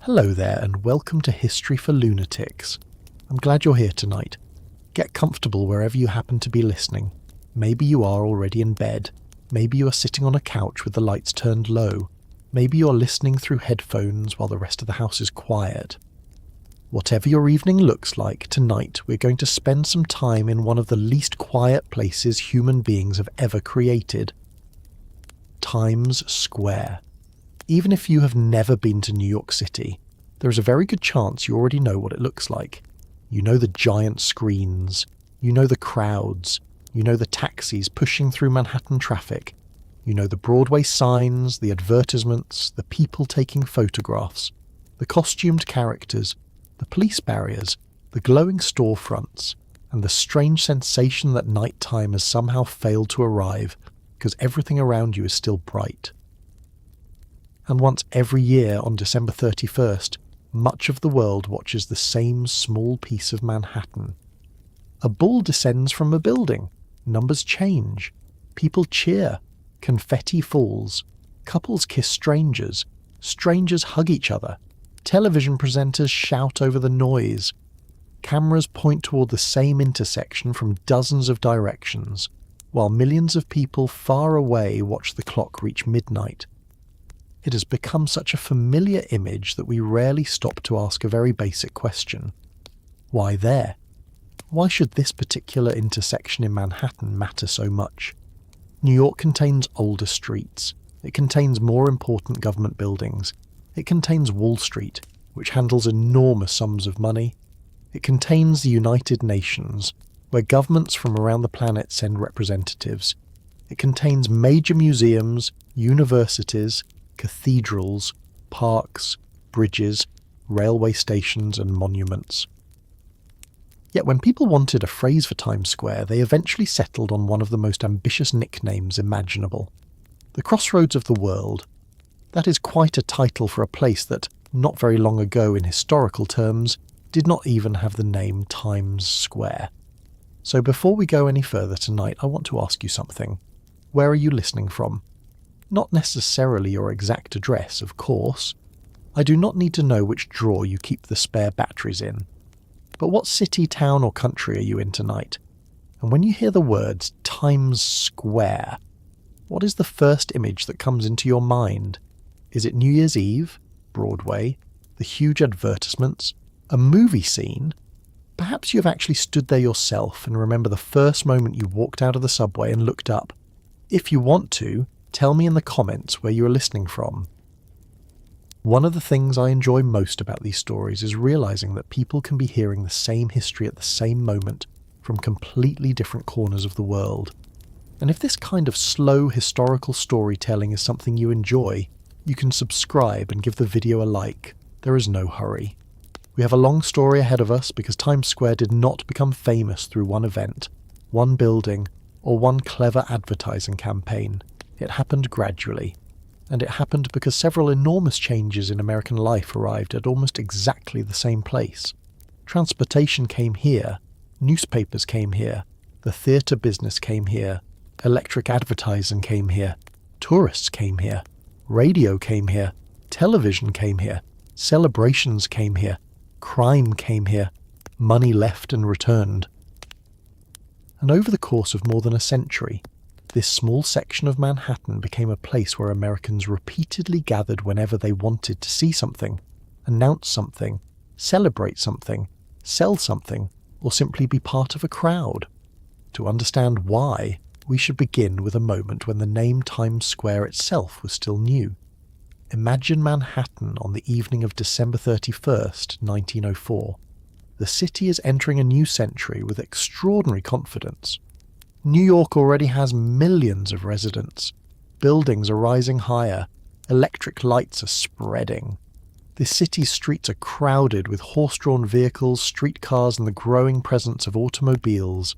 Hello there and welcome to History for Lunatics. I'm glad you're here tonight. Get comfortable wherever you happen to be listening. Maybe you are already in bed. Maybe you are sitting on a couch with the lights turned low. Maybe you're listening through headphones while the rest of the house is quiet. Whatever your evening looks like, tonight we're going to spend some time in one of the least quiet places human beings have ever created. Times Square. Even if you have never been to New York City, there is a very good chance you already know what it looks like. You know the giant screens, you know the crowds, you know the taxis pushing through Manhattan traffic, you know the Broadway signs, the advertisements, the people taking photographs, the costumed characters, the police barriers, the glowing storefronts, and the strange sensation that nighttime has somehow failed to arrive because everything around you is still bright. And once every year on December 31st, much of the world watches the same small piece of Manhattan. A bull descends from a building, numbers change, people cheer, confetti falls, couples kiss strangers, strangers hug each other, television presenters shout over the noise, cameras point toward the same intersection from dozens of directions, while millions of people far away watch the clock reach midnight. It has become such a familiar image that we rarely stop to ask a very basic question. Why there? Why should this particular intersection in Manhattan matter so much? New York contains older streets. It contains more important government buildings. It contains Wall Street, which handles enormous sums of money. It contains the United Nations, where governments from around the planet send representatives. It contains major museums, universities, cathedrals, parks, bridges, railway stations and monuments. Yet when people wanted a phrase for Times Square, they eventually settled on one of the most ambitious nicknames imaginable. The Crossroads of the world. That is quite a title for a place that, not very long ago in historical terms, did not even have the name Times Square. So before we go any further tonight, I want to ask you something. Where are you listening from? Not necessarily your exact address, of course. I do not need to know which drawer you keep the spare batteries in. But what city, town or country are you in tonight? And when you hear the words Times Square, what is the first image that comes into your mind? Is it New Year's Eve, Broadway, the huge advertisements, a movie scene? Perhaps you have actually stood there yourself and remember the first moment you walked out of the subway and looked up. If you want to, tell me in the comments where you are listening from. One of the things I enjoy most about these stories is realizing that people can be hearing the same history at the same moment from completely different corners of the world. And if this kind of slow historical storytelling is something you enjoy, you can subscribe and give the video a like. There is no hurry. We have a long story ahead of us because Times Square did not become famous through one event, one building, or one clever advertising campaign. It happened gradually. And it happened because several enormous changes in American life arrived at almost exactly the same place. Transportation came here, newspapers came here, the theatre business came here, electric advertising came here, tourists came here, radio came here, television came here, celebrations came here, crime came here, money left and returned. And over the course of more than a century, this small section of Manhattan became a place where Americans repeatedly gathered whenever they wanted to see something, announce something, celebrate something, sell something, or simply be part of a crowd. To understand why, we should begin with a moment when the name Times Square itself was still new. Imagine Manhattan on the evening of December 31st, 1904. The city is entering a new century with extraordinary confidence. New York already has millions of residents. Buildings are rising higher. Electric lights are spreading. The city's streets are crowded with horse-drawn vehicles, streetcars, and the growing presence of automobiles.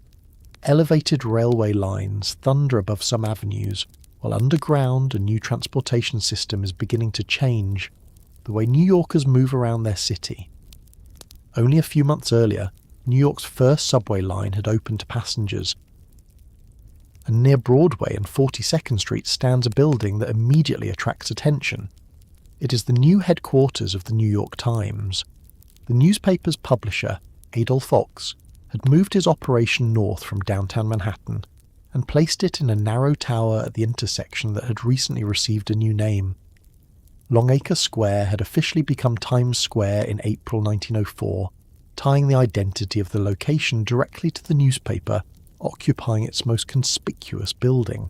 Elevated railway lines thunder above some avenues, while underground a new transportation system is beginning to change the way New Yorkers move around their city. Only a few months earlier, New York's first subway line had opened to passengers, and near Broadway and 42nd Street stands a building that immediately attracts attention. It is the new headquarters of the New York Times. The newspaper's publisher, Adolph Ochs, had moved his operation north from downtown Manhattan and placed it in a narrow tower at the intersection that had recently received a new name. Longacre Square had officially become Times Square in April 1904, tying the identity of the location directly to the newspaper occupying its most conspicuous building.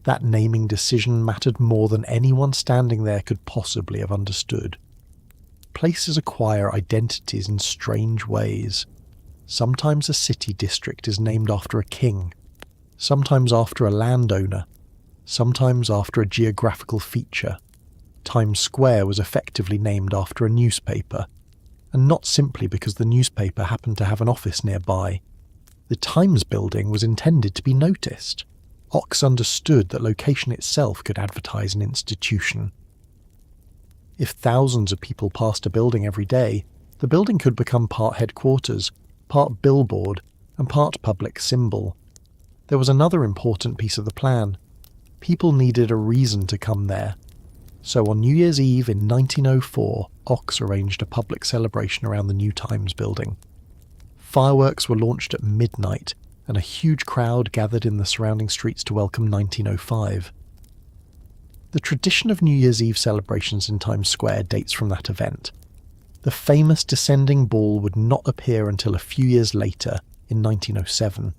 That naming decision mattered more than anyone standing there could possibly have understood. Places acquire identities in strange ways. Sometimes a city district is named after a king, sometimes after a landowner, sometimes after a geographical feature. Times Square was effectively named after a newspaper, and not simply because the newspaper happened to have an office nearby. The Times building was intended to be noticed. Ochs understood that location itself could advertise an institution. If thousands of people passed a building every day, the building could become part headquarters, part billboard, and part public symbol. There was another important piece of the plan. People needed a reason to come there. So on New Year's Eve in 1904, Ochs arranged a public celebration around the new Times building. Fireworks were launched at midnight, and a huge crowd gathered in the surrounding streets to welcome 1905. The tradition of New Year's Eve celebrations in Times Square dates from that event. The famous descending ball would not appear until a few years later, in 1907.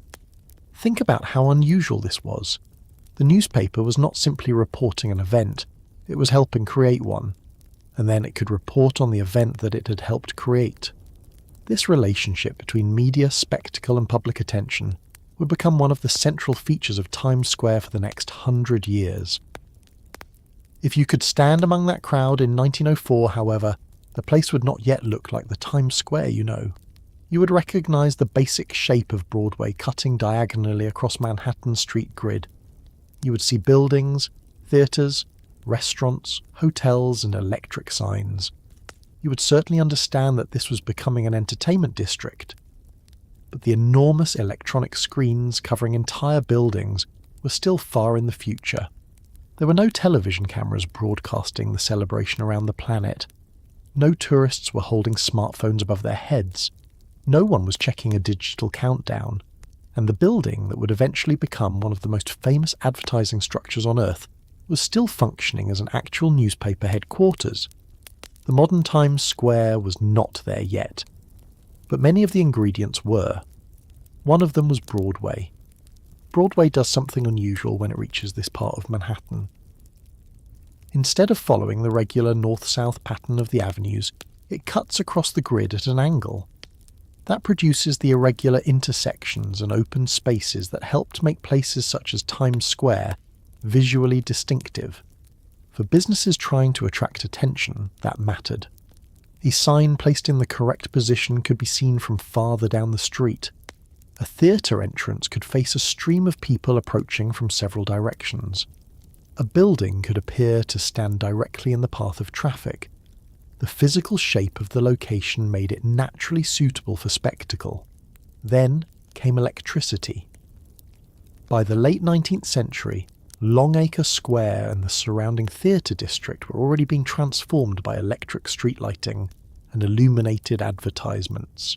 Think about how unusual this was. The newspaper was not simply reporting an event, it was helping create one, and then it could report on the event that it had helped create. This relationship between media, spectacle, and public attention would become one of the central features of Times Square for the next 100 years. If you could stand among that crowd in 1904, however, the place would not yet look like the Times Square you know. You would recognize the basic shape of Broadway cutting diagonally across Manhattan's street grid. You would see buildings, theaters, restaurants, hotels, and electric signs. You would certainly understand that this was becoming an entertainment district. But the enormous electronic screens covering entire buildings were still far in the future. There were no television cameras broadcasting the celebration around the planet. No tourists were holding smartphones above their heads. No one was checking a digital countdown. And the building that would eventually become one of the most famous advertising structures on Earth was still functioning as an actual newspaper headquarters. The modern Times Square was not there yet, but many of the ingredients were. One of them was Broadway. Broadway does something unusual when it reaches this part of Manhattan. Instead of following the regular north-south pattern of the avenues, it cuts across the grid at an angle. That produces the irregular intersections and open spaces that helped make places such as Times Square visually distinctive. For businesses trying to attract attention, that mattered. A sign placed in the correct position could be seen from farther down the street. A theatre entrance could face a stream of people approaching from several directions. A building could appear to stand directly in the path of traffic. The physical shape of the location made it naturally suitable for spectacle. Then came electricity. By the late 19th century, Longacre Square and the surrounding theatre district were already being transformed by electric street lighting and illuminated advertisements.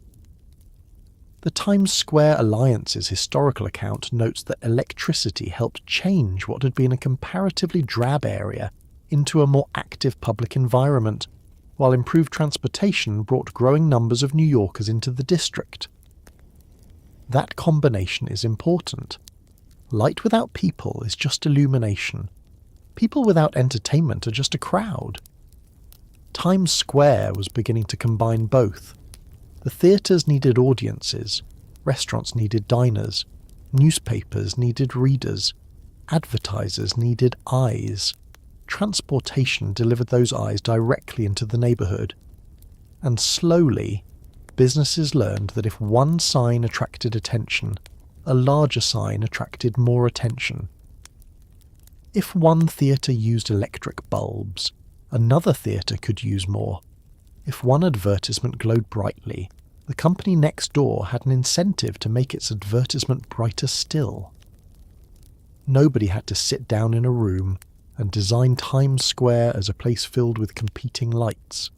The Times Square Alliance's historical account notes that electricity helped change what had been a comparatively drab area into a more active public environment, while improved transportation brought growing numbers of New Yorkers into the district. That combination is important. Light without people is just illumination. People without entertainment are just a crowd. Times Square was beginning to combine both. The theatres needed audiences, restaurants needed diners, newspapers needed readers, advertisers needed eyes. Transportation delivered those eyes directly into the neighbourhood. And slowly, businesses learned that if one sign attracted attention, a larger sign attracted more attention. If one theatre used electric bulbs, another theatre could use more. If one advertisement glowed brightly, the company next door had an incentive to make its advertisement brighter still. Nobody had to sit down in a room and designed Times Square as a place filled with competing lights.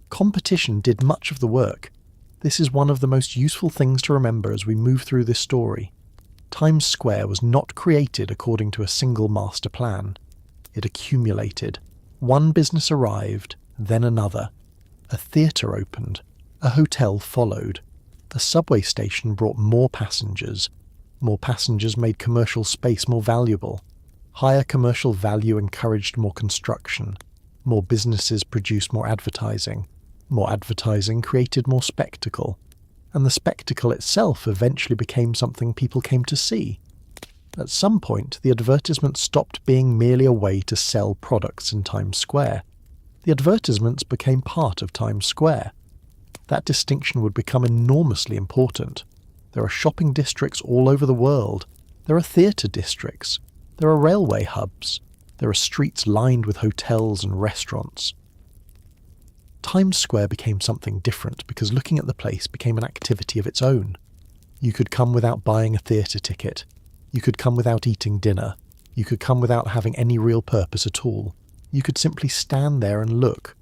Competition did much of the work. This is one of the most useful things to remember as we move through this story. Times Square was not created according to a single master plan. It accumulated. One business arrived, then another. A theatre opened. A hotel followed. A subway station brought more passengers. More passengers made commercial space more valuable. Higher commercial value encouraged more construction. More businesses produced more advertising. More advertising created more spectacle. And the spectacle itself eventually became something people came to see. At some point, the advertisements stopped being merely a way to sell products in Times Square. The advertisements became part of Times Square. That distinction would become enormously important. There are shopping districts all over the world. There are theatre districts. There are railway hubs. There are streets lined with hotels and restaurants. Times Square became something different because looking at the place became an activity of its own. You could come without buying a theatre ticket. You could come without eating dinner. You could come without having any real purpose at all. You could simply stand there and look.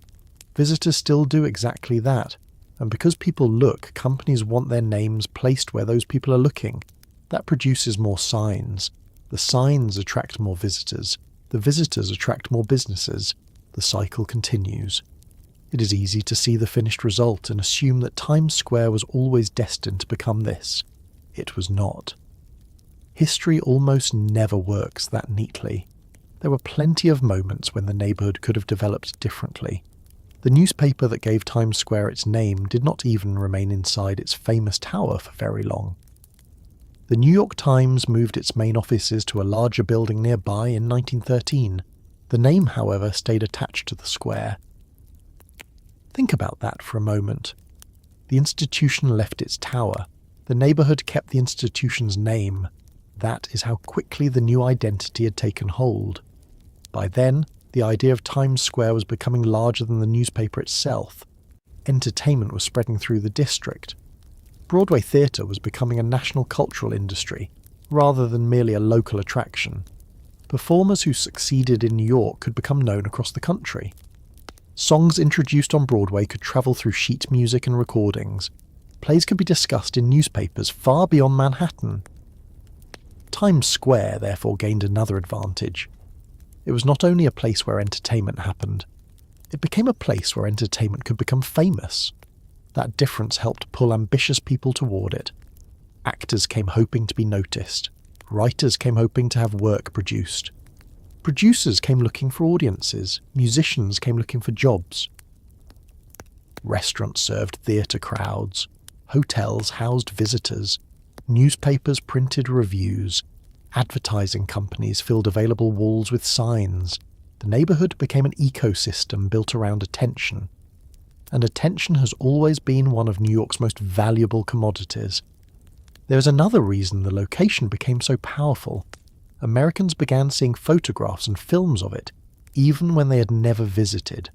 Visitors still do exactly that. And because people look, companies want their names placed where those people are looking. That produces more signs. The signs attract more visitors. The visitors attract more businesses. The cycle continues. It is easy to see the finished result and assume that Times Square was always destined to become this. It was not. History almost never works that neatly. There were plenty of moments when the neighbourhood could have developed differently. The newspaper that gave Times Square its name did not even remain inside its famous tower for very long. The New York Times moved its main offices to a larger building nearby in 1913. The name, however, stayed attached to the square. Think about that for a moment. The institution left its tower. The neighbourhood kept the institution's name. That is how quickly the new identity had taken hold. By then, the idea of Times Square was becoming larger than the newspaper itself. Entertainment was spreading through the district. Broadway theatre was becoming a national cultural industry, rather than merely a local attraction. Performers who succeeded in New York could become known across the country. Songs introduced on Broadway could travel through sheet music and recordings. Plays could be discussed in newspapers far beyond Manhattan. Times Square therefore gained another advantage. It was not only a place where entertainment happened, it became a place where entertainment could become famous. That difference helped pull ambitious people toward it. Actors came hoping to be noticed. Writers came hoping to have work produced. Producers came looking for audiences. Musicians came looking for jobs. Restaurants served theatre crowds. Hotels housed visitors. Newspapers printed reviews. Advertising companies filled available walls with signs. The neighbourhood became an ecosystem built around attention. And attention has always been one of New York's most valuable commodities. There is another reason the location became so powerful. Americans began seeing photographs and films of it, even when they had never visited.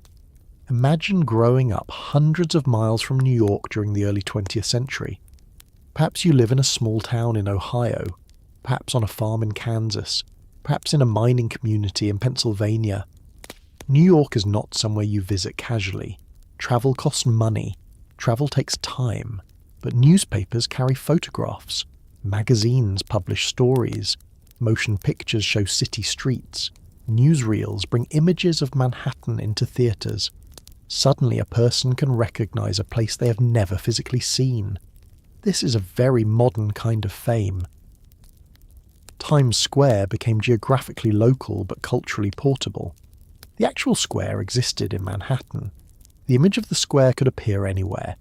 Imagine growing up hundreds of miles from New York during the early 20th century. Perhaps you live in a small town in Ohio, perhaps on a farm in Kansas, perhaps in a mining community in Pennsylvania. New York is not somewhere you visit casually. Travel costs money. Travel takes time. But newspapers carry photographs. Magazines publish stories. Motion pictures show city streets. Newsreels bring images of Manhattan into theatres. Suddenly a person can recognize a place they have never physically seen. This is a very modern kind of fame. Times Square became geographically local but culturally portable. The actual square existed in Manhattan. The image of the square could appear anywhere.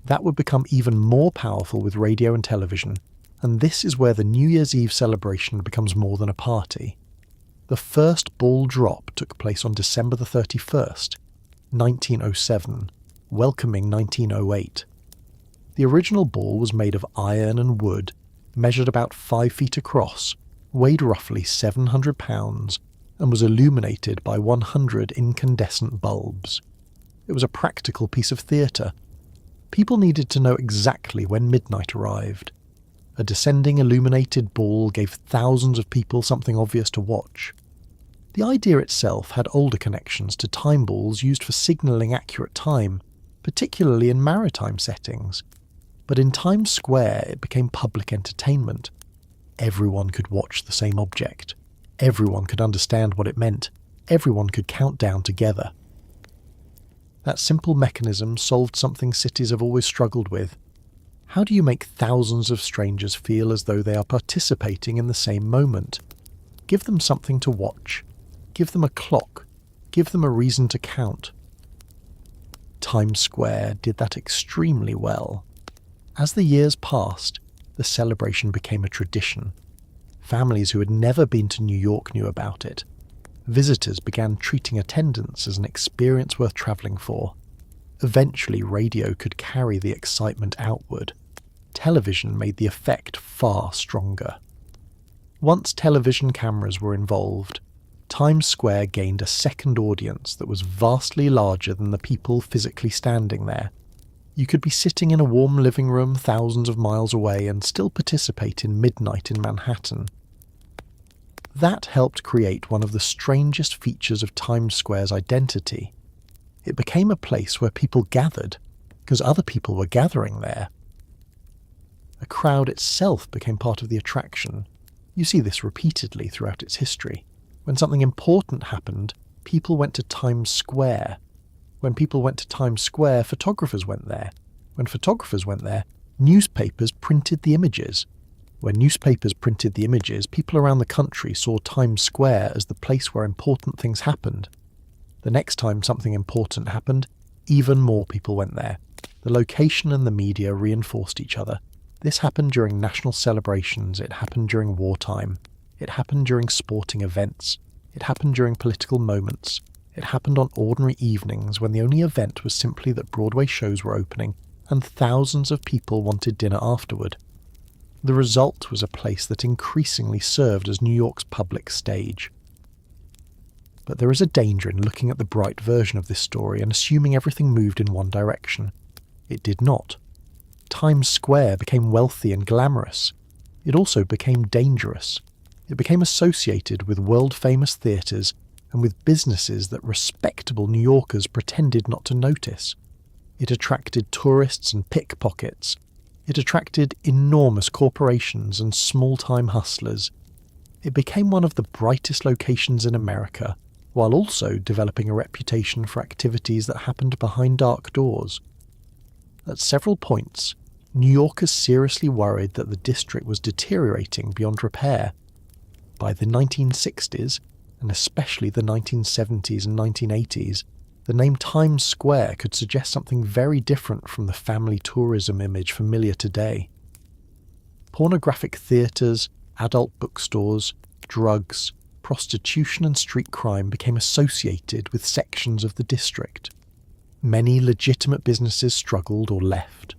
That would become even more powerful with radio and television, and this is where the New Year's Eve celebration becomes more than a party. The first ball drop took place on December the 31st, 1907, welcoming 1908. The original ball was made of iron and wood, measured about 5 feet across, weighed roughly 700 pounds, and was illuminated by 100 incandescent bulbs. It was a practical piece of theatre. People needed to know exactly when midnight arrived. A descending illuminated ball gave thousands of people something obvious to watch. The idea itself had older connections to time balls used for signalling accurate time, particularly in maritime settings. But in Times Square it became public entertainment. Everyone could watch the same object. Everyone could understand what it meant. Everyone could count down together. That simple mechanism solved something cities have always struggled with. How do you make thousands of strangers feel as though they are participating in the same moment? Give them something to watch. Give them a clock. Give them a reason to count. Times Square did that extremely well. As the years passed, the celebration became a tradition. Families who had never been to New York knew about it. Visitors began treating attendance as an experience worth travelling for. Eventually, radio could carry the excitement outward. Television made the effect far stronger. Once television cameras were involved, Times Square gained a second audience that was vastly larger than the people physically standing there. You could be sitting in a warm living room thousands of miles away and still participate in midnight in Manhattan. That helped create one of the strangest features of Times Square's identity. It became a place where people gathered, because other people were gathering there. A crowd itself became part of the attraction. You see this repeatedly throughout its history. When something important happened, people went to Times Square. When people went to Times Square, photographers went there. When photographers went there, newspapers printed the images. When newspapers printed the images, people around the country saw Times Square as the place where important things happened. The next time something important happened, even more people went there. The location and the media reinforced each other. This happened during national celebrations, it happened during wartime, it happened during sporting events, it happened during political moments, it happened on ordinary evenings when the only event was simply that Broadway shows were opening and thousands of people wanted dinner afterward. The result was a place that increasingly served as New York's public stage. But there is a danger in looking at the bright version of this story and assuming everything moved in one direction. It did not. Times Square became wealthy and glamorous. It also became dangerous. It became associated with world-famous theatres and with businesses that respectable New Yorkers pretended not to notice. It attracted tourists and pickpockets. It attracted enormous corporations and small-time hustlers. It became one of the brightest locations in America, while also developing a reputation for activities that happened behind dark doors. At several points, New Yorkers seriously worried that the district was deteriorating beyond repair. By the 1960s, and especially the 1970s and 1980s, the name Times Square could suggest something very different from the family tourism image familiar today. Pornographic theatres, adult bookstores, drugs, prostitution and street crime became associated with sections of the district. Many legitimate businesses struggled or left.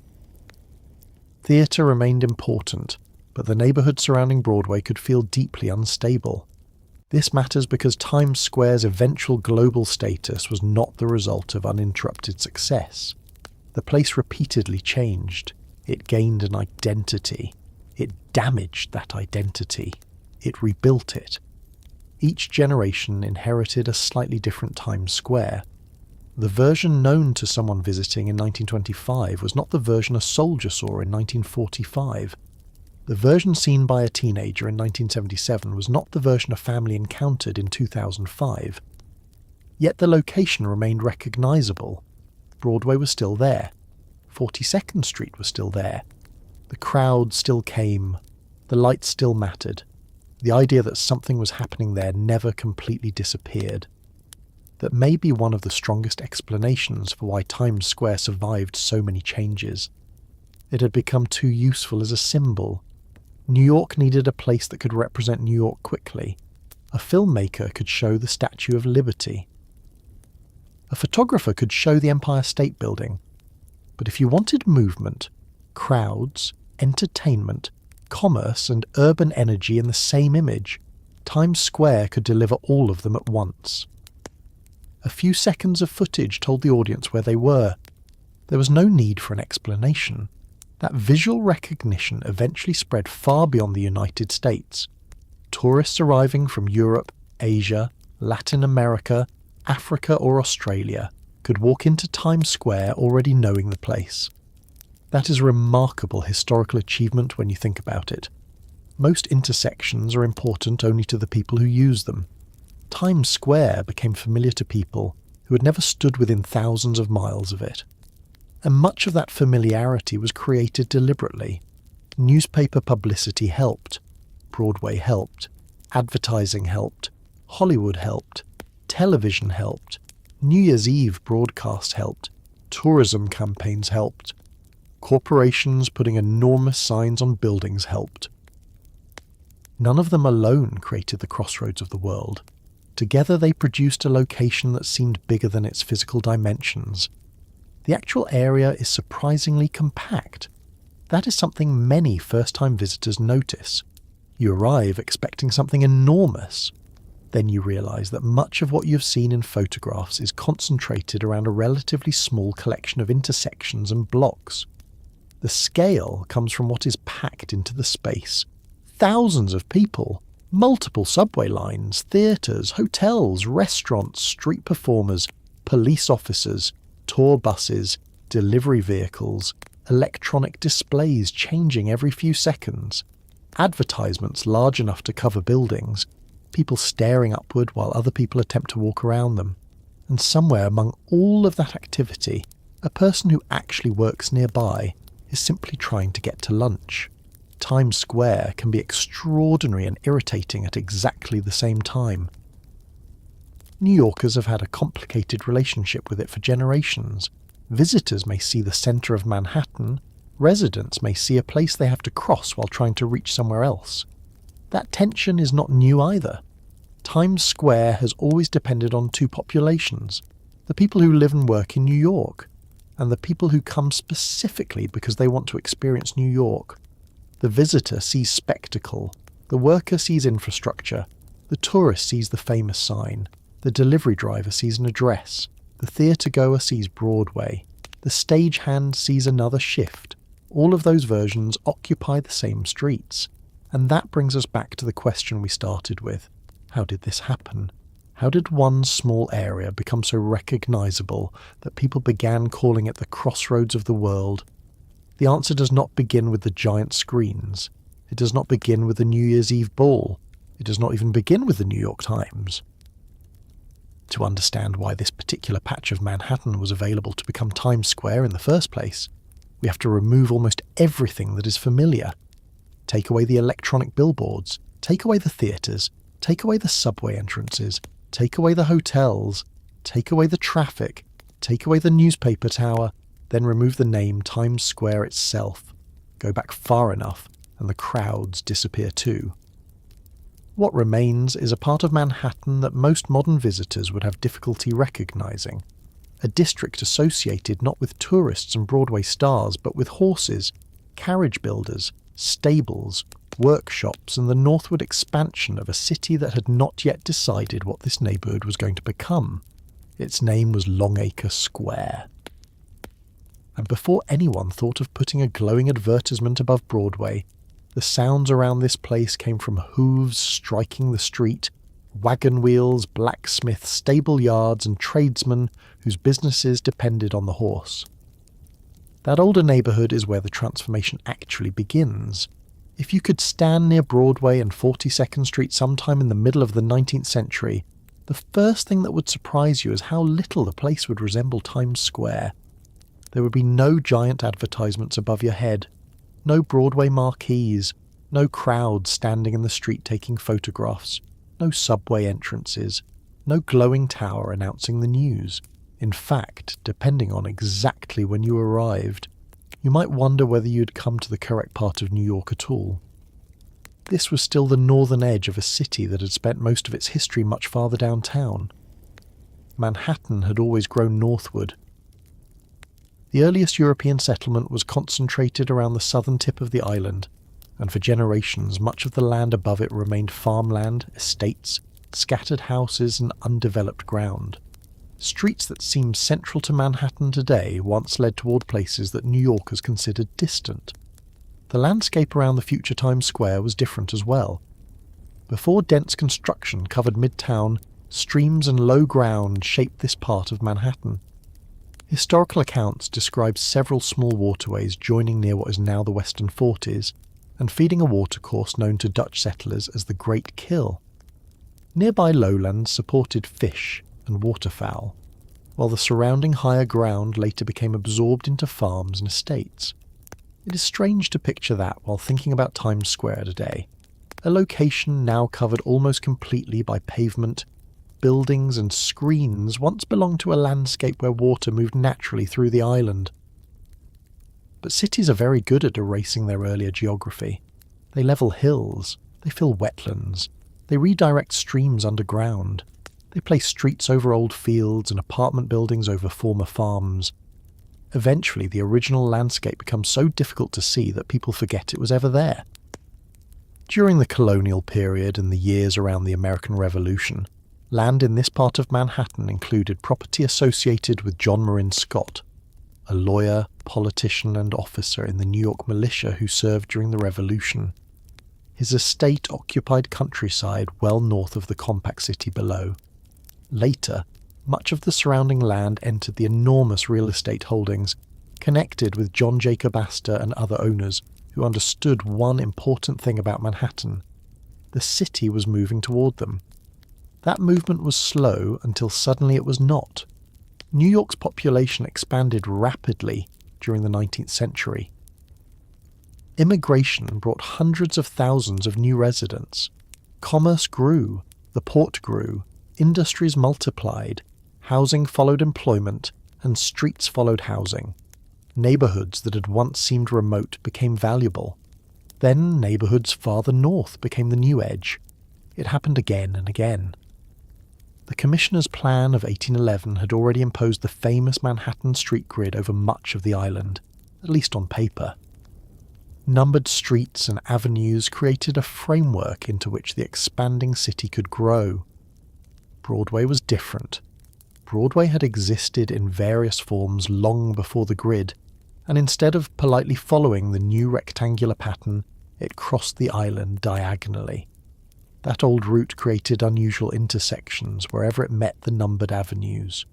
Theatre remained important, but the neighbourhood surrounding Broadway could feel deeply unstable. This matters because Times Square's eventual global status was not the result of uninterrupted success. The place repeatedly changed. It gained an identity. It damaged that identity. It rebuilt it. Each generation inherited a slightly different Times Square. The version known to someone visiting in 1925 was not the version a soldier saw in 1945. The version seen by a teenager in 1977 was not the version a family encountered in 2005. Yet the location remained recognizable. Broadway was still there. 42nd Street was still there. The crowd still came. The lights still mattered. The idea that something was happening there never completely disappeared. That may be one of the strongest explanations for why Times Square survived so many changes. It had become too useful as a symbol. New York needed a place that could represent New York quickly. A filmmaker could show the Statue of Liberty. A photographer could show the Empire State Building. But if you wanted movement, crowds, entertainment, commerce and urban energy in the same image, Times Square could deliver all of them at once. A few seconds of footage told the audience where they were. There was no need for an explanation. That visual recognition eventually spread far beyond the United States. Tourists arriving from Europe, Asia, Latin America, Africa or Australia could walk into Times Square already knowing the place. That is a remarkable historical achievement when you think about it. Most intersections are important only to the people who use them. Times Square became familiar to people who had never stood within thousands of miles of it. And much of that familiarity was created deliberately. Newspaper publicity helped, Broadway helped, advertising helped, Hollywood helped, television helped, New Year's Eve broadcast helped, tourism campaigns helped, corporations putting enormous signs on buildings helped. None of them alone created the crossroads of the world. Together they produced a location that seemed bigger than its physical dimensions. The actual area is surprisingly compact. That is something many first-time visitors notice. You arrive expecting something enormous. Then you realise that much of what you've seen in photographs is concentrated around a relatively small collection of intersections and blocks. The scale comes from what is packed into the space. Thousands of people, multiple subway lines, theatres, hotels, restaurants, street performers, police officers, tour buses, delivery vehicles, electronic displays changing every few seconds, advertisements large enough to cover buildings, people staring upward while other people attempt to walk around them. And somewhere among all of that activity, a person who actually works nearby is simply trying to get to lunch. Times Square can be extraordinary and irritating at exactly the same time. New Yorkers have had a complicated relationship with it for generations. Visitors may see the centre of Manhattan, residents may see a place they have to cross while trying to reach somewhere else. That tension is not new either. Times Square has always depended on two populations, the people who live and work in New York, and the people who come specifically because they want to experience New York. The visitor sees spectacle, the worker sees infrastructure, the tourist sees the famous sign, the delivery driver sees an address, the theatergoer sees Broadway, the stagehand sees another shift. All of those versions occupy the same streets. And that brings us back to the question we started with. How did this happen? How did one small area become so recognizable that people began calling it the crossroads of the world? The answer does not begin with the giant screens. It does not begin with the New Year's Eve ball. It does not even begin with the New York Times. To understand why this particular patch of Manhattan was available to become Times Square in the first place, we have to remove almost everything that is familiar. Take away the electronic billboards, take away the theatres, take away the subway entrances, take away the hotels, take away the traffic, take away the newspaper tower, then remove the name Times Square itself. Go back far enough, and the crowds disappear too. What remains is a part of Manhattan that most modern visitors would have difficulty recognising. A district associated not with tourists and Broadway stars, but with horses, carriage builders, stables, workshops, and the northward expansion of a city that had not yet decided what this neighbourhood was going to become. Its name was Longacre Square. And before anyone thought of putting a glowing advertisement above Broadway, the sounds around this place came from hooves striking the street, wagon wheels, blacksmiths, stable yards, and tradesmen whose businesses depended on the horse. That older neighbourhood is where the transformation actually begins. If you could stand near Broadway and 42nd Street sometime in the middle of the 19th century, the first thing that would surprise you is how little the place would resemble Times Square. There would be no giant advertisements above your head, no Broadway marquees, no crowds standing in the street taking photographs, no subway entrances, no glowing tower announcing the news. In fact, depending on exactly when you arrived, you might wonder whether you'd come to the correct part of New York at all. This was still the northern edge of a city that had spent most of its history much farther downtown. Manhattan had always grown northward. The earliest European settlement was concentrated around the southern tip of the island, and for generations much of the land above it remained farmland, estates, scattered houses, and undeveloped ground. Streets that seem central to Manhattan today once led toward places that New Yorkers considered distant. The landscape around the future Times Square was different as well. Before dense construction covered Midtown, Streams and low ground shaped this part of Manhattan. Historical accounts describe several small waterways joining near what is now the Western Forties and feeding a watercourse known to Dutch settlers as the Great Kill. Nearby lowlands supported fish and waterfowl, while the surrounding higher ground later became absorbed into farms and estates. It is strange to picture that while thinking about Times Square today, a location now covered almost completely by pavement, buildings and screens once belonged to a landscape where water moved naturally through the island. But cities are very good at erasing their earlier geography. They level hills, they fill wetlands, they redirect streams underground, they place streets over old fields and apartment buildings over former farms. Eventually, the original landscape becomes so difficult to see that people forget it was ever there. During the colonial period and the years around the American Revolution, land in this part of Manhattan included property associated with John Marin Scott, a lawyer, politician and officer in the New York militia who served during the Revolution. His estate occupied countryside well north of the compact city below. Later, much of the surrounding land entered the enormous real estate holdings, connected with John Jacob Astor and other owners who understood one important thing about Manhattan. The city was moving toward them. That movement was slow until suddenly it was not. New York's population expanded rapidly during the 19th century. Immigration brought hundreds of thousands of new residents. Commerce grew, the port grew, industries multiplied, housing followed employment, and streets followed housing. Neighborhoods that had once seemed remote became valuable. Then neighborhoods farther north became the new edge. It happened again and again. The Commissioner's Plan of 1811 had already imposed the famous Manhattan street grid over much of the island, at least on paper. Numbered streets and avenues created a framework into which the expanding city could grow. Broadway was different. Broadway had existed in various forms long before the grid, and instead of politely following the new rectangular pattern, it crossed the island diagonally. That old route created unusual intersections wherever it met the numbered avenues.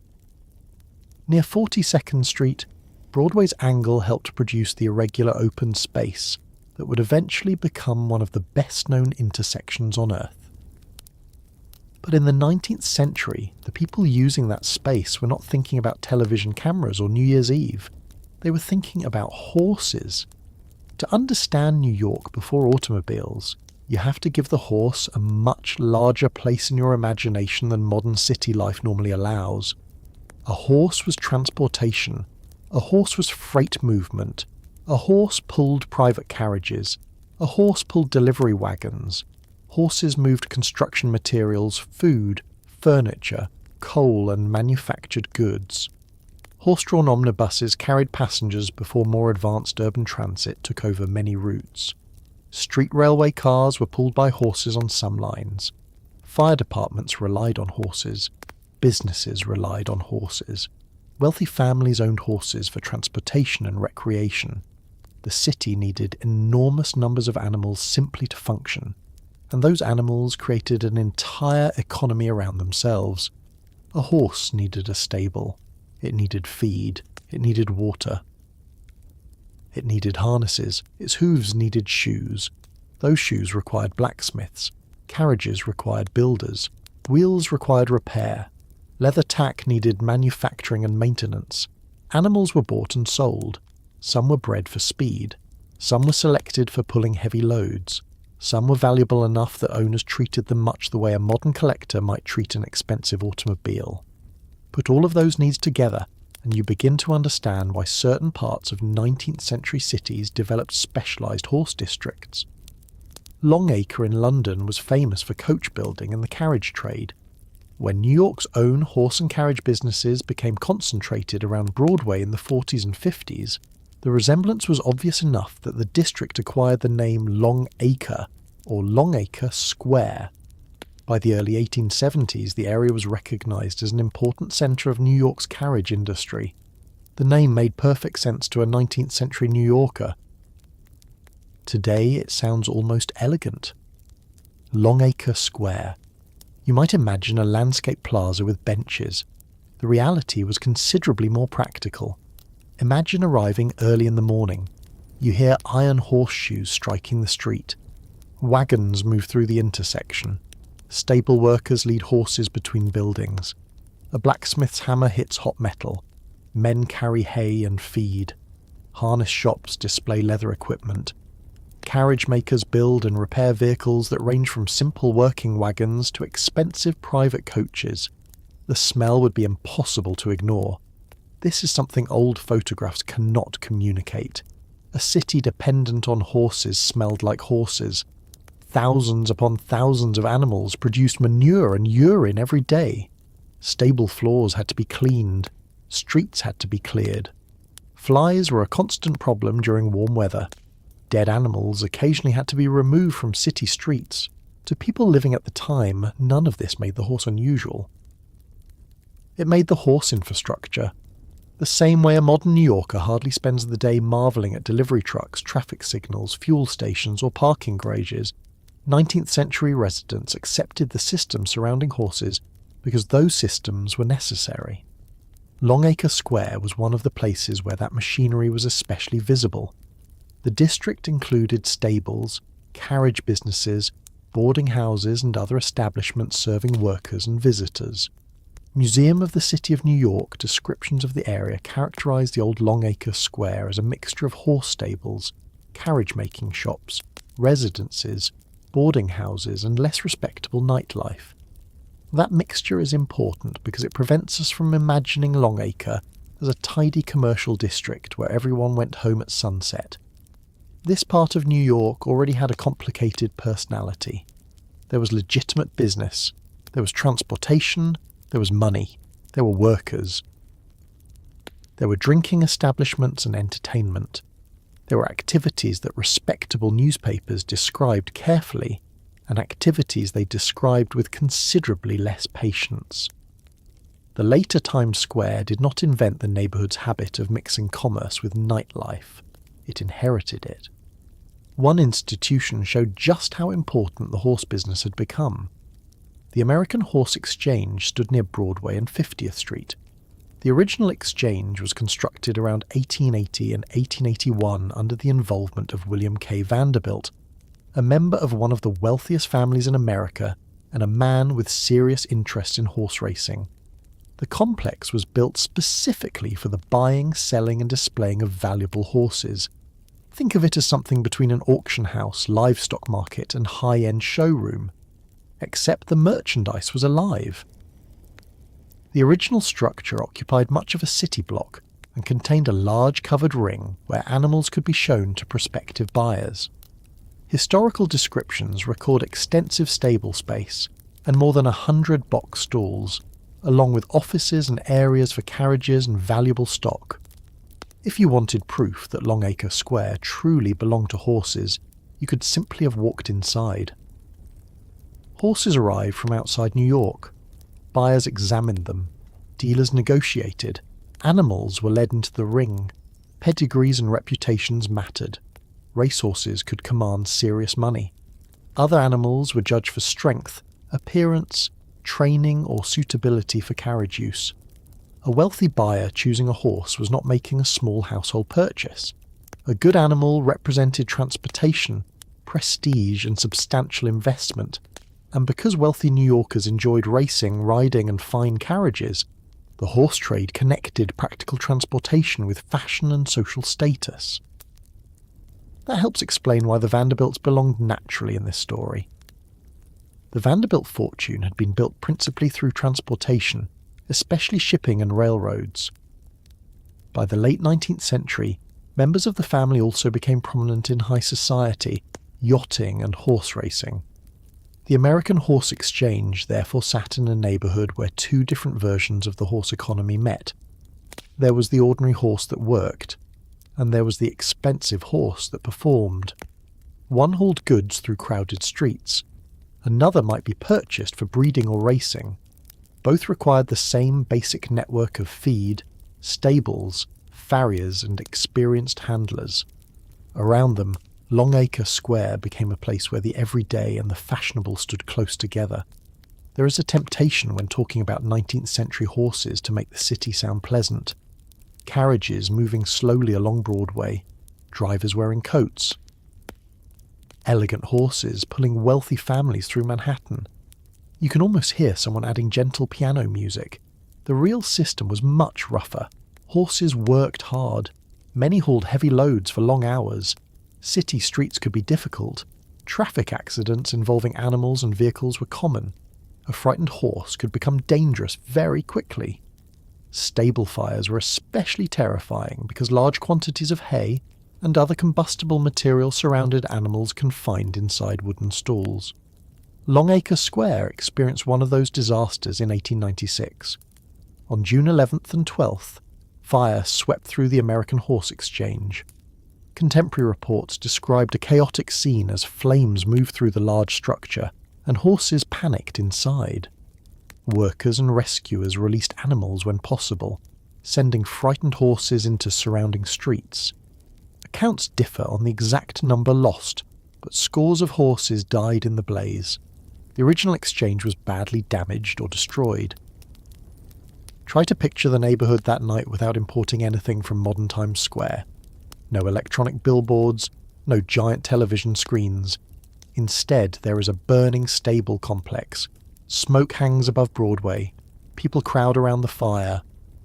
Near 42nd Street, Broadway's angle helped produce the irregular open space that would eventually become one of the best-known intersections on Earth. But in the 19th century, the people using that space were not thinking about television cameras or New Year's Eve. They were thinking about horses. To understand New York before automobiles, you have to give the horse a much larger place in your imagination than modern city life normally allows. A horse was transportation. A horse was freight movement. A horse pulled private carriages. A horse pulled delivery wagons. Horses moved construction materials, food, furniture, coal and manufactured goods. Horse-drawn omnibuses carried passengers before more advanced urban transit took over many routes. Street railway cars were pulled by horses on some lines. Fire departments relied on horses. Businesses relied on horses. Wealthy families owned horses for transportation and recreation. The city needed enormous numbers of animals simply to function, and those animals created an entire economy around themselves. A horse needed a stable. It needed feed. It needed water. It needed harnesses. Its hooves needed shoes. Those shoes required blacksmiths. Carriages required builders. Wheels required repair. Leather tack needed manufacturing and maintenance. Animals were bought and sold. Some were bred for speed. Some were selected for pulling heavy loads. Some were valuable enough that owners treated them much the way a modern collector might treat an expensive automobile. Put all of those needs together, and you begin to understand why certain parts of 19th century cities developed specialised horse districts. Longacre in London was famous for coach building and the carriage trade. When New York's own horse and carriage businesses became concentrated around Broadway in the 40s and 50s, the resemblance was obvious enough that the district acquired the name Longacre, or Longacre Square. By the early 1870s, the area was recognised as an important centre of New York's carriage industry. The name made perfect sense to a 19th century New Yorker. Today it sounds almost elegant. Longacre Square. You might imagine a landscape plaza with benches. The reality was considerably more practical. Imagine arriving early in the morning. You hear iron horseshoes striking the street. Wagons move through the intersection. Stable workers lead horses between buildings. A blacksmith's hammer hits hot metal. Men carry hay and feed. Harness shops display leather equipment. Carriage makers build and repair vehicles that range from simple working wagons to expensive private coaches. The smell would be impossible to ignore. This is something old photographs cannot communicate. A city dependent on horses smelled like horses. Thousands upon thousands of animals produced manure and urine every day. Stable floors had to be cleaned. Streets had to be cleared. Flies were a constant problem during warm weather. Dead animals occasionally had to be removed from city streets. To people living at the time, none of this made the horse unusual. It made the horse infrastructure. The same way a modern New Yorker hardly spends the day marvelling at delivery trucks, traffic signals, fuel stations or parking garages, 19th century residents accepted the systems surrounding horses because those systems were necessary. Longacre Square was one of the places where that machinery was especially visible. The district included stables, carriage businesses, boarding houses and other establishments serving workers and visitors. Museum of the City of New York descriptions of the area characterised the old Longacre Square as a mixture of horse stables, carriage-making shops, residences, boarding houses and less respectable nightlife. That mixture is important because it prevents us from imagining Longacre as a tidy commercial district where everyone went home at sunset. This part of New York already had a complicated personality. There was legitimate business, there was transportation, there was money, there were workers. There were drinking establishments and entertainment. There were activities that respectable newspapers described carefully, and activities they described with considerably less patience. The later Times Square did not invent the neighbourhood's habit of mixing commerce with nightlife. It inherited it. One institution showed just how important the horse business had become. The American Horse Exchange stood near Broadway and 50th Street. The original exchange was constructed around 1880 and 1881 under the involvement of William K. Vanderbilt, a member of one of the wealthiest families in America and a man with serious interest in horse racing. The complex was built specifically for the buying, selling and displaying of valuable horses. Think of it as something between an auction house, livestock market and high-end showroom. Except the merchandise was alive. The original structure occupied much of a city block and contained a large covered ring where animals could be shown to prospective buyers. Historical descriptions record extensive stable space and more than 100 box stalls, along with offices and areas for carriages and valuable stock. If you wanted proof that Longacre Square truly belonged to horses, you could simply have walked inside. Horses arrived from outside New York. Buyers examined them. Dealers negotiated. Animals were led into the ring. Pedigrees and reputations mattered. Racehorses could command serious money. Other animals were judged for strength, appearance, training or suitability for carriage use. A wealthy buyer choosing a horse was not making a small household purchase. A good animal represented transportation, prestige and substantial investment, and because wealthy New Yorkers enjoyed racing, riding and fine carriages, the horse trade connected practical transportation with fashion and social status. That helps explain why the Vanderbilts belonged naturally in this story. The Vanderbilt fortune had been built principally through transportation, especially shipping and railroads. By the late 19th century, members of the family also became prominent in high society, yachting and horse racing. The American Horse Exchange therefore sat in a neighbourhood where two different versions of the horse economy met. There was the ordinary horse that worked, and there was the expensive horse that performed. One hauled goods through crowded streets. Another might be purchased for breeding or racing. Both required the same basic network of feed, stables, farriers and experienced handlers. Around them, Longacre Square became a place where the everyday and the fashionable stood close together. There is a temptation when talking about 19th century horses to make the city sound pleasant. Carriages moving slowly along Broadway, drivers wearing coats. Elegant horses pulling wealthy families through Manhattan. You can almost hear someone adding gentle piano music. The real system was much rougher. Horses worked hard. Many hauled heavy loads for long hours. City streets could be difficult. Traffic accidents involving animals and vehicles were common. A frightened horse could become dangerous very quickly. Stable fires were especially terrifying because large quantities of hay and other combustible material surrounded animals confined inside wooden stalls. Longacre Square experienced one of those disasters in 1896. On June 11th and 12th, fire swept through the American Horse Exchange. Contemporary reports described a chaotic scene as flames moved through the large structure and horses panicked inside. Workers and rescuers released animals when possible, sending frightened horses into surrounding streets. Accounts differ on the exact number lost, but scores of horses died in the blaze. The original exchange was badly damaged or destroyed. Try to picture the neighbourhood that night without importing anything from modern Times Square. No electronic billboards, no giant television screens. Instead, there is a burning stable complex. Smoke hangs above Broadway. People crowd around the fire.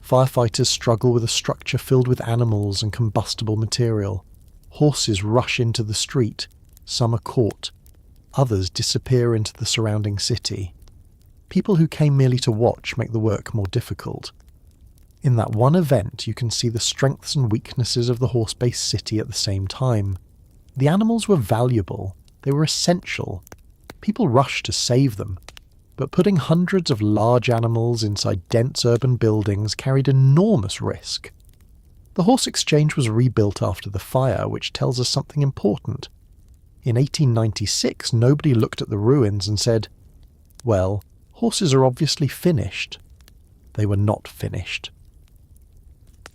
Firefighters struggle with a structure filled with animals and combustible material. Horses rush into the street. Some are caught. Others disappear into the surrounding city. People who came merely to watch make the work more difficult. In that one event, you can see the strengths and weaknesses of the horse-based city at the same time. The animals were valuable. They were essential. People rushed to save them. But putting hundreds of large animals inside dense urban buildings carried enormous risk. The Horse Exchange was rebuilt after the fire, which tells us something important. In 1896, nobody looked at the ruins and said, "Well, horses are obviously finished." They were not finished.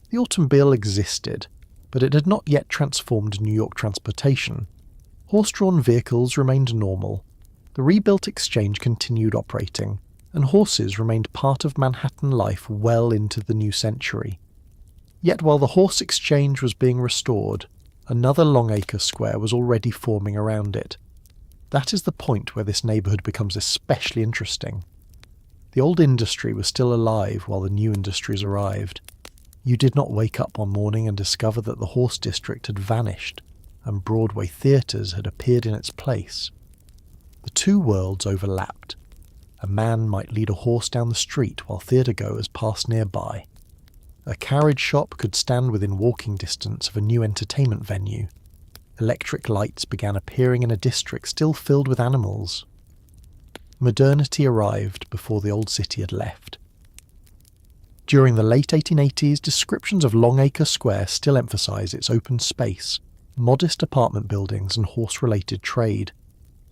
The automobile existed, but it had not yet transformed New York transportation. Horse-drawn vehicles remained normal. The rebuilt exchange continued operating, and horses remained part of Manhattan life well into the new century. Yet while the Horse Exchange was being restored, another Longacre Square was already forming around it. That is the point where this neighbourhood becomes especially interesting. The old industry was still alive while the new industries arrived. You did not wake up one morning and discover that the horse district had vanished, and Broadway theatres had appeared in its place. The two worlds overlapped. A man might lead a horse down the street while theatregoers passed nearby. A carriage shop could stand within walking distance of a new entertainment venue. Electric lights began appearing in a district still filled with animals. Modernity arrived before the old city had left. During the late 1880s, descriptions of Longacre Square still emphasise its open space, modest apartment buildings and horse-related trade.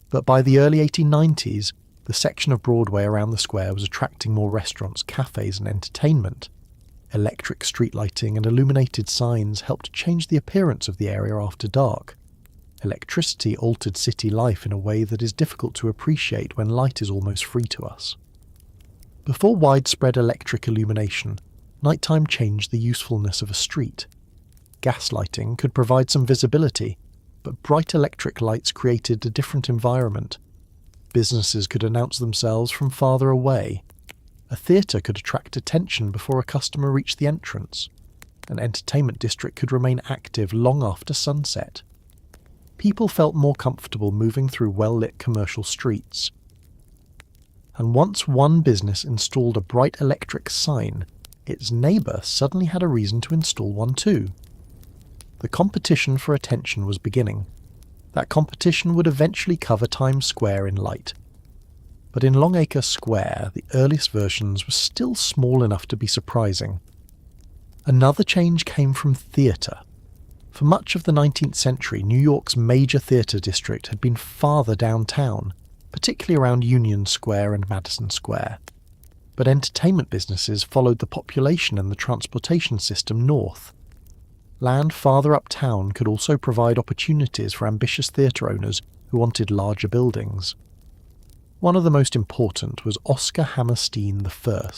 But by the early 1890s, the section of Broadway around the square was attracting more restaurants, cafes and entertainment. Electric street lighting and illuminated signs helped change the appearance of the area after dark. Electricity altered city life in a way that is difficult to appreciate when light is almost free to us. Before widespread electric illumination, nighttime changed the usefulness of a street. Gas lighting could provide some visibility, but bright electric lights created a different environment. Businesses could announce themselves from farther away. A theatre could attract attention before a customer reached the entrance. An entertainment district could remain active long after sunset. People felt more comfortable moving through well-lit commercial streets. And once one business installed a bright electric sign, its neighbour suddenly had a reason to install one too. The competition for attention was beginning. That competition would eventually cover Times Square in light. But in Longacre Square, the earliest versions were still small enough to be surprising. Another change came from theatre. For much of the 19th century, New York's major theatre district had been farther downtown, particularly around Union Square and Madison Square. But entertainment businesses followed the population and the transportation system north. Land farther uptown could also provide opportunities for ambitious theatre owners who wanted larger buildings. One of the most important was Oscar Hammerstein I.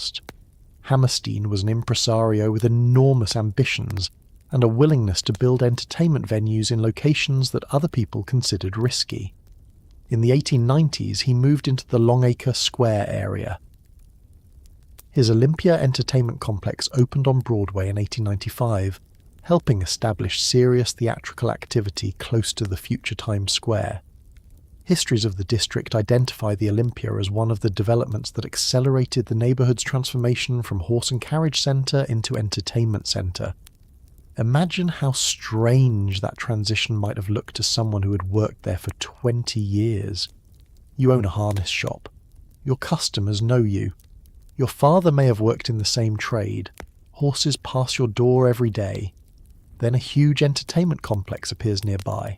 Hammerstein was an impresario with enormous ambitions and a willingness to build entertainment venues in locations that other people considered risky. In the 1890s, he moved into the Longacre Square area. His Olympia Entertainment Complex opened on Broadway in 1895, helping establish serious theatrical activity close to the future Times Square. Histories of the district identify the Olympia as one of the developments that accelerated the neighbourhood's transformation from horse and carriage centre into entertainment centre. Imagine how strange that transition might have looked to someone who had worked there for 20 years. You own a harness shop. Your customers know you. Your father may have worked in the same trade. Horses pass your door every day. Then a huge entertainment complex appears nearby.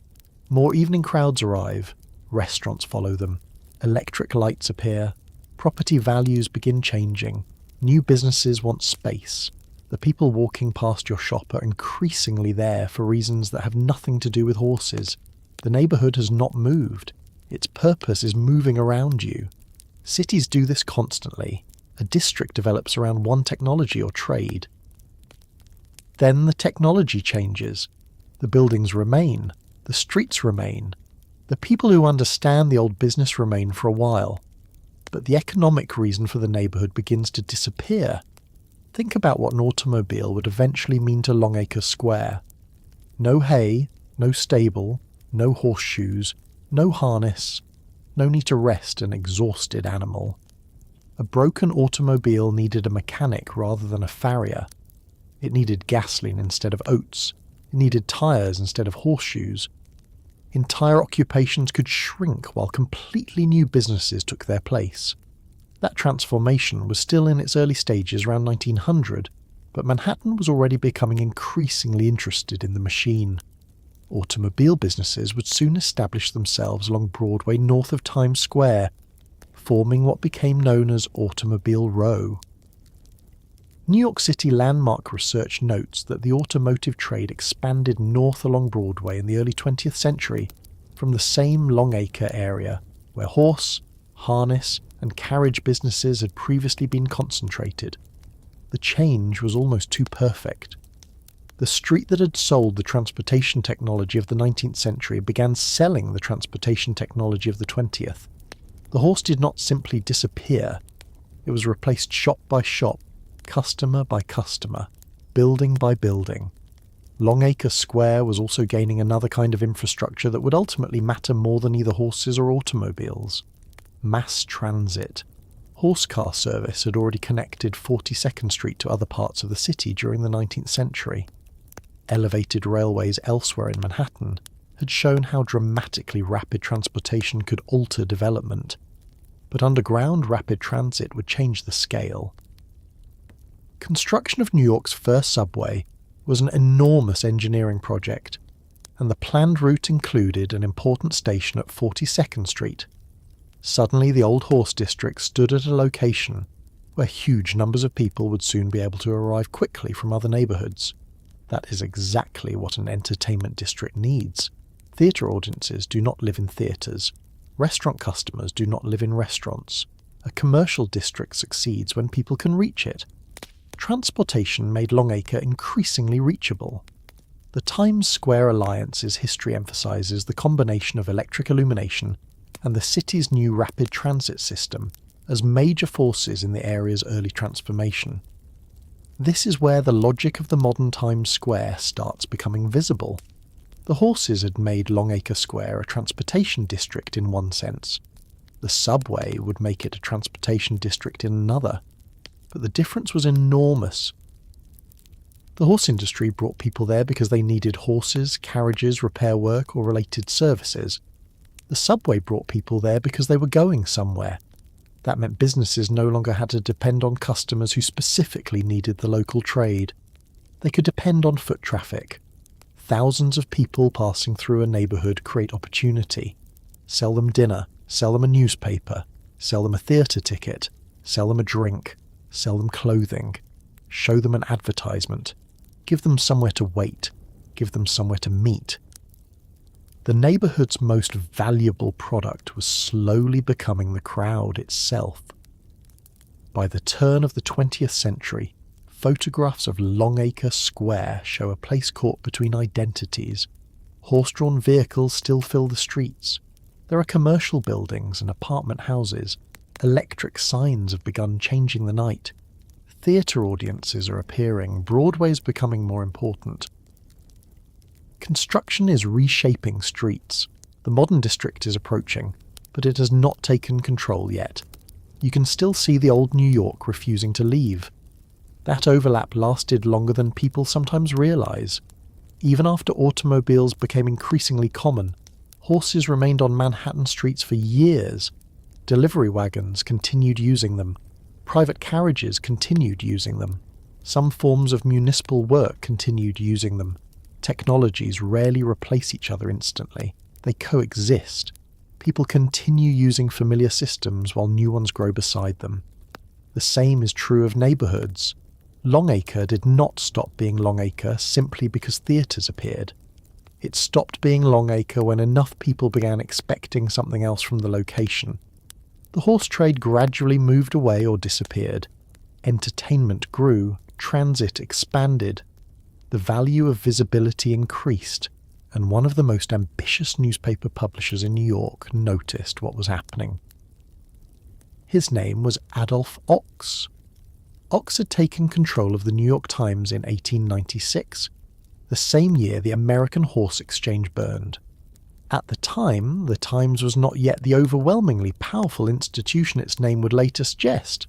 More evening crowds arrive. Restaurants follow them. Electric lights appear. Property values begin changing. New businesses want space. The people walking past your shop are increasingly there for reasons that have nothing to do with horses. The neighbourhood has not moved. Its purpose is moving around you. Cities do this constantly. A district develops around one technology or trade. Then the technology changes. The buildings remain. The streets remain. The people who understand the old business remain for a while. But the economic reason for the neighbourhood begins to disappear. Think about what an automobile would eventually mean to Longacre Square. No hay, no stable, no horseshoes, no harness, no need to rest an exhausted animal. A broken automobile needed a mechanic rather than a farrier. It needed gasoline instead of oats. It needed tyres instead of horseshoes. Entire occupations could shrink while completely new businesses took their place. That transformation was still in its early stages around 1900, but Manhattan was already becoming increasingly interested in the machine. Automobile businesses would soon establish themselves along Broadway north of Times Square, forming what became known as Automobile Row. New York City landmark research notes that the automotive trade expanded north along Broadway in the early 20th century from the same Longacre area where horse, harness, and carriage businesses had previously been concentrated. The change was almost too perfect. The street that had sold the transportation technology of the 19th century began selling the transportation technology of the 20th. The horse did not simply disappear. It was replaced shop by shop, customer by customer, building by building. Longacre Square was also gaining another kind of infrastructure that would ultimately matter more than either horses or automobiles. Mass transit. Horse car service had already connected 42nd Street to other parts of the city during the 19th century. Elevated railways elsewhere in Manhattan had shown how dramatically rapid transportation could alter development. But underground rapid transit would change the scale. Construction of New York's first subway was an enormous engineering project, and the planned route included an important station at 42nd Street. Suddenly the Old Horse District stood at a location where huge numbers of people would soon be able to arrive quickly from other neighbourhoods. That is exactly what an entertainment district needs. Theatre audiences do not live in theatres. Restaurant customers do not live in restaurants. A commercial district succeeds when people can reach it. Transportation made Longacre increasingly reachable. The Times Square Alliance's history emphasises the combination of electric illumination and the city's new rapid transit system as major forces in the area's early transformation. This is where the logic of the modern Times Square starts becoming visible. The horses had made Longacre Square a transportation district in one sense. The subway would make it a transportation district in another. But the difference was enormous. The horse industry brought people there because they needed horses, carriages, repair work, or related services. The subway brought people there because they were going somewhere. That meant businesses no longer had to depend on customers who specifically needed the local trade. They could depend on foot traffic. Thousands of people passing through a neighbourhood create opportunity. Sell them dinner, sell them a newspaper, sell them a theatre ticket, sell them a drink, sell them clothing, show them an advertisement, give them somewhere to wait, give them somewhere to meet. The neighbourhood's most valuable product was slowly becoming the crowd itself. By the turn of the 20th century, photographs of Longacre Square show a place caught between identities. Horse-drawn vehicles still fill the streets. There are commercial buildings and apartment houses. Electric signs have begun changing the night. Theatre audiences are appearing. Broadway is becoming more important. Construction is reshaping streets. The modern district is approaching, but it has not taken control yet. You can still see the old New York refusing to leave. That overlap lasted longer than people sometimes realise. Even after automobiles became increasingly common, horses remained on Manhattan streets for years. Delivery wagons continued using them. Private carriages continued using them. Some forms of municipal work continued using them. Technologies rarely replace each other instantly. They coexist. People continue using familiar systems while new ones grow beside them. The same is true of neighbourhoods. Longacre did not stop being Longacre simply because theatres appeared. It stopped being Longacre when enough people began expecting something else from the location. The horse trade gradually moved away or disappeared. Entertainment grew, transit expanded. The value of visibility increased, and one of the most ambitious newspaper publishers in New York noticed what was happening. His name was Adolph Ochs. Ochs had taken control of the New York Times in 1896, the same year the American Horse Exchange burned. At the time, the Times was not yet the overwhelmingly powerful institution its name would later suggest.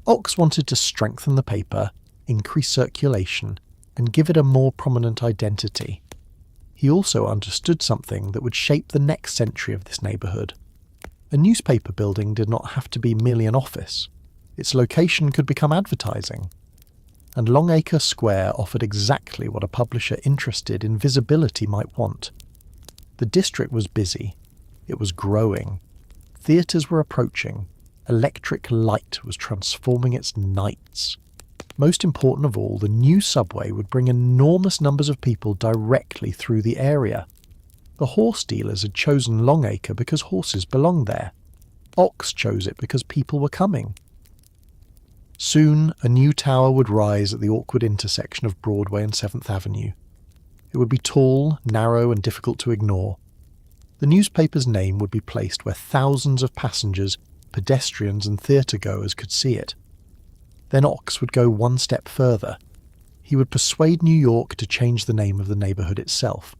Ochs wanted to strengthen the paper, increase circulation, and give it a more prominent identity. He also understood something that would shape the next century of this neighbourhood. A newspaper building did not have to be merely an office. Its location could become advertising. And Longacre Square offered exactly what a publisher interested in visibility might want. The district was busy. It was growing. Theatres were approaching. Electric light was transforming its nights. Most important of all, the new subway would bring enormous numbers of people directly through the area. The horse dealers had chosen Longacre because horses belonged there. Ochs chose it because people were coming. Soon, a new tower would rise at the awkward intersection of Broadway and 7th Avenue. It would be tall, narrow, and difficult to ignore. The newspaper's name would be placed where thousands of passengers, pedestrians, and theatregoers could see it. Then Ochs would go one step further. He would persuade New York to change the name of the neighbourhood itself.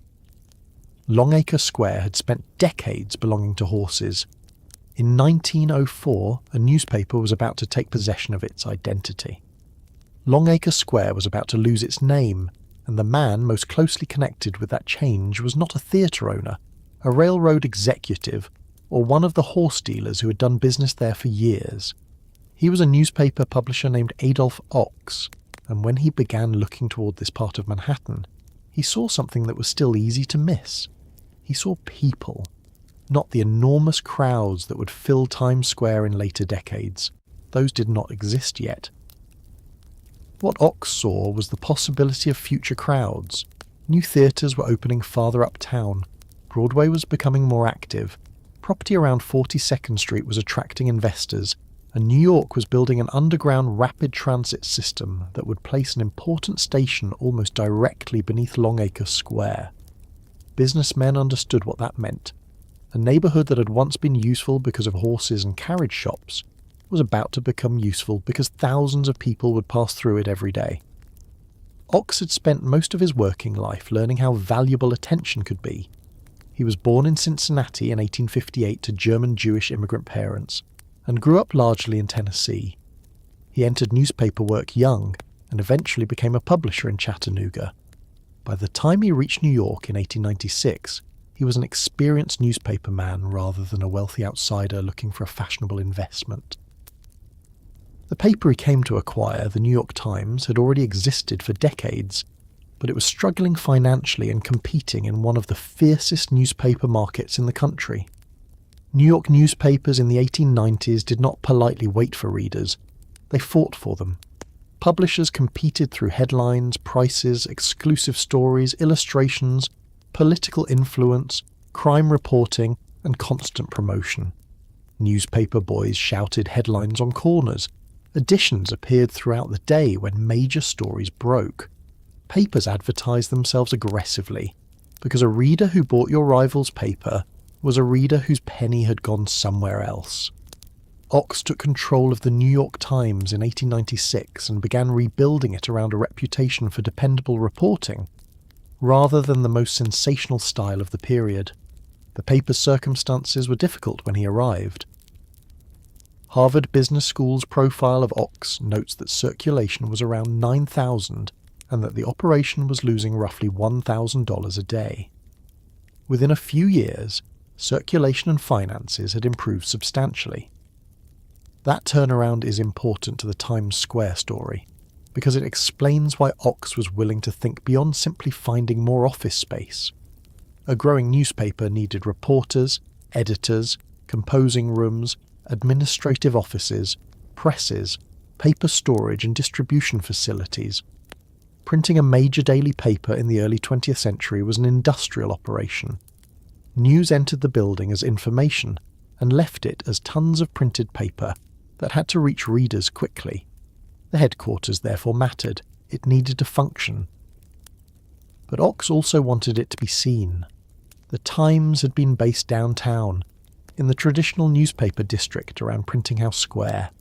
Longacre Square had spent decades belonging to horses. In 1904, a newspaper was about to take possession of its identity. Longacre Square was about to lose its name, and the man most closely connected with that change was not a theatre owner, a railroad executive, or one of the horse dealers who had done business there for years. He was a newspaper publisher named Adolph Ochs, and when he began looking toward this part of Manhattan, he saw something that was still easy to miss. He saw people, not the enormous crowds that would fill Times Square in later decades. Those did not exist yet. What Ochs saw was the possibility of future crowds. New theatres were opening farther uptown. Broadway was becoming more active. Property around 42nd Street was attracting investors, and New York was building an underground rapid transit system that would place an important station almost directly beneath Longacre Square. Businessmen understood what that meant. A neighbourhood that had once been useful because of horses and carriage shops was about to become useful because thousands of people would pass through it every day. Ochs had spent most of his working life learning how valuable attention could be. He was born in Cincinnati in 1858 to German Jewish immigrant parents, and grew up largely in Tennessee. He entered newspaper work young, and eventually became a publisher in Chattanooga. By the time he reached New York in 1896, he was an experienced newspaper man rather than a wealthy outsider looking for a fashionable investment. The paper he came to acquire, the New York Times, had already existed for decades, but it was struggling financially and competing in one of the fiercest newspaper markets in the country. New York newspapers in the 1890s did not politely wait for readers. They fought for them. Publishers competed through headlines, prices, exclusive stories, illustrations, political influence, crime reporting, and constant promotion. Newspaper boys shouted headlines on corners. Editions appeared throughout the day when major stories broke. Papers advertised themselves aggressively, because a reader who bought your rival's paper was a reader whose penny had gone somewhere else. Ox took control of the New York Times in 1896 and began rebuilding it around a reputation for dependable reporting, rather than the most sensational style of the period. The paper's circumstances were difficult when he arrived. Harvard Business School's profile of Ox notes that circulation was around 9,000 and that the operation was losing roughly $1,000 a day. Within a few years, circulation and finances had improved substantially. That turnaround is important to the Times Square story, because it explains why Ox was willing to think beyond simply finding more office space. A growing newspaper needed reporters, editors, composing rooms, administrative offices, presses, paper storage and distribution facilities. Printing a major daily paper in the early 20th century was an industrial operation. News entered the building as information and left it as tons of printed paper that had to reach readers quickly. The headquarters therefore mattered. It needed to function. But Ox also wanted it to be seen. The Times had been based downtown, in the traditional newspaper district around Printing House Square.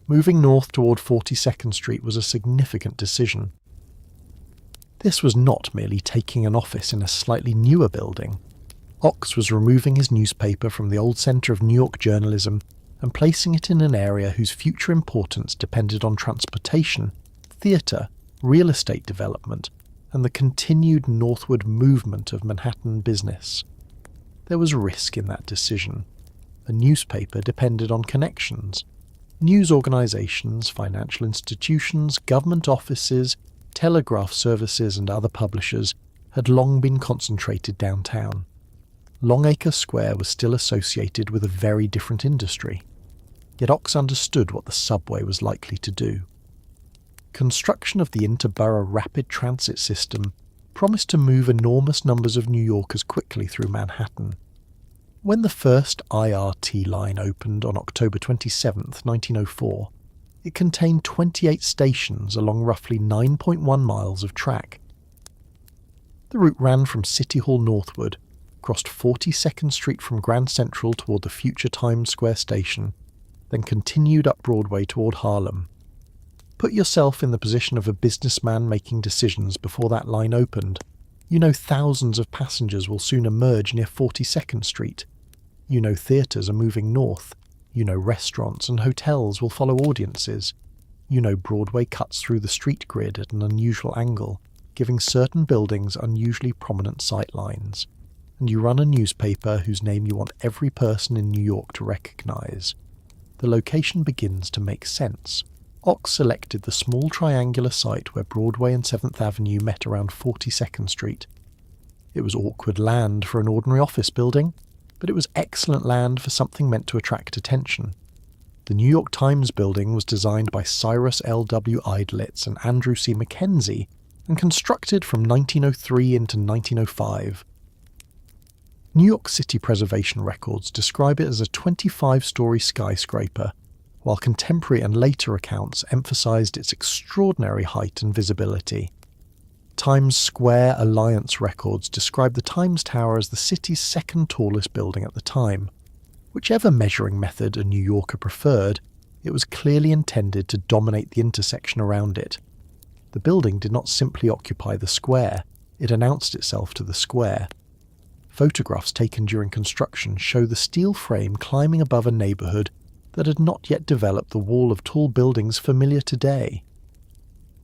Moving north toward 42nd Street was a significant decision. This was not merely taking an office in a slightly newer building. Ox was removing his newspaper from the old centre of New York journalism and placing it in an area whose future importance depended on transportation, theatre, real estate development, and the continued northward movement of Manhattan business. There was risk in that decision. A newspaper depended on connections. News organizations, financial institutions, government offices, telegraph services and other publishers had long been concentrated downtown. Longacre Square was still associated with a very different industry. Yet Ox understood what the subway was likely to do. Construction of the interborough rapid transit system promised to move enormous numbers of New Yorkers quickly through Manhattan. When the first IRT line opened on October 27, 1904, it contained 28 stations along roughly 9.1 miles of track. The route ran from City Hall northward, crossed 42nd Street from Grand Central toward the future Times Square station, then continued up Broadway toward Harlem. Put yourself in the position of a businessman making decisions before that line opened. You know thousands of passengers will soon emerge near 42nd Street. You know theatres are moving north. You know restaurants and hotels will follow audiences. You know Broadway cuts through the street grid at an unusual angle, giving certain buildings unusually prominent sightlines. And you run a newspaper whose name you want every person in New York to recognize. The location begins to make sense. Ox selected the small triangular site where Broadway and 7th Avenue met around 42nd Street. It was awkward land for an ordinary office building, but it was excellent land for something meant to attract attention. The New York Times building was designed by Cyrus L. W. Eidlitz and Andrew C. Mackenzie and constructed from 1903 into 1905. New York City preservation records describe it as a 25-story skyscraper, while contemporary and later accounts emphasized its extraordinary height and visibility. Times Square Alliance records describe the Times Tower as the city's second tallest building at the time. Whichever measuring method a New Yorker preferred, it was clearly intended to dominate the intersection around it. The building did not simply occupy the square, it announced itself to the square. Photographs taken during construction show the steel frame climbing above a neighborhood that had not yet developed the wall of tall buildings familiar today.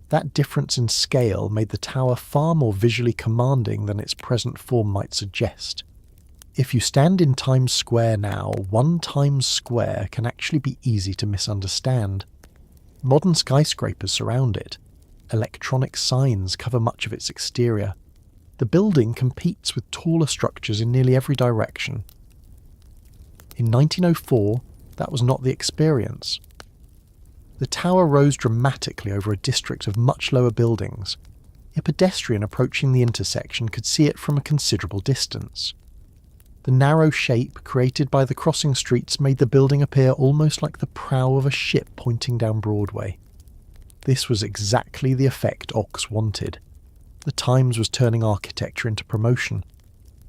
That difference in scale made the tower far more visually commanding than its present form might suggest. If you stand in Times Square now, one Times Square can actually be easy to misunderstand. Modern skyscrapers surround it. Electronic signs cover much of its exterior. The building competes with taller structures in nearly every direction. In 1904, that was not the experience. The tower rose dramatically over a district of much lower buildings. A pedestrian approaching the intersection could see it from a considerable distance. The narrow shape created by the crossing streets made the building appear almost like the prow of a ship pointing down Broadway. This was exactly the effect Ox wanted. The Times was turning architecture into promotion.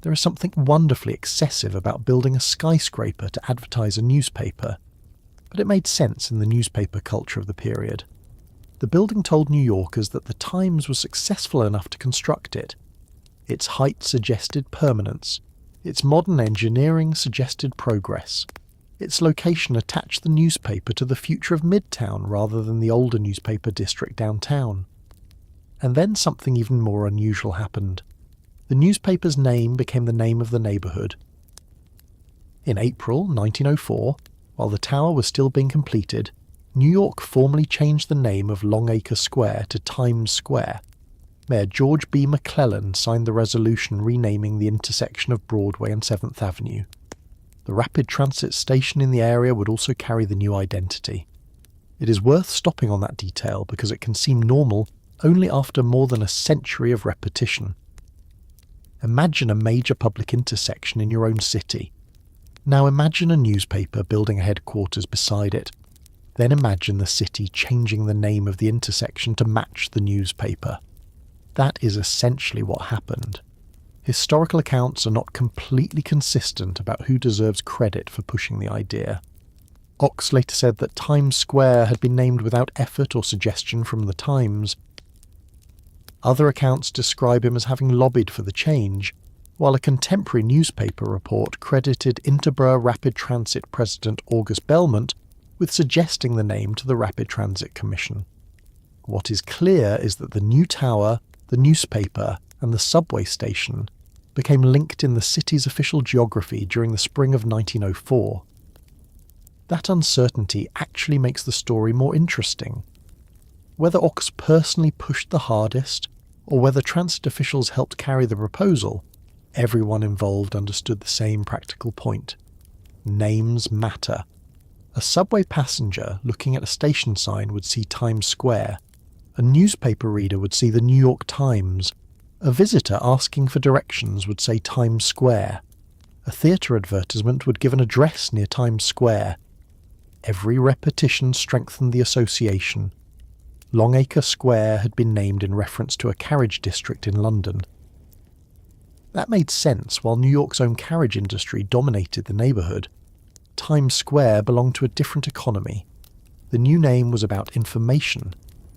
There is something wonderfully excessive about building a skyscraper to advertise a newspaper, but it made sense in the newspaper culture of the period. The building told New Yorkers that the Times was successful enough to construct it. Its height suggested permanence. Its modern engineering suggested progress. Its location attached the newspaper to the future of Midtown rather than the older newspaper district downtown. And then something even more unusual happened. The newspaper's name became the name of the neighbourhood. In April 1904, while the tower was still being completed, New York formally changed the name of Longacre Square to Times Square. Mayor George B. McClellan signed the resolution renaming the intersection of Broadway and 7th Avenue. The rapid transit station in the area would also carry the new identity. It is worth stopping on that detail because it can seem normal only after more than a century of repetition. Imagine a major public intersection in your own city. Now imagine a newspaper building a headquarters beside it. Then imagine the city changing the name of the intersection to match the newspaper. That is essentially what happened. Historical accounts are not completely consistent about who deserves credit for pushing the idea. Ox later said that Times Square had been named without effort or suggestion from the Times. Other accounts describe him as having lobbied for the change, while a contemporary newspaper report credited Interborough Rapid Transit President August Belmont with suggesting the name to the Rapid Transit Commission. What is clear is that the new tower, the newspaper, and the subway station became linked in the city's official geography during the spring of 1904. That uncertainty actually makes the story more interesting. Whether Ox personally pushed the hardest, or whether transit officials helped carry the proposal, everyone involved understood the same practical point. Names matter. A subway passenger looking at a station sign would see Times Square. A newspaper reader would see the New York Times. A visitor asking for directions would say Times Square. A theatre advertisement would give an address near Times Square. Every repetition strengthened the association. Longacre Square had been named in reference to a carriage district in London. That made sense while New York's own carriage industry dominated the neighbourhood. Times Square belonged to a different economy. The new name was about information.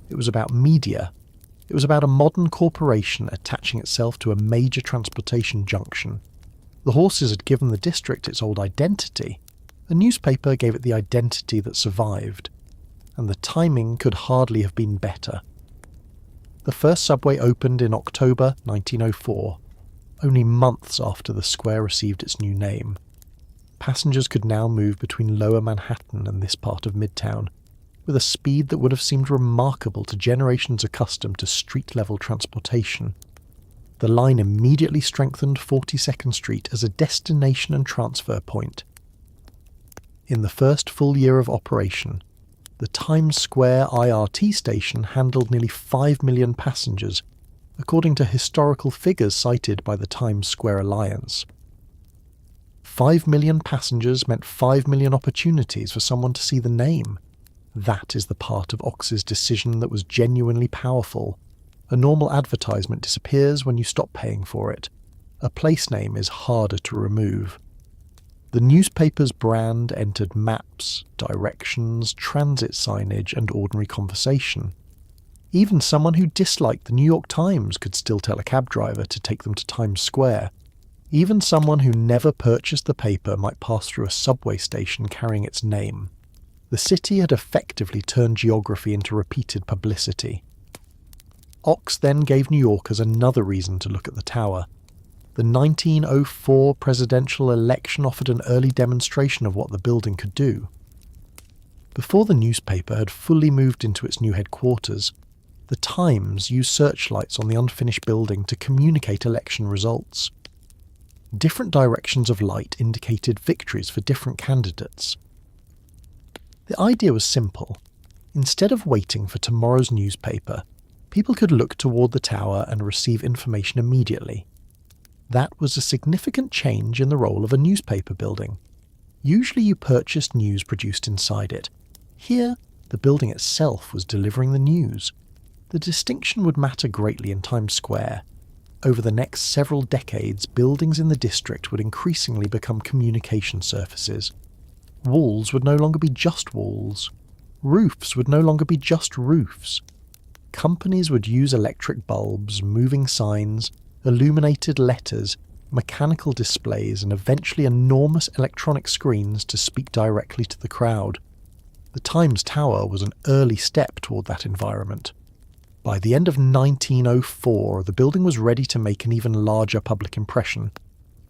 It was about media. It was about a modern corporation attaching itself to a major transportation junction. The horses had given the district its old identity. A newspaper gave it the identity that survived. And the timing could hardly have been better. The first subway opened in October 1904, only months after the square received its new name. Passengers could now move between Lower Manhattan and this part of Midtown, with a speed that would have seemed remarkable to generations accustomed to street-level transportation. The line immediately strengthened 42nd Street as a destination and transfer point. In the first full year of operation, the Times Square IRT station handled nearly 5 million passengers, according to historical figures cited by the Times Square Alliance. 5 million passengers meant 5 million opportunities for someone to see the name. That is the part of Ox's decision that was genuinely powerful. A normal advertisement disappears when you stop paying for it. A place name is harder to remove. The newspaper's brand entered maps, directions, transit signage, and ordinary conversation. Even someone who disliked the New York Times could still tell a cab driver to take them to Times Square. Even someone who never purchased the paper might pass through a subway station carrying its name. The city had effectively turned geography into repeated publicity. Ox then gave New Yorkers another reason to look at the tower. The 1904 presidential election offered an early demonstration of what the building could do. Before the newspaper had fully moved into its new headquarters, the Times used searchlights on the unfinished building to communicate election results. Different directions of light indicated victories for different candidates. The idea was simple. Instead of waiting for tomorrow's newspaper, People could look toward the tower and receive information immediately. That was a significant change in the role of a newspaper building. Usually you purchased news produced inside it. Here, the building itself was delivering the news. The distinction would matter greatly in Times Square. Over the next several decades, buildings in the district would increasingly become communication surfaces. Walls would no longer be just walls. Roofs would no longer be just roofs. Companies would use electric bulbs, moving signs, illuminated letters, mechanical displays, and eventually enormous electronic screens to speak directly to the crowd. The Times Tower was an early step toward that environment. By the end of 1904, the building was ready to make an even larger public impression.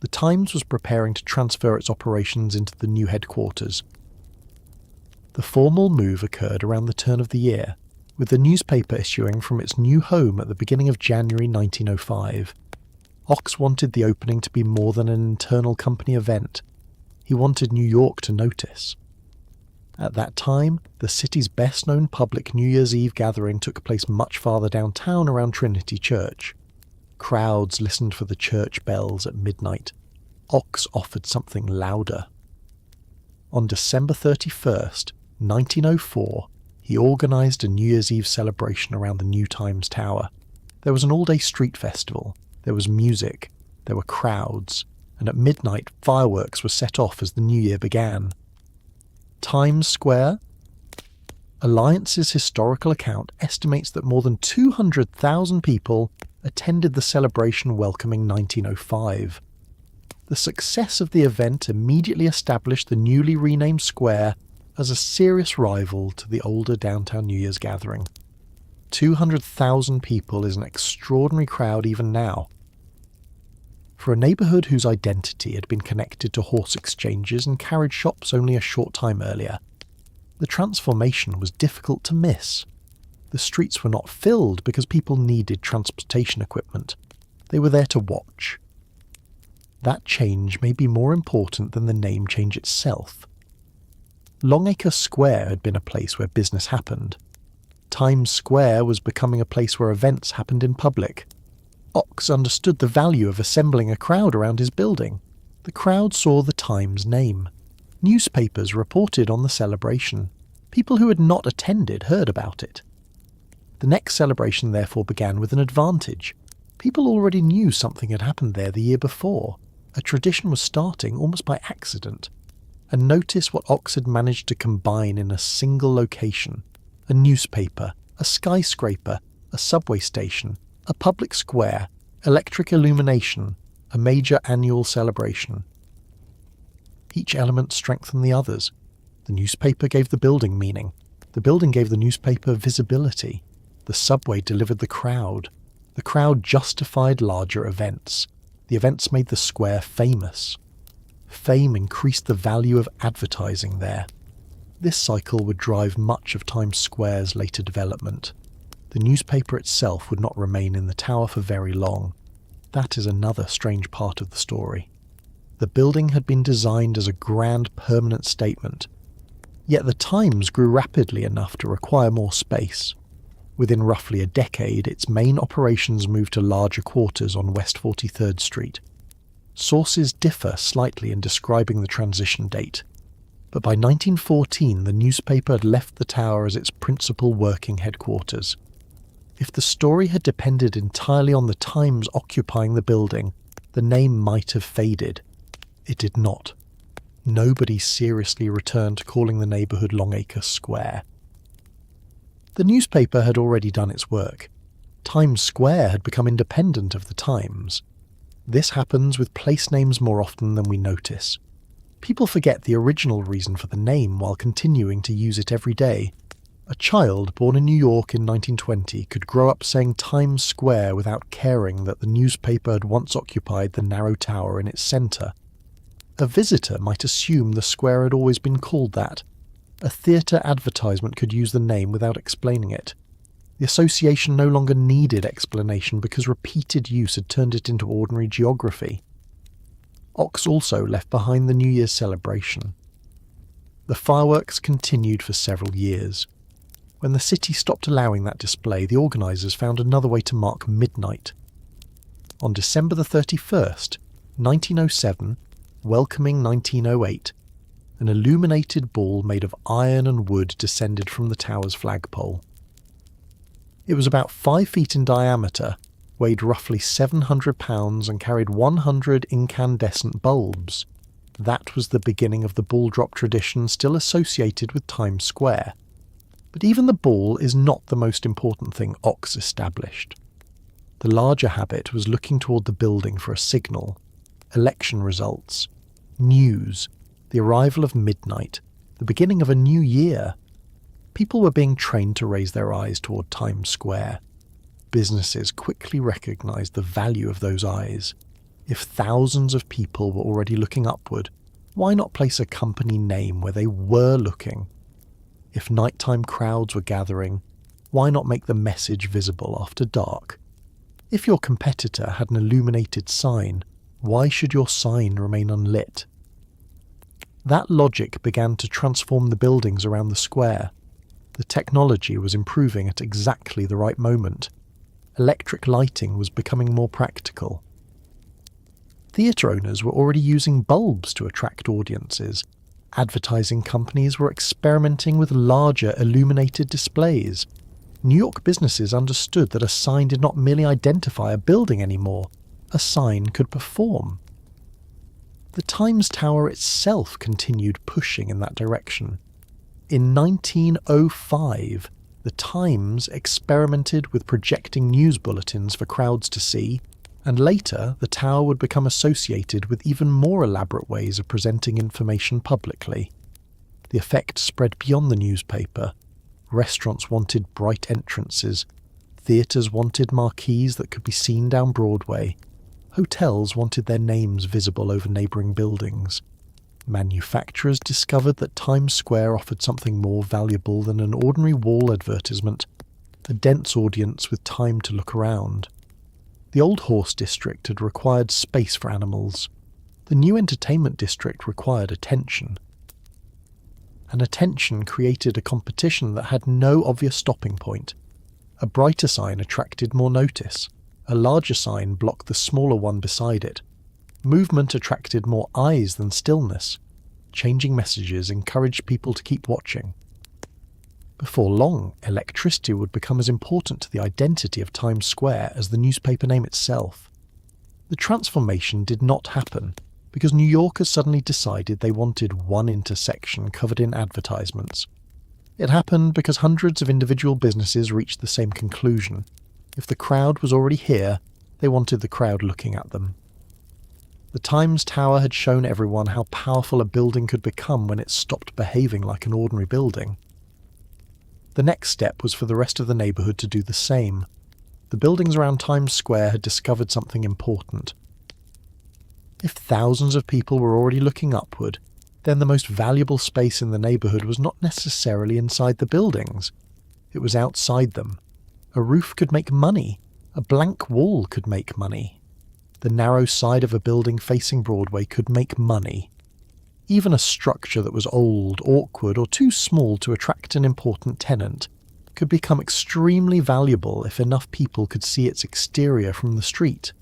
The Times was preparing to transfer its operations into the new headquarters. The formal move occurred around the turn of the year, with the newspaper issuing from its new home at the beginning of January 1905. Ox wanted the opening to be more than an internal company event. He wanted New York to notice. At that time, the city's best-known public New Year's Eve gathering took place much farther downtown around Trinity Church. Crowds listened for the church bells at midnight. Ox offered something louder. On December 31st, 1904, he organised a New Year's Eve celebration around the new Times Tower. There was an all-day street festival, there was music, there were crowds, and at midnight fireworks were set off as the new year began. Times Square? Alliance's historical account estimates that more than 200,000 people attended the celebration welcoming 1905. The success of the event immediately established the newly renamed square as a serious rival to the older downtown New Year's gathering. 200,000 people is an extraordinary crowd even now. For a neighbourhood whose identity had been connected to horse exchanges and carriage shops only a short time earlier, the transformation was difficult to miss. The streets were not filled because people needed transportation equipment. They were there to watch. That change may be more important than the name change itself. Longacre Square had been a place where business happened. Times Square was becoming a place where events happened in public. Ox understood the value of assembling a crowd around his building. The crowd saw the Times name. Newspapers reported on the celebration. People who had not attended heard about it. The next celebration therefore began with an advantage. People already knew something had happened there the year before. A tradition was starting almost by accident. And notice what Ox had managed to combine in a single location. A newspaper, a skyscraper, a subway station, a public square, electric illumination, a major annual celebration. Each element strengthened the others. The newspaper gave the building meaning. The building gave the newspaper visibility. The subway delivered the crowd. The crowd justified larger events. The events made the square famous. Fame increased the value of advertising there. This cycle would drive much of Times Square's later development. The newspaper itself would not remain in the tower for very long. That is another strange part of the story. The building had been designed as a grand permanent statement, yet the Times grew rapidly enough to require more space. Within roughly a decade, its main operations moved to larger quarters on West 43rd Street. Sources differ slightly in describing the transition date, but by 1914 the newspaper had left the tower as its principal working headquarters. If the story had depended entirely on the Times occupying the building, the name might have faded. It did not. Nobody seriously returned to calling the neighbourhood Longacre Square. The newspaper had already done its work. Times Square had become independent of the Times. This happens with place names more often than we notice. People forget the original reason for the name while continuing to use it every day. A child born in New York in 1920 could grow up saying Times Square without caring that the newspaper had once occupied the narrow tower in its centre. A visitor might assume the square had always been called that. A theatre advertisement could use the name without explaining it. The association no longer needed explanation because repeated use had turned it into ordinary geography. Ox also left behind the New Year's celebration. The fireworks continued for several years. When the city stopped allowing that display, the organisers found another way to mark midnight. On December the 31st, 1907, welcoming 1908, an illuminated ball made of iron and wood descended from the tower's flagpole. It was about 5 feet in diameter, weighed roughly 700 pounds and carried 100 incandescent bulbs. That was the beginning of the ball drop tradition still associated with Times Square. But even the ball is not the most important thing Ox established. The larger habit was looking toward the building for a signal, election results, news, the arrival of midnight, the beginning of a new year. People were being trained to raise their eyes toward Times Square. Businesses quickly recognized the value of those eyes. If thousands of people were already looking upward, why not place a company name where they were looking? If nighttime crowds were gathering, why not make the message visible after dark? If your competitor had an illuminated sign, why should your sign remain unlit? That logic began to transform the buildings around the square. The technology was improving at exactly the right moment. Electric lighting was becoming more practical. Theatre owners were already using bulbs to attract audiences. Advertising companies were experimenting with larger illuminated displays. New York businesses understood that a sign did not merely identify a building anymore. A sign could perform. The Times Tower itself continued pushing in that direction. In 1905, the Times experimented with projecting news bulletins for crowds to see, and later the tower would become associated with even more elaborate ways of presenting information publicly. The effect spread beyond the newspaper. Restaurants wanted bright entrances. Theatres wanted marquees that could be seen down Broadway. Hotels wanted their names visible over neighbouring buildings. Manufacturers discovered that Times Square offered something more valuable than an ordinary wall advertisement, a dense audience with time to look around. The old horse district had required space for animals. The new entertainment district required attention. And attention created a competition that had no obvious stopping point. A brighter sign attracted more notice. A larger sign blocked the smaller one beside it. Movement attracted more eyes than stillness. Changing messages encouraged people to keep watching. Before long, electricity would become as important to the identity of Times Square as the newspaper name itself. The transformation did not happen because New Yorkers suddenly decided they wanted one intersection covered in advertisements. It happened because hundreds of individual businesses reached the same conclusion. If the crowd was already here, they wanted the crowd looking at them. The Times Tower had shown everyone how powerful a building could become when it stopped behaving like an ordinary building. The next step was for the rest of the neighbourhood to do the same. The buildings around Times Square had discovered something important. If thousands of people were already looking upward, then the most valuable space in the neighbourhood was not necessarily inside the buildings. It was outside them. A roof could make money. A blank wall could make money. The narrow side of a building facing Broadway could make money. Even a structure that was old, awkward, or too small to attract an important tenant could become extremely valuable if enough people could see its exterior from the street.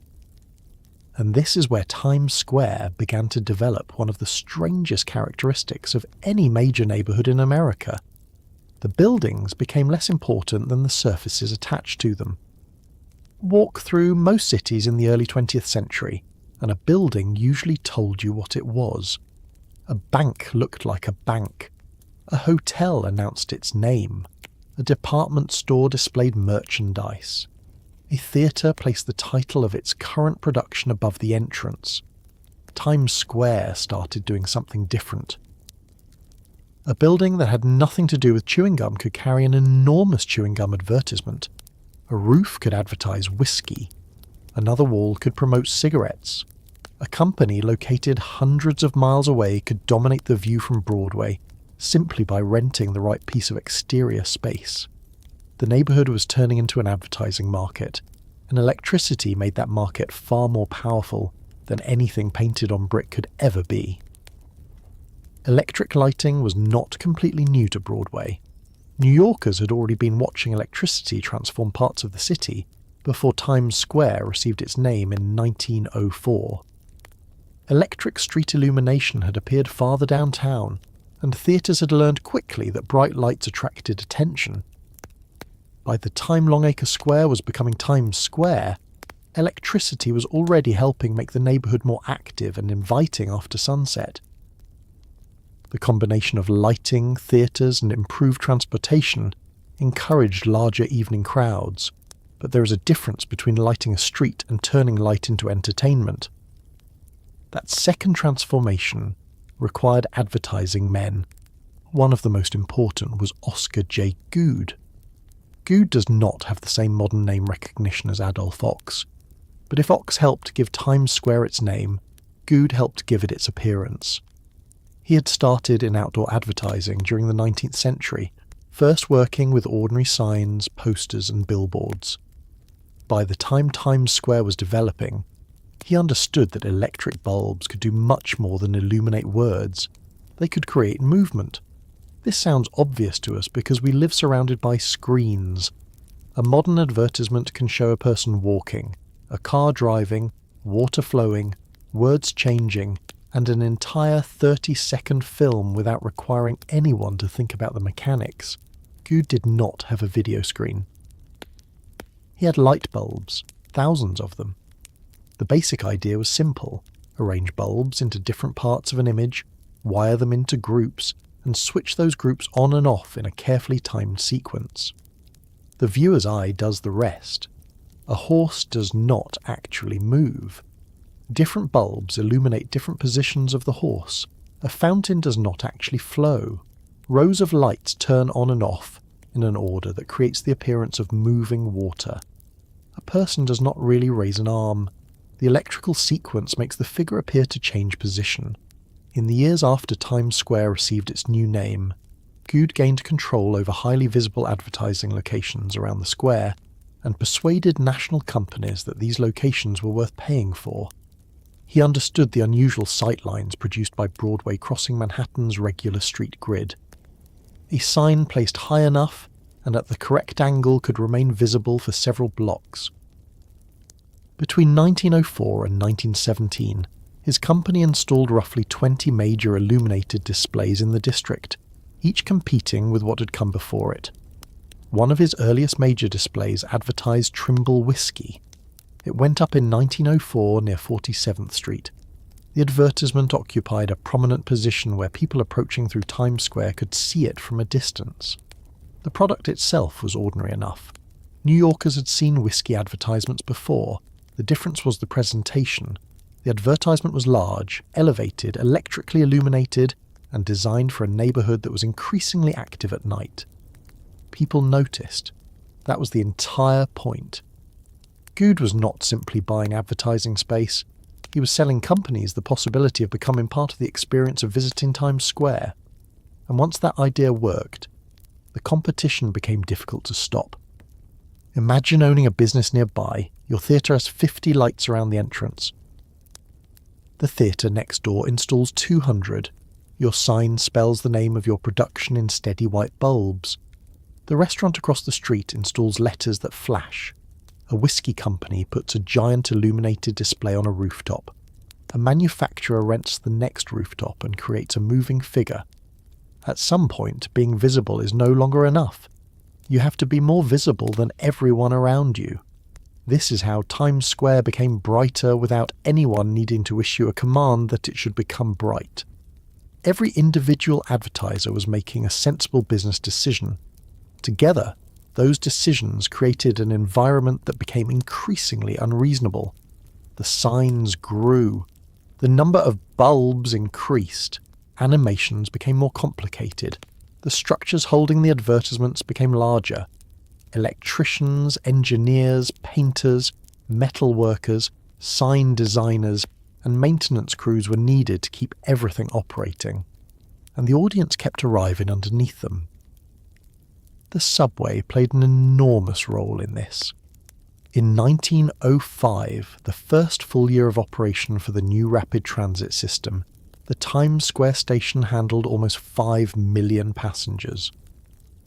And this is where Times Square began to develop one of the strangest characteristics of any major neighbourhood in America. The buildings became less important than the surfaces attached to them. Walk through most cities in the early 20th century, and a building usually told you what it was. A bank looked like a bank. A hotel announced its name. A department store displayed merchandise. A theatre placed the title of its current production above the entrance. Times Square started doing something different. A building that had nothing to do with chewing gum could carry an enormous chewing gum advertisement. A roof could advertise whiskey. Another wall could promote cigarettes. A company located hundreds of miles away could dominate the view from Broadway simply by renting the right piece of exterior space. The neighbourhood was turning into an advertising market, and electricity made that market far more powerful than anything painted on brick could ever be. Electric lighting was not completely new to Broadway. New Yorkers had already been watching electricity transform parts of the city before Times Square received its name in 1904. Electric street illumination had appeared farther downtown, and theatres had learned quickly that bright lights attracted attention. By the time Longacre Square was becoming Times Square, electricity was already helping make the neighbourhood more active and inviting after sunset. The combination of lighting, theatres, and improved transportation encouraged larger evening crowds, but there is a difference between lighting a street and turning light into entertainment. That second transformation required advertising men. One of the most important was Oscar J. Good. Good does not have the same modern name recognition as Adolph Ox, but if Ox helped give Times Square its name, Good helped give it its appearance. He had started in outdoor advertising during the 19th century, first working with ordinary signs, posters and billboards. By the time Times Square was developing, he understood that electric bulbs could do much more than illuminate words. They could create movement. This sounds obvious to us because we live surrounded by screens. A modern advertisement can show a person walking, a car driving, water flowing, words changing, and an entire 30-second film without requiring anyone to think about the mechanics. Good did not have a video screen. He had light bulbs, thousands of them. The basic idea was simple: arrange bulbs into different parts of an image, wire them into groups, and switch those groups on and off in a carefully timed sequence. The viewer's eye does the rest. A horse does not actually move. Different bulbs illuminate different positions of the horse. A fountain does not actually flow. Rows of lights turn on and off in an order that creates the appearance of moving water. A person does not really raise an arm. The electrical sequence makes the figure appear to change position. In the years after Times Square received its new name, Good gained control over highly visible advertising locations around the square and persuaded national companies that these locations were worth paying for. He understood the unusual sightlines produced by Broadway crossing Manhattan's regular street grid. A sign placed high enough and at the correct angle could remain visible for several blocks. Between 1904 and 1917, his company installed roughly 20 major illuminated displays in the district, each competing with what had come before it. One of his earliest major displays advertised Trimble whiskey. It went up in 1904 near 47th Street. The advertisement occupied a prominent position where people approaching through Times Square could see it from a distance. The product itself was ordinary enough. New Yorkers had seen whiskey advertisements before. The difference was the presentation. The advertisement was large, elevated, electrically illuminated, and designed for a neighbourhood that was increasingly active at night. People noticed. That was the entire point. Good was not simply buying advertising space. He was selling companies the possibility of becoming part of the experience of visiting Times Square. And once that idea worked, the competition became difficult to stop. Imagine owning a business nearby. Your theatre has 50 lights around the entrance. The theatre next door installs 200. Your sign spells the name of your production in steady white bulbs. The restaurant across the street installs letters that flash. A whiskey company puts a giant illuminated display on a rooftop. A manufacturer rents the next rooftop and creates a moving figure. At some point, being visible is no longer enough. You have to be more visible than everyone around you. This is how Times Square became brighter without anyone needing to issue a command that it should become bright. Every individual advertiser was making a sensible business decision. Together, those decisions created an environment that became increasingly unreasonable. The signs grew. The number of bulbs increased. Animations became more complicated. The structures holding the advertisements became larger. Electricians, engineers, painters, metal workers, sign designers, and maintenance crews were needed to keep everything operating. And the audience kept arriving underneath them. The subway played an enormous role in this. In 1905, the first full year of operation for the new rapid transit system, the Times Square station handled almost 5 million passengers.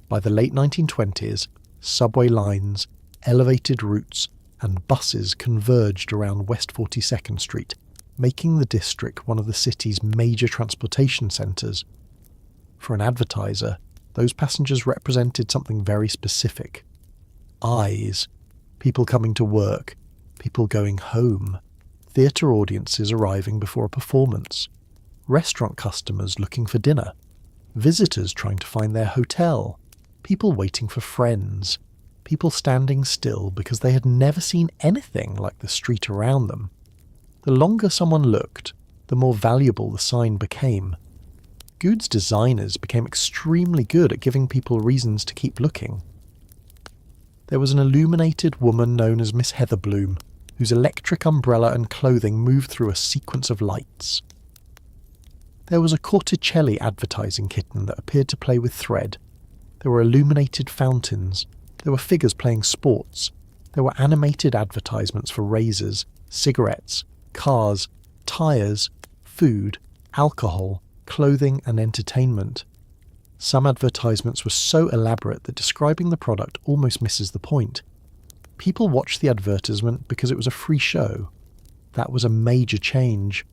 By the late 1920s, subway lines, elevated routes, and buses converged around West 42nd Street, making the district one of the city's major transportation centres. For an advertiser, those passengers represented something very specific. Eyes, people coming to work, people going home, theatre audiences arriving before a performance, restaurant customers looking for dinner, visitors trying to find their hotel, people waiting for friends, people standing still because they had never seen anything like the street around them. The longer someone looked, the more valuable the sign became. Goods designers became extremely good at giving people reasons to keep looking. There was an illuminated woman known as Miss Heatherbloom, whose electric umbrella and clothing moved through a sequence of lights. There was a Corticelli advertising kitten that appeared to play with thread. There were illuminated fountains. There were figures playing sports. There were animated advertisements for razors, cigarettes, cars, tyres, food, alcohol, clothing and entertainment. Some advertisements were so elaborate that describing the product almost misses the point. People watched the advertisement because it was a free show. That was a major change.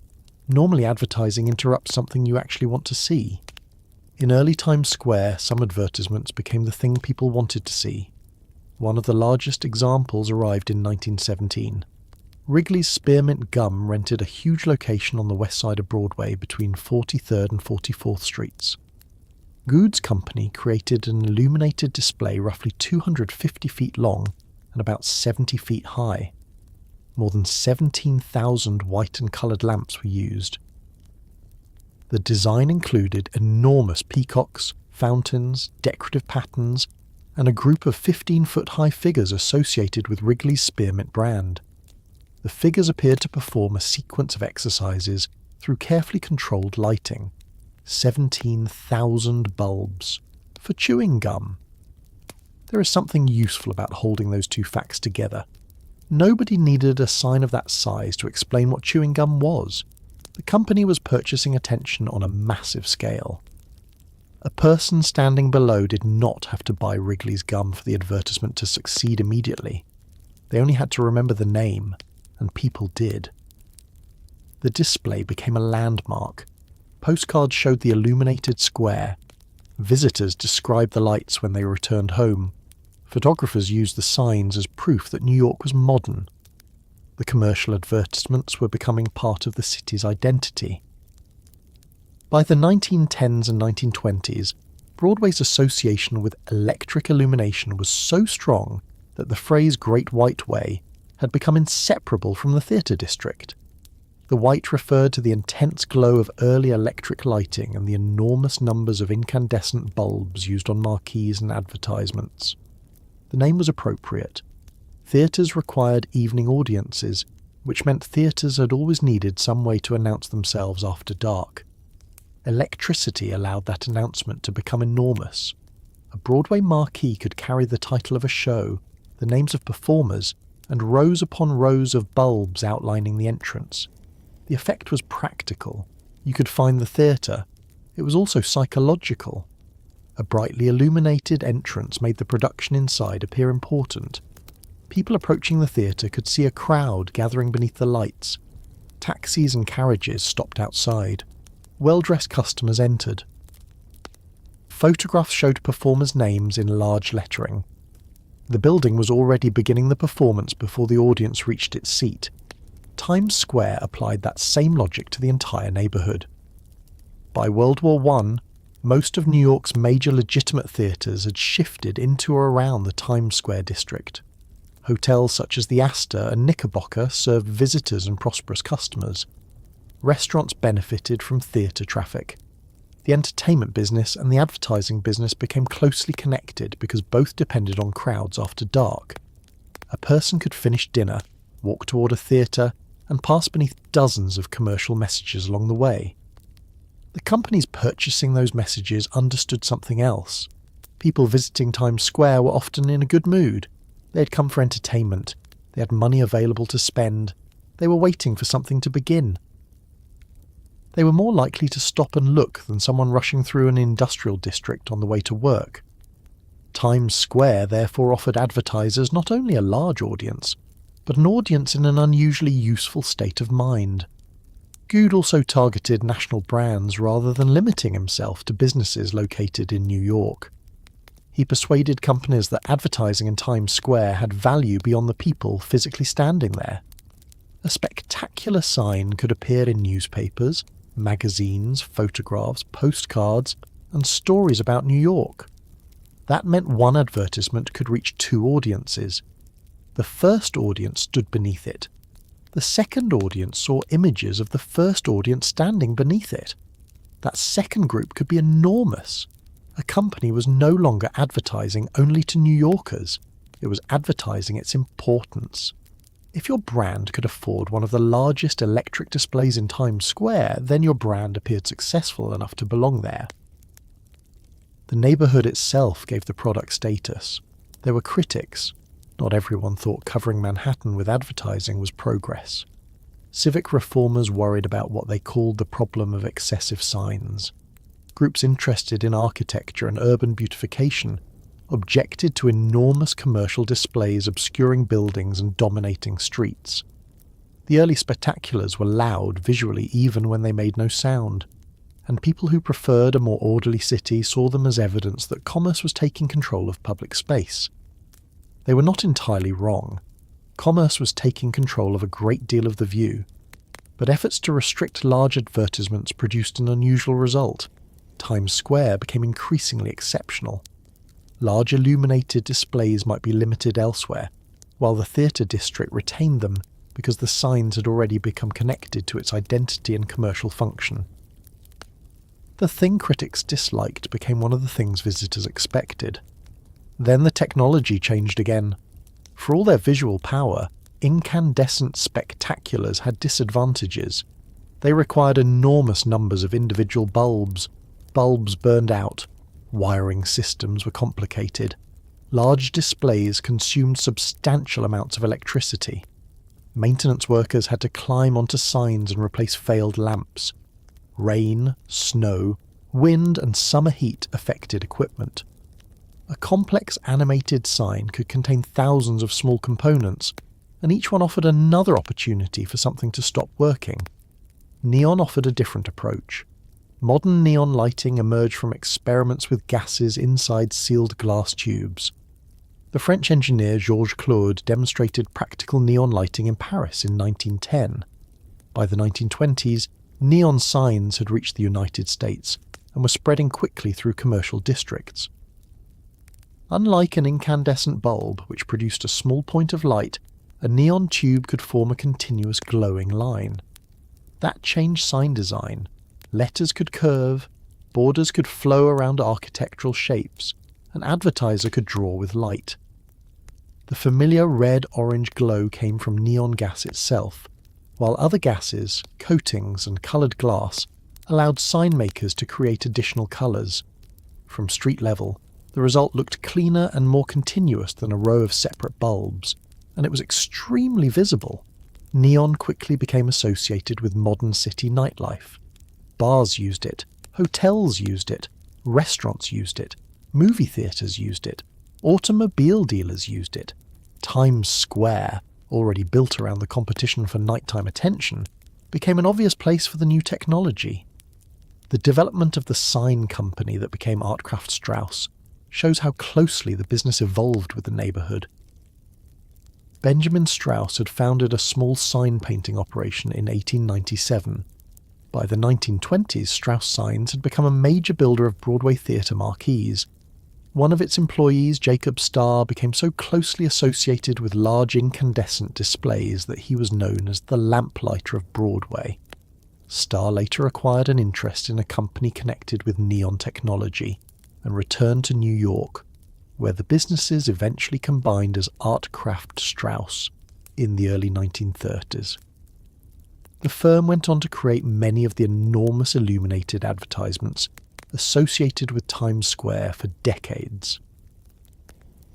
Normally advertising interrupts something you actually want to see. In early Times Square, some advertisements became the thing people wanted to see. One of the largest examples arrived in 1917. Wrigley's Spearmint Gum rented a huge location on the west side of Broadway between 43rd and 44th Streets. Goods Company created an illuminated display roughly 250 feet long and about 70 feet high. More than 17,000 white and coloured lamps were used. The design included enormous peacocks, fountains, decorative patterns, and a group of 15-foot-high figures associated with Wrigley's Spearmint brand. The figures appeared to perform a sequence of exercises through carefully controlled lighting. 17,000 bulbs for chewing gum. There is something useful about holding those two facts together. Nobody needed a sign of that size to explain what chewing gum was. The company was purchasing attention on a massive scale. A person standing below did not have to buy Wrigley's gum for the advertisement to succeed immediately. They only had to remember the name, and people did. The display became a landmark. Postcards showed the illuminated square. Visitors described the lights when they returned home. Photographers used the signs as proof that New York was modern. The commercial advertisements were becoming part of the city's identity. By the 1910s and 1920s, Broadway's association with electric illumination was so strong that the phrase Great White Way had become inseparable from the theatre district. The white referred to the intense glow of early electric lighting and the enormous numbers of incandescent bulbs used on marquees and advertisements. The name was appropriate. Theatres required evening audiences, which meant theatres had always needed some way to announce themselves after dark. Electricity allowed that announcement to become enormous. A Broadway marquee could carry the title of a show, the names of performers, and rows upon rows of bulbs outlining the entrance. The effect was practical. You could find the theatre. It was also psychological. A brightly illuminated entrance made the production inside appear important. People approaching the theatre could see a crowd gathering beneath the lights. Taxis and carriages stopped outside. Well-dressed customers entered. Photographs showed performers' names in large lettering. The building was already beginning the performance before the audience reached its seat. Times Square applied that same logic to the entire neighbourhood. By World War I, most of New York's major legitimate theatres had shifted into or around the Times Square district. Hotels such as the Astor and Knickerbocker served visitors and prosperous customers. Restaurants benefited from theatre traffic. The entertainment business and the advertising business became closely connected because both depended on crowds after dark. A person could finish dinner, walk toward a theatre, and pass beneath dozens of commercial messages along the way. The companies purchasing those messages understood something else. People visiting Times Square were often in a good mood. They had come for entertainment. They had money available to spend. They were waiting for something to begin. They were more likely to stop and look than someone rushing through an industrial district on the way to work. Times Square therefore offered advertisers not only a large audience, but an audience in an unusually useful state of mind. Good also targeted national brands rather than limiting himself to businesses located in New York. He persuaded companies that advertising in Times Square had value beyond the people physically standing there. A spectacular sign could appear in newspapers, magazines, photographs, postcards, and stories about New York. That meant one advertisement could reach two audiences. The first audience stood beneath it. The second audience saw images of the first audience standing beneath it. That second group could be enormous. A company was no longer advertising only to New Yorkers. It was advertising its importance. If your brand could afford one of the largest electric displays in Times Square, then your brand appeared successful enough to belong there. The neighborhood itself gave the product status. There were critics. Not everyone thought covering Manhattan with advertising was progress. Civic reformers worried about what they called the problem of excessive signs. Groups interested in architecture and urban beautification objected to enormous commercial displays obscuring buildings and dominating streets. The early spectaculars were loud visually even when they made no sound, and people who preferred a more orderly city saw them as evidence that commerce was taking control of public space. They were not entirely wrong. Commerce was taking control of a great deal of the view, but efforts to restrict large advertisements produced an unusual result. Times Square became increasingly exceptional. Large illuminated displays might be limited elsewhere, while the theatre district retained them because the signs had already become connected to its identity and commercial function. The thing critics disliked became one of the things visitors expected. Then the technology changed again. For all their visual power, incandescent spectaculars had disadvantages. They required enormous numbers of individual bulbs. Bulbs burned out. Wiring systems were complicated. Large displays consumed substantial amounts of electricity. Maintenance workers had to climb onto signs and replace failed lamps. Rain, snow, wind, and summer heat affected equipment. A complex animated sign could contain thousands of small components, and each one offered another opportunity for something to stop working. Neon offered a different approach. Modern neon lighting emerged from experiments with gases inside sealed glass tubes. The French engineer Georges Claude demonstrated practical neon lighting in Paris in 1910. By the 1920s, neon signs had reached the United States and were spreading quickly through commercial districts. Unlike an incandescent bulb, which produced a small point of light, a neon tube could form a continuous glowing line. That changed sign design. Letters could curve, borders could flow around architectural shapes, an advertiser could draw with light. The familiar red-orange glow came from neon gas itself, while other gases, coatings and coloured glass allowed sign makers to create additional colours. From street level, the result looked cleaner and more continuous than a row of separate bulbs, and it was extremely visible. Neon quickly became associated with modern city nightlife. Bars used it, hotels used it, restaurants used it, movie theatres used it, automobile dealers used it. Times Square, already built around the competition for nighttime attention, became an obvious place for the new technology. The development of the sign company that became Artcraft Strauss shows how closely the business evolved with the neighbourhood. Benjamin Strauss had founded a small sign painting operation in 1897. By the 1920s, Strauss Signs had become a major builder of Broadway theatre marquees. One of its employees, Jacob Starr, became so closely associated with large incandescent displays that he was known as the lamplighter of Broadway. Starr later acquired an interest in a company connected with neon technology and returned to New York, where the businesses eventually combined as Artcraft Strauss in the early 1930s. The firm went on to create many of the enormous illuminated advertisements associated with Times Square for decades.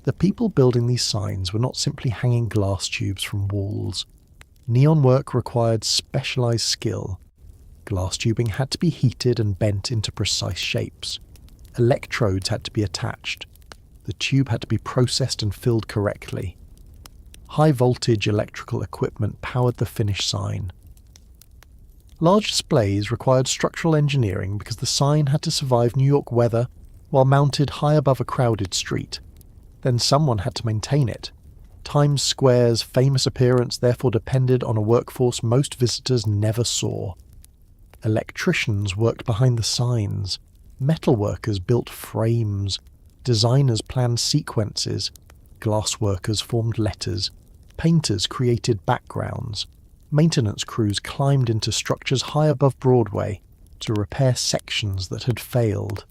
The people building these signs were not simply hanging glass tubes from walls. Neon work required specialized skill. Glass tubing had to be heated and bent into precise shapes. Electrodes had to be attached. The tube had to be processed and filled correctly. High-voltage electrical equipment powered the finished sign. Large displays required structural engineering because the sign had to survive New York weather while mounted high above a crowded street. Then someone had to maintain it. Times Square's famous appearance therefore depended on a workforce most visitors never saw. Electricians worked behind the signs. Metalworkers built frames. Designers planned sequences. Glassworkers formed letters. Painters created backgrounds. Maintenance crews climbed into structures high above Broadway to repair sections that had failed.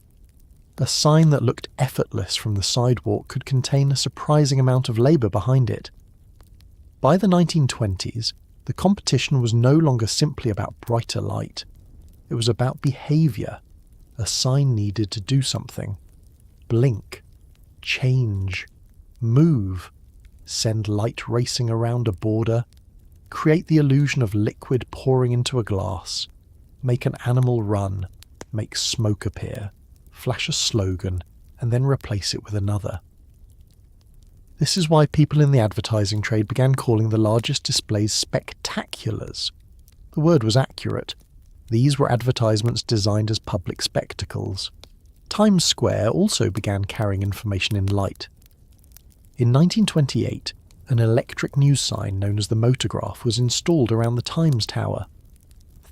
A sign that looked effortless from the sidewalk could contain a surprising amount of labour behind it. By the 1920s, the competition was no longer simply about brighter light. It was about behaviour. A sign needed to do something. Blink. Change. Move. Send light racing around a border. Create the illusion of liquid pouring into a glass. Make an animal run. Make smoke appear. Flash a slogan, and then replace it with another. This is why people in the advertising trade began calling the largest displays spectaculars. The word was accurate. These were advertisements designed as public spectacles. Times Square also began carrying information in light. In 1928, an electric news sign known as the Motograph was installed around the Times Tower.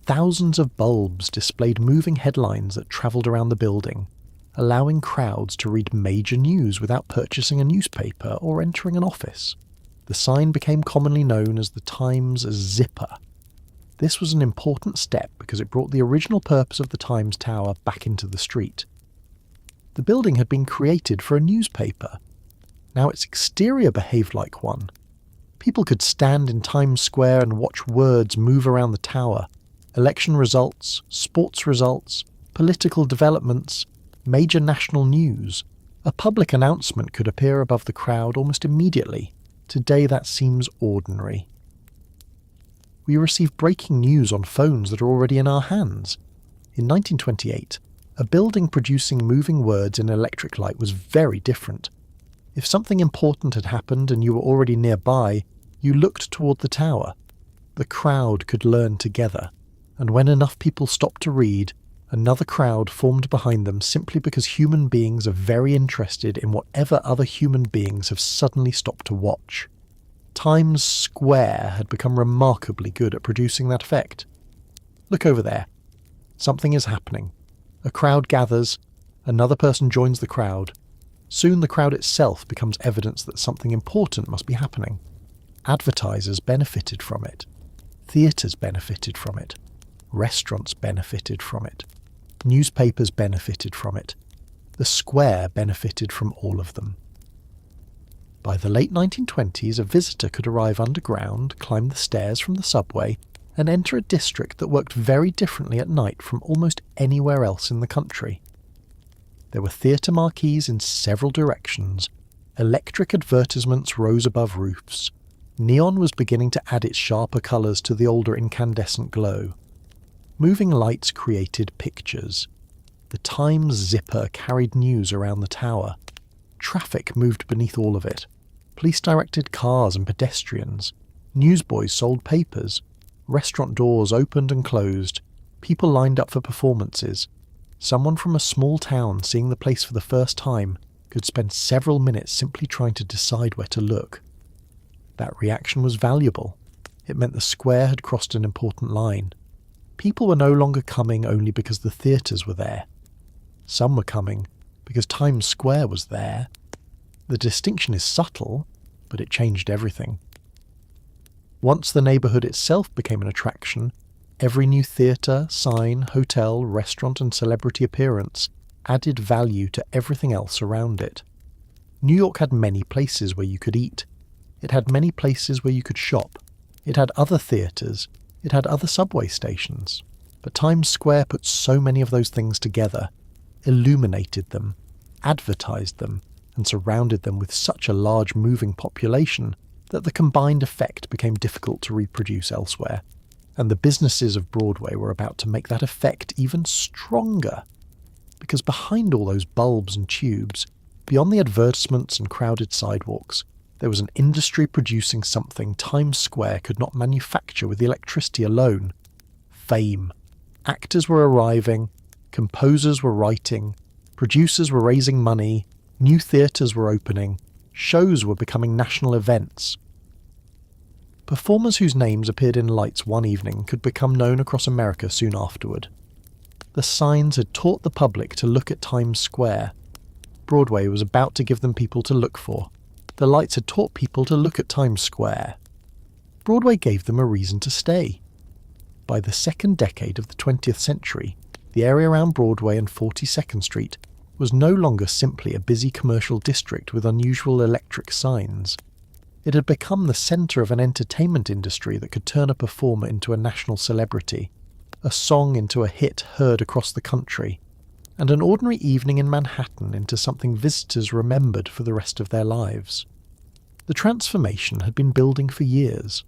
Thousands of bulbs displayed moving headlines that travelled around the building, allowing crowds to read major news without purchasing a newspaper or entering an office. The sign became commonly known as the Times Zipper. This was an important step because it brought the original purpose of the Times Tower back into the street. The building had been created for a newspaper. Now its exterior behaved like one. People could stand in Times Square and watch words move around the tower. Election results, sports results, political developments, major national news. A public announcement could appear above the crowd almost immediately. Today that seems ordinary. We receive breaking news on phones that are already in our hands. In 1928, a building producing moving words in electric light was very different. If something important had happened and you were already nearby, you looked toward the tower. The crowd could learn together, and when enough people stopped to read, another crowd formed behind them simply because human beings are very interested in whatever other human beings have suddenly stopped to watch. Times Square had become remarkably good at producing that effect. Look over there. Something is happening. A crowd gathers, another person joins the crowd. Soon the crowd itself becomes evidence that something important must be happening. Advertisers benefited from it. Theatres benefited from it. Restaurants benefited from it. Newspapers benefited from it. The square benefited from all of them. By the late 1920s, a visitor could arrive underground, climb the stairs from the subway, and enter a district that worked very differently at night from almost anywhere else in the country. There were theatre marquees in several directions. Electric advertisements rose above roofs. Neon was beginning to add its sharper colours to the older incandescent glow. Moving lights created pictures. The Times Zipper carried news around the tower. Traffic moved beneath all of it. Police directed cars and pedestrians. Newsboys sold papers. Restaurant doors opened and closed. People lined up for performances. Someone from a small town seeing the place for the first time could spend several minutes simply trying to decide where to look. That reaction was valuable. It meant the square had crossed an important line. People were no longer coming only because the theatres were there. Some were coming because Times Square was there. The distinction is subtle, but it changed everything. Once the neighbourhood itself became an attraction, every new theatre, sign, hotel, restaurant and celebrity appearance added value to everything else around it. New York had many places where you could eat. It had many places where you could shop. It had other theatres. It had other subway stations. But Times Square put so many of those things together, illuminated them, advertised them, and surrounded them with such a large moving population that the combined effect became difficult to reproduce elsewhere. And the businesses of Broadway were about to make that effect even stronger. Because behind all those bulbs and tubes, Beyond the advertisements and crowded sidewalks, there was an industry producing something Times Square could not manufacture with electricity alone. Fame. Actors were arriving, composers were writing, producers were raising money, new theatres were opening, shows were becoming national events. Performers whose names appeared in lights one evening could become known across America soon afterward. The signs had taught the public to look at Times Square. Broadway was about to give them people to look for. The lights had taught people to look at Times Square. Broadway gave them a reason to stay. By the second decade of the 20th century, the area around Broadway and 42nd Street was no longer simply a busy commercial district with unusual electric signs. It had become the centre of an entertainment industry that could turn a performer into a national celebrity, a song into a hit heard across the country, and an ordinary evening in Manhattan into something visitors remembered for the rest of their lives. The transformation had been building for years.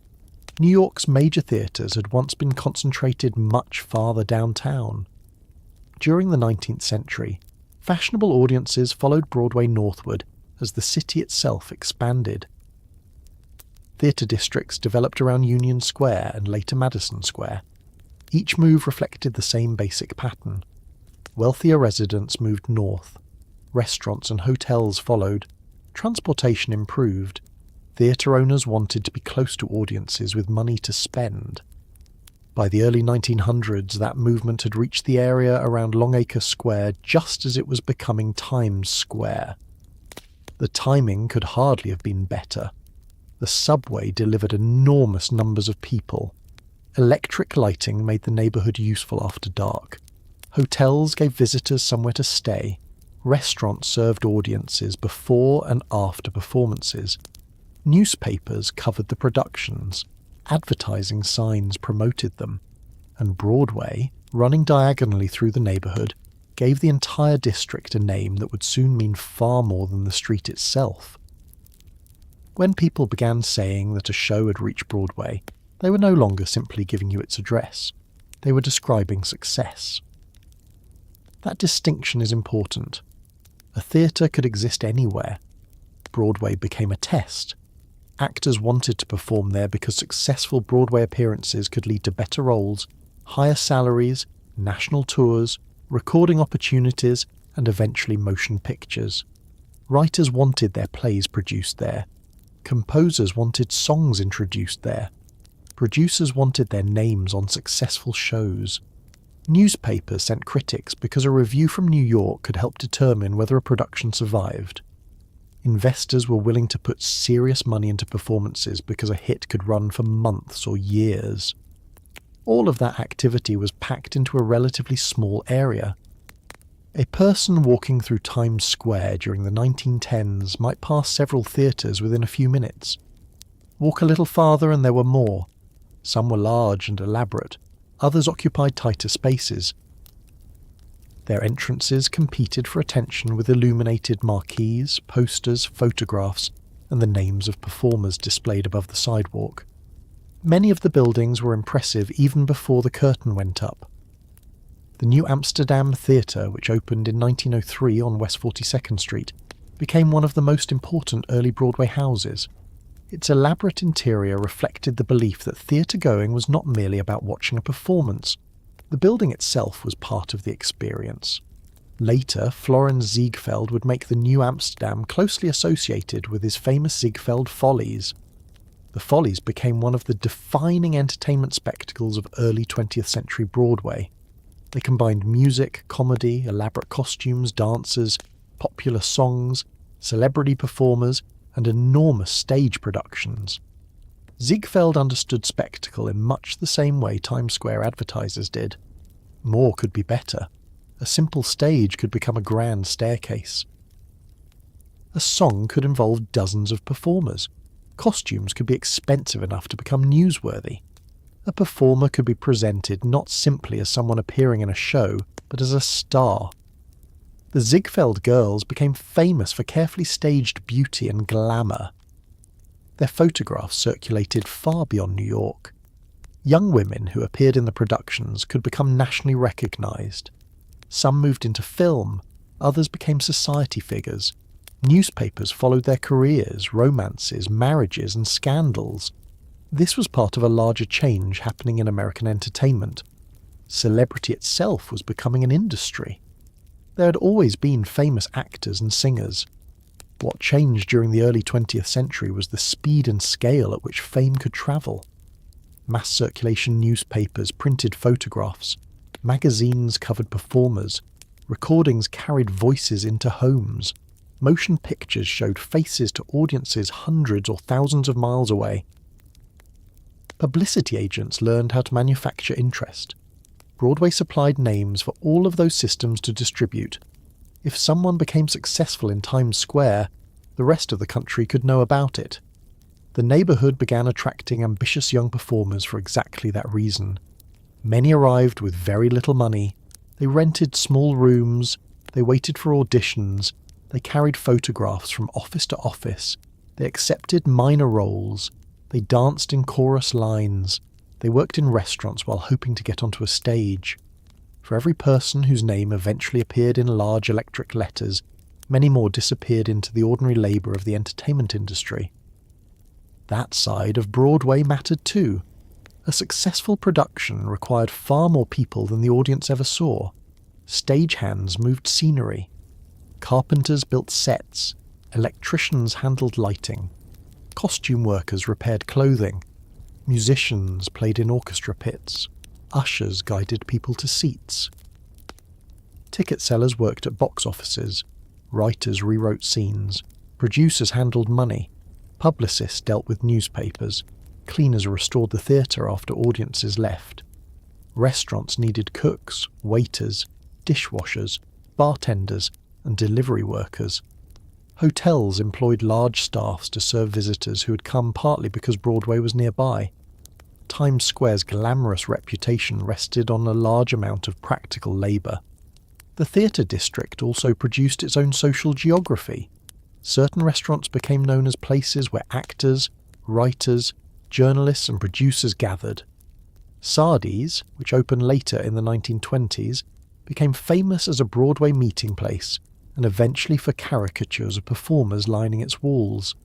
New York's major theatres had once been concentrated much farther downtown. During the 19th century, fashionable audiences followed Broadway northward as the city itself expanded. Theatre districts developed around Union Square and later Madison Square. Each move reflected the same basic pattern. Wealthier residents moved north. Restaurants and hotels followed. Transportation improved. Theatre owners wanted to be close to audiences with money to spend. By the early 1900s, that movement had reached the area around Longacre Square just as it was becoming Times Square. The timing could hardly have been better. The subway delivered enormous numbers of people. Electric lighting made the neighbourhood useful after dark. Hotels gave visitors somewhere to stay. Restaurants served audiences before and after performances. Newspapers covered the productions. Advertising signs promoted them. And Broadway, running diagonally through the neighbourhood, gave the entire district a name that would soon mean far more than the street itself. When people began saying that a show had reached Broadway, they were no longer simply giving you its address. They were describing success. That distinction is important. A theatre could exist anywhere. Broadway became a test. Actors wanted to perform there because successful Broadway appearances could lead to better roles, higher salaries, national tours, recording opportunities, and eventually motion pictures. Writers wanted their plays produced there. Composers wanted songs introduced there. Producers wanted their names on successful shows. Newspapers sent critics because a review from New York could help determine whether a production survived. Investors were willing to put serious money into performances because a hit could run for months or years. All of that activity was packed into a relatively small area. A person walking through Times Square during the 1910s might pass several theatres within a few minutes. Walk a little farther and there were more. Some were large and elaborate, others occupied tighter spaces. Their entrances competed for attention with illuminated marquees, posters, photographs, and the names of performers displayed above the sidewalk. Many of the buildings were impressive even before the curtain went up. The New Amsterdam Theatre, which opened in 1903 on West 42nd Street, became one of the most important early Broadway houses. Its elaborate interior reflected the belief that theatre-going was not merely about watching a performance. The building itself was part of the experience. Later, Florenz Ziegfeld would make the New Amsterdam closely associated with his famous Ziegfeld Follies. The Follies became one of the defining entertainment spectacles of early 20th century Broadway. They combined music, comedy, elaborate costumes, dancers, popular songs, celebrity performers, and enormous stage productions. Ziegfeld understood spectacle in much the same way Times Square advertisers did. More could be better. A simple stage could become a grand staircase. A song could involve dozens of performers. Costumes could be expensive enough to become newsworthy. A performer could be presented not simply as someone appearing in a show, but as a star. The Ziegfeld girls became famous for carefully staged beauty and glamour. Their photographs circulated far beyond New York. Young women who appeared in the productions could become nationally recognized. Some moved into film, others became society figures. Newspapers followed their careers, romances, marriages, and scandals. This was part of a larger change happening in American entertainment. Celebrity itself was becoming an industry. There had always been famous actors and singers. What changed during the early 20th century was the speed and scale at which fame could travel. Mass circulation newspapers printed photographs, magazines covered performers, recordings carried voices into homes, motion pictures showed faces to audiences hundreds or thousands of miles away. Publicity agents learned how to manufacture interest. Broadway supplied names for all of those systems to distribute. If someone became successful in Times Square, the rest of the country could know about it. The neighbourhood began attracting ambitious young performers for exactly that reason. Many arrived with very little money. They rented small rooms, they waited for auditions, they carried photographs from office to office, they accepted minor roles, they danced in chorus lines, they worked in restaurants while hoping to get onto a stage. For every person whose name eventually appeared in large electric letters, many more disappeared into the ordinary labour of the entertainment industry. That side of Broadway mattered too. A successful production required far more people than the audience ever saw. Stagehands moved scenery. Carpenters built sets. Electricians handled lighting. Costume workers repaired clothing. Musicians played in orchestra pits. Ushers guided people to seats. Ticket sellers worked at box offices. Writers rewrote scenes. Producers handled money. Publicists dealt with newspapers. Cleaners restored the theatre after audiences left. Restaurants needed cooks, waiters, dishwashers, bartenders, and delivery workers. Hotels employed large staffs to serve visitors who had come partly because Broadway was nearby. Times Square's glamorous reputation rested on a large amount of practical labour. The theatre district also produced its own social geography. Certain restaurants became known as places where actors, writers, journalists and producers gathered. Sardi's, which opened later in the 1920s, became famous as a Broadway meeting place and eventually for caricatures of performers lining its walls.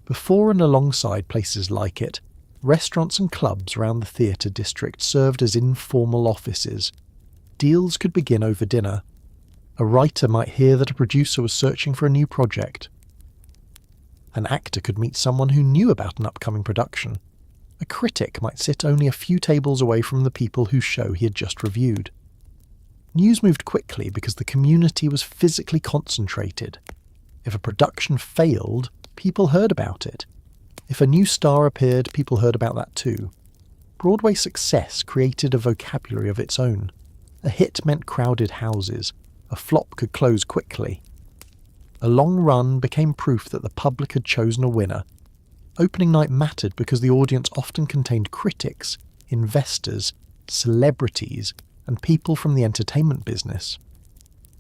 Before and alongside places like it, restaurants and clubs around the theatre district served as informal offices. Deals could begin over dinner. A writer might hear that a producer was searching for a new project. An actor could meet someone who knew about an upcoming production. A critic might sit only a few tables away from the people whose show he had just reviewed. News moved quickly because the community was physically concentrated. If a production failed, people heard about it. If a new star appeared, people heard about that too. Broadway's success created a vocabulary of its own. A hit meant crowded houses. A flop could close quickly. A long run became proof that the public had chosen a winner. Opening night mattered because the audience often contained critics, investors, celebrities, and people from the entertainment business.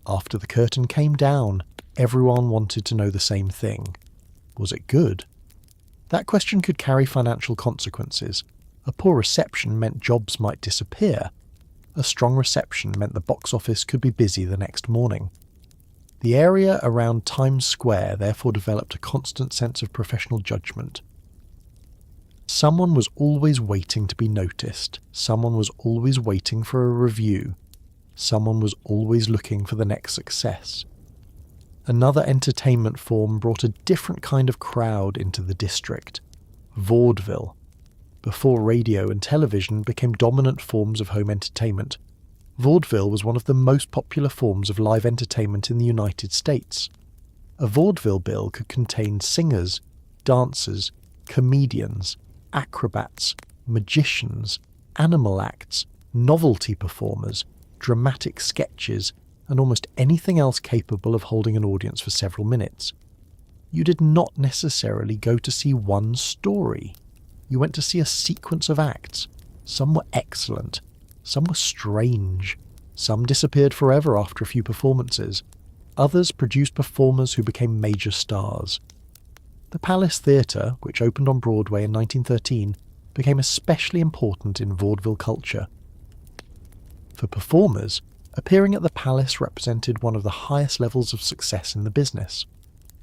After the curtain came down, everyone wanted to know the same thing. Was it good? That question could carry financial consequences. A poor reception meant jobs might disappear. A strong reception meant the box office could be busy the next morning. The area around Times Square therefore developed a constant sense of professional judgment. Someone was always waiting to be noticed. Someone was always waiting for a review. Someone was always looking for the next success. Another entertainment form brought a different kind of crowd into the district. Vaudeville. Before radio and television became dominant forms of home entertainment, vaudeville was one of the most popular forms of live entertainment in the United States. A vaudeville bill could contain singers, dancers, comedians, acrobats, magicians, animal acts, novelty performers, dramatic sketches, and almost anything else capable of holding an audience for several minutes. You did not necessarily go to see one story. You went to see a sequence of acts. Some were excellent. Some were strange. Some disappeared forever after a few performances. Others produced performers who became major stars. The Palace Theatre, which opened on Broadway in 1913, became especially important in vaudeville culture. For performers, appearing at the Palace represented one of the highest levels of success in the business.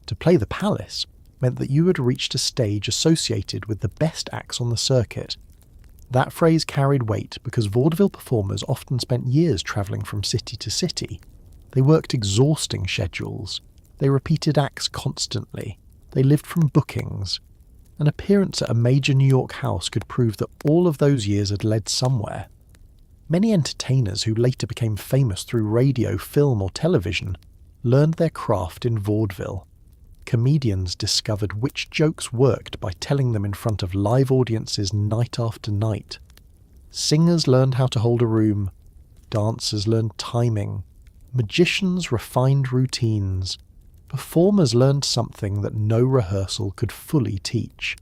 To play the Palace meant that you had reached a stage associated with the best acts on the circuit. That phrase carried weight because vaudeville performers often spent years travelling from city to city. They worked exhausting schedules. They repeated acts constantly. They lived from bookings. An appearance at a major New York house could prove that all of those years had led somewhere. Many entertainers who later became famous through radio, film or television learned their craft in vaudeville. Comedians discovered which jokes worked by telling them in front of live audiences night after night. Singers learned how to hold a room. Dancers learned timing. Magicians refined routines. Performers learned something that no rehearsal could fully teach: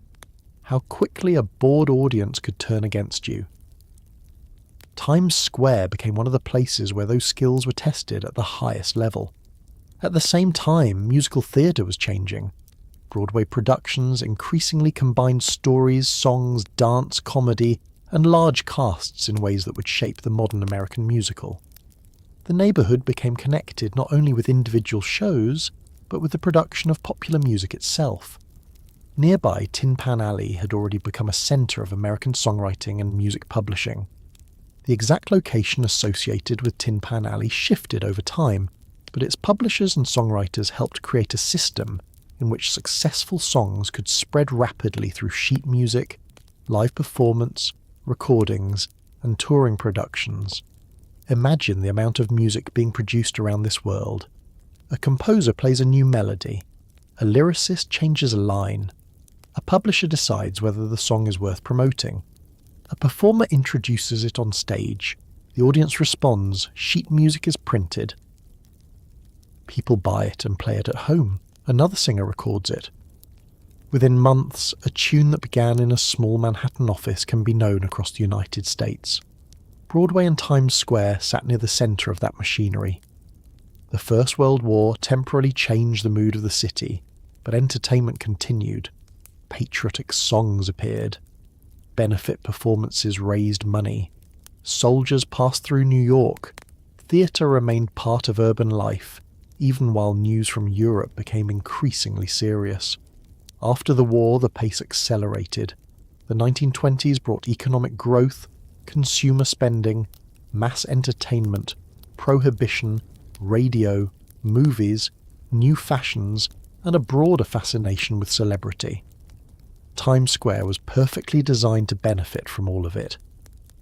how quickly a bored audience could turn against you. Times Square became one of the places where those skills were tested at the highest level. At the same time, musical theatre was changing. Broadway productions increasingly combined stories, songs, dance, comedy, and large casts in ways that would shape the modern American musical. The neighbourhood became connected not only with individual shows, but with the production of popular music itself. Nearby, Tin Pan Alley had already become a centre of American songwriting and music publishing. The exact location associated with Tin Pan Alley shifted over time, but its publishers and songwriters helped create a system in which successful songs could spread rapidly through sheet music, live performance, recordings, and touring productions. Imagine the amount of music being produced around this world. A composer plays a new melody. A lyricist changes a line. A publisher decides whether the song is worth promoting. A performer introduces it on stage. The audience responds. Sheet music is printed. People buy it and play it at home. Another singer records it. Within months, a tune that began in a small Manhattan office can be known across the United States. Broadway and Times Square sat near the centre of that machinery. The First World War temporarily changed the mood of the city, but entertainment continued. Patriotic songs appeared. Benefit performances raised money. Soldiers passed through New York. Theatre remained part of urban life, even while news from Europe became increasingly serious. After the war, the pace accelerated. The 1920s brought economic growth, consumer spending, mass entertainment, prohibition, radio, movies, new fashions, and a broader fascination with celebrity. Times Square was perfectly designed to benefit from all of it.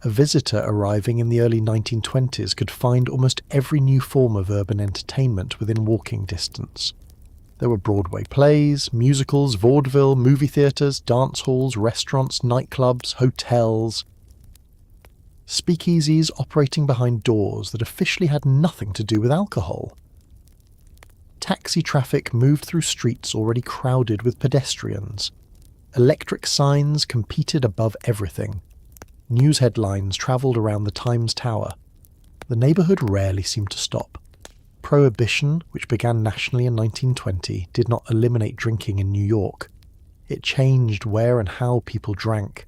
A visitor arriving in the early 1920s could find almost every new form of urban entertainment within walking distance. There were Broadway plays, musicals, vaudeville, movie theatres, dance halls, restaurants, nightclubs, hotels. Speakeasies operating behind doors that officially had nothing to do with alcohol. Taxi traffic moved through streets already crowded with pedestrians. Electric signs competed above everything. News headlines travelled around the Times Tower. The neighbourhood rarely seemed to stop. Prohibition, which began nationally in 1920, did not eliminate drinking in New York. It changed where and how people drank.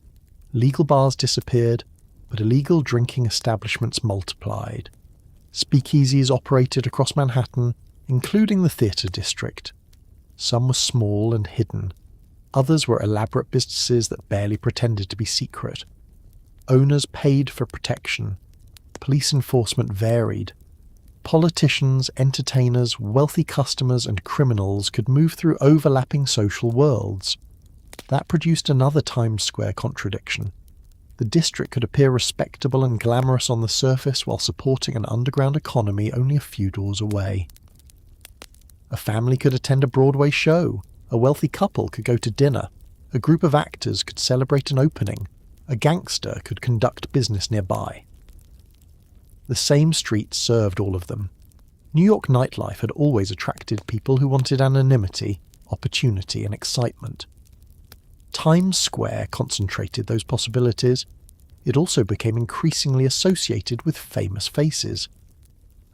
Legal bars disappeared, but illegal drinking establishments multiplied. Speakeasies operated across Manhattan, including the theatre district. Some were small and hidden. Others were elaborate businesses that barely pretended to be secret. Owners paid for protection. Police enforcement varied. Politicians, entertainers, wealthy customers, and criminals could move through overlapping social worlds. That produced another Times Square contradiction. The district could appear respectable and glamorous on the surface while supporting an underground economy only a few doors away. A family could attend a Broadway show. A wealthy couple could go to dinner. A group of actors could celebrate an opening. A gangster could conduct business nearby. The same streets served all of them. New York nightlife had always attracted people who wanted anonymity, opportunity, and excitement. Times Square concentrated those possibilities. It also became increasingly associated with famous faces.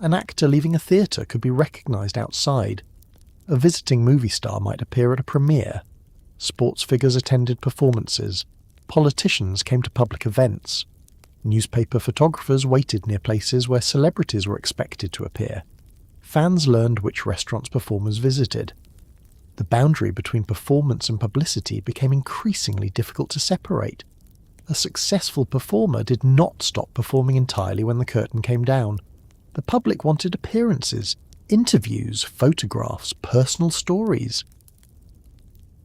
An actor leaving a theatre could be recognised outside. A visiting movie star might appear at a premiere. Sports figures attended performances. Politicians came to public events. Newspaper photographers waited near places where celebrities were expected to appear. Fans learned which restaurants performers visited. The boundary between performance and publicity became increasingly difficult to separate. A successful performer did not stop performing entirely when the curtain came down. The public wanted appearances, interviews, photographs, personal stories.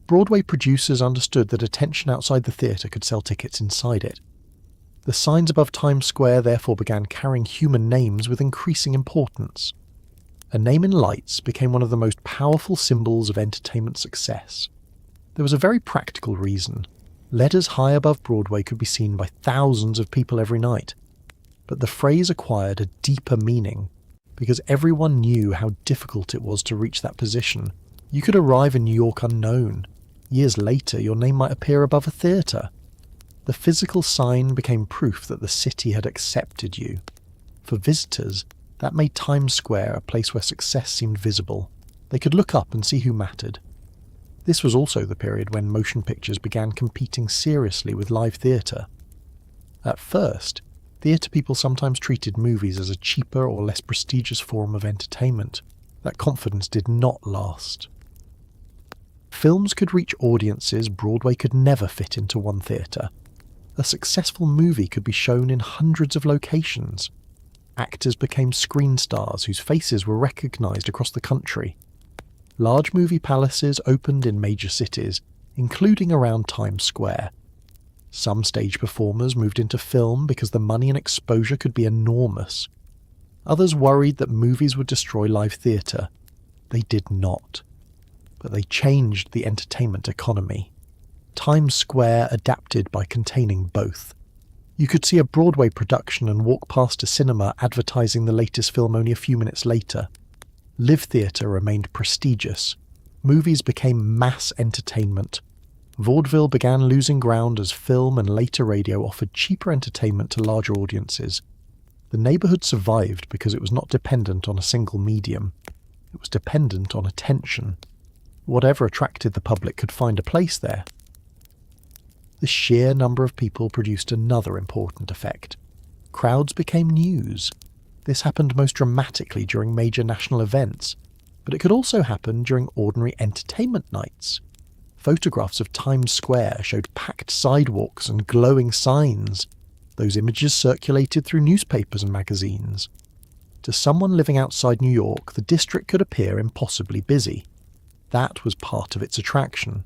Broadway producers understood that attention outside the theatre could sell tickets inside it. The signs above Times Square therefore began carrying human names with increasing importance. A name in lights became one of the most powerful symbols of entertainment success. There was a very practical reason. Letters high above Broadway could be seen by thousands of people every night. But the phrase acquired a deeper meaning, because everyone knew how difficult it was to reach that position. You could arrive in New York unknown. Years later, your name might appear above a theatre. The physical sign became proof that the city had accepted you. For visitors, that made Times Square a place where success seemed visible. They could look up and see who mattered. This was also the period when motion pictures began competing seriously with live theatre. At first, theatre people sometimes treated movies as a cheaper or less prestigious form of entertainment. That confidence did not last. Films could reach audiences Broadway could never fit into one theatre. A successful movie could be shown in hundreds of locations. Actors became screen stars whose faces were recognised across the country. Large movie palaces opened in major cities, including around Times Square. Some stage performers moved into film because the money and exposure could be enormous. Others worried that movies would destroy live theatre. They did not. But they changed the entertainment economy. Times Square adapted by containing both. You could see a Broadway production and walk past a cinema advertising the latest film only a few minutes later. Live theatre remained prestigious. Movies became mass entertainment. Vaudeville began losing ground as film and later radio offered cheaper entertainment to larger audiences. The neighbourhood survived because it was not dependent on a single medium. It was dependent on attention. Whatever attracted the public could find a place there. The sheer number of people produced another important effect. Crowds became news. This happened most dramatically during major national events, but it could also happen during ordinary entertainment nights. Photographs of Times Square showed packed sidewalks and glowing signs. Those images circulated through newspapers and magazines. To someone living outside New York, the district could appear impossibly busy. That was part of its attraction.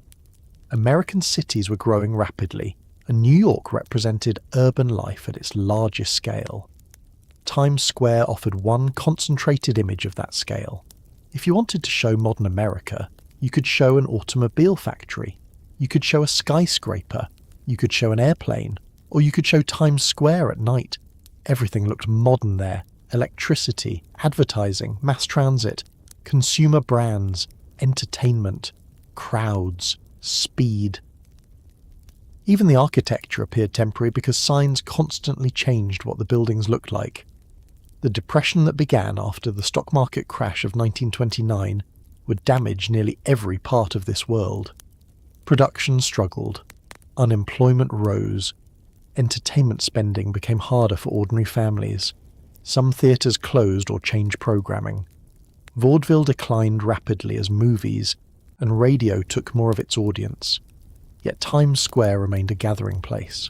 American cities were growing rapidly, and New York represented urban life at its largest scale. Times Square offered one concentrated image of that scale. If you wanted to show modern America, you could show an automobile factory, you could show a skyscraper, you could show an airplane, or you could show Times Square at night. Everything looked modern there. Electricity, advertising, mass transit, consumer brands, entertainment, crowds, speed. Even the architecture appeared temporary because signs constantly changed what the buildings looked like. The depression that began after the stock market crash of 1929 would damage nearly every part of this world. Production struggled. Unemployment rose. Entertainment spending became harder for ordinary families. Some theatres closed or changed programming. Vaudeville declined rapidly as movies, and radio took more of its audience. Yet Times Square remained a gathering place.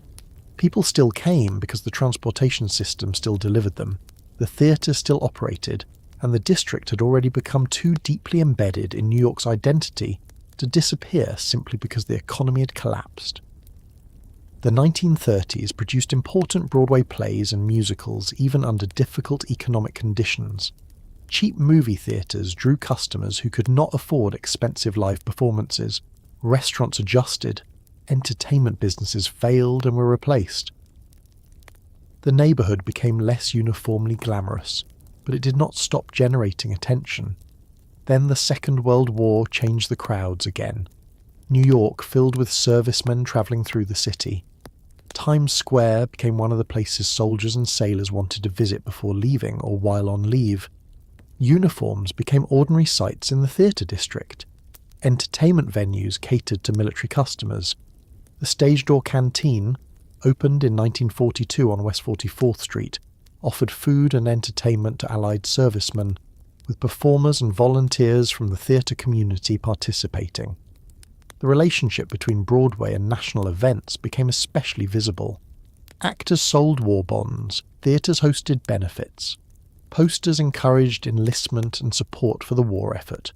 People still came because the transportation system still delivered them. The theatre still operated, and the district had already become too deeply embedded in New York's identity to disappear simply because the economy had collapsed. The 1930s produced important Broadway plays and musicals even under difficult economic conditions. Cheap movie theatres drew customers who could not afford expensive live performances. Restaurants adjusted. Entertainment businesses failed and were replaced. The neighbourhood became less uniformly glamorous, but it did not stop generating attention. Then the Second World War changed the crowds again. New York filled with servicemen travelling through the city. Times Square became one of the places soldiers and sailors wanted to visit before leaving or while on leave. Uniforms became ordinary sights in the theatre district. Entertainment venues catered to military customers. The Stage Door Canteen, opened in 1942 on West 44th Street, offered food and entertainment to Allied servicemen, with performers and volunteers from the theatre community participating. The relationship between Broadway and national events became especially visible. Actors sold war bonds, theatres hosted benefits. Posters encouraged enlistment and support for the war effort.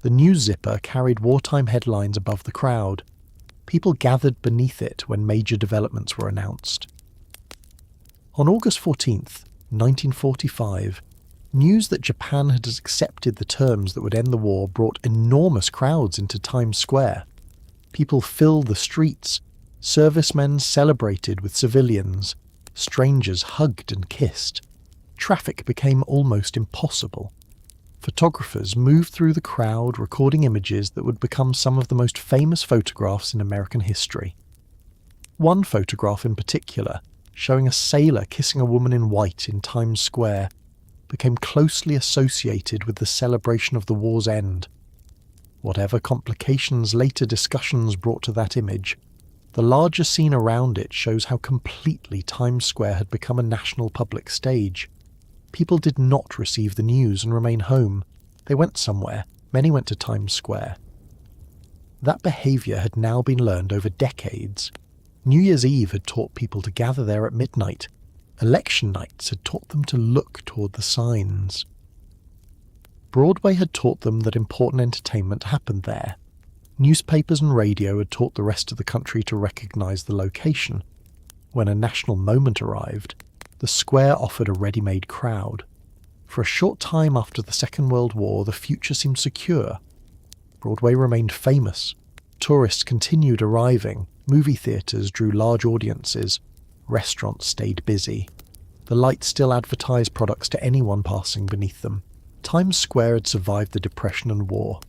The news zipper carried wartime headlines above the crowd. People gathered beneath it when major developments were announced. On August 14th, 1945, news that Japan had accepted the terms that would end the war brought enormous crowds into Times Square. People filled the streets. Servicemen celebrated with civilians. Strangers hugged and kissed. Traffic became almost impossible. Photographers moved through the crowd, recording images that would become some of the most famous photographs in American history. One photograph in particular, showing a sailor kissing a woman in white in Times Square, became closely associated with the celebration of the war's end. Whatever complications later discussions brought to that image, the larger scene around it shows how completely Times Square had become a national public stage. People did not receive the news and remain home. They went somewhere. Many went to Times Square. That behaviour had now been learned over decades. New Year's Eve had taught people to gather there at midnight. Election nights had taught them to look toward the signs. Broadway had taught them that important entertainment happened there. Newspapers and radio had taught the rest of the country to recognise the location. When a national moment arrived, the square offered a ready-made crowd. For a short time after the Second World War, the future seemed secure. Broadway remained famous. Tourists continued arriving. Movie theatres drew large audiences. Restaurants stayed busy. The lights still advertised products to anyone passing beneath them. Times Square had survived the Depression and war.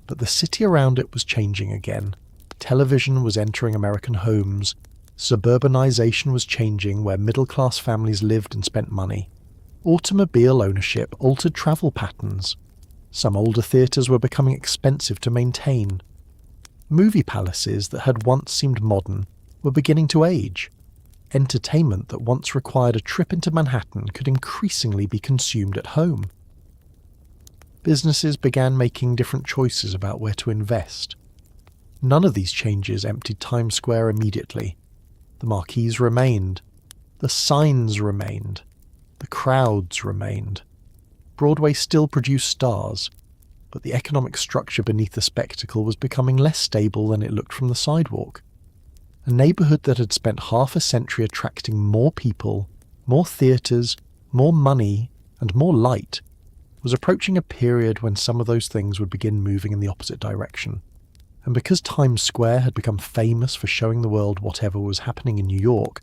But the city around it was changing again. Television was entering American homes. Suburbanization was changing where middle-class families lived and spent money. Automobile ownership altered travel patterns. Some older theatres were becoming expensive to maintain. Movie palaces that had once seemed modern were beginning to age. Entertainment that once required a trip into Manhattan could increasingly be consumed at home. Businesses began making different choices about where to invest. None of these changes emptied Times Square immediately. The marquees remained. The signs remained. The crowds remained. Broadway still produced stars, but the economic structure beneath the spectacle was becoming less stable than it looked from the sidewalk. A neighbourhood that had spent half a century attracting more people, more theatres, more money, and more light, was approaching a period when some of those things would begin moving in the opposite direction. And because Times Square had become famous for showing the world whatever was happening in New York,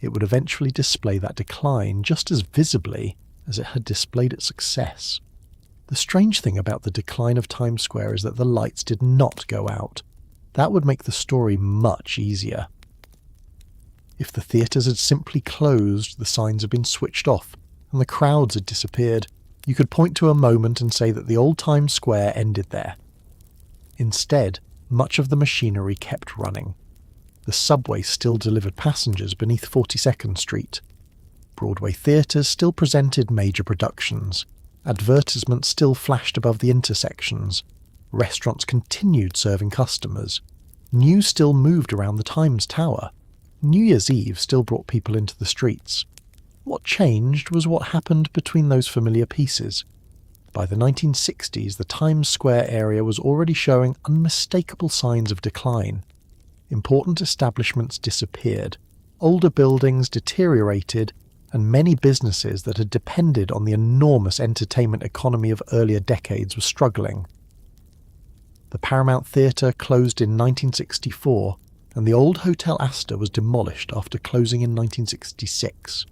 it would eventually display that decline just as visibly as it had displayed its success. The strange thing about the decline of Times Square is that the lights did not go out. That would make the story much easier. If the theatres had simply closed, the signs had been switched off, and the crowds had disappeared, you could point to a moment and say that the old Times Square ended there. Instead, much of the machinery kept running. The subway still delivered passengers beneath 42nd Street. Broadway theatres still presented major productions. Advertisements still flashed above the intersections. Restaurants continued serving customers. News still moved around the Times Tower. New Year's Eve still brought people into the streets. What changed was what happened between those familiar pieces. By the 1960s, the Times Square area was already showing unmistakable signs of decline. Important establishments disappeared, older buildings deteriorated, and many businesses that had depended on the enormous entertainment economy of earlier decades were struggling. The Paramount Theatre closed in 1964, and the old Hotel Astor was demolished after closing in 1966.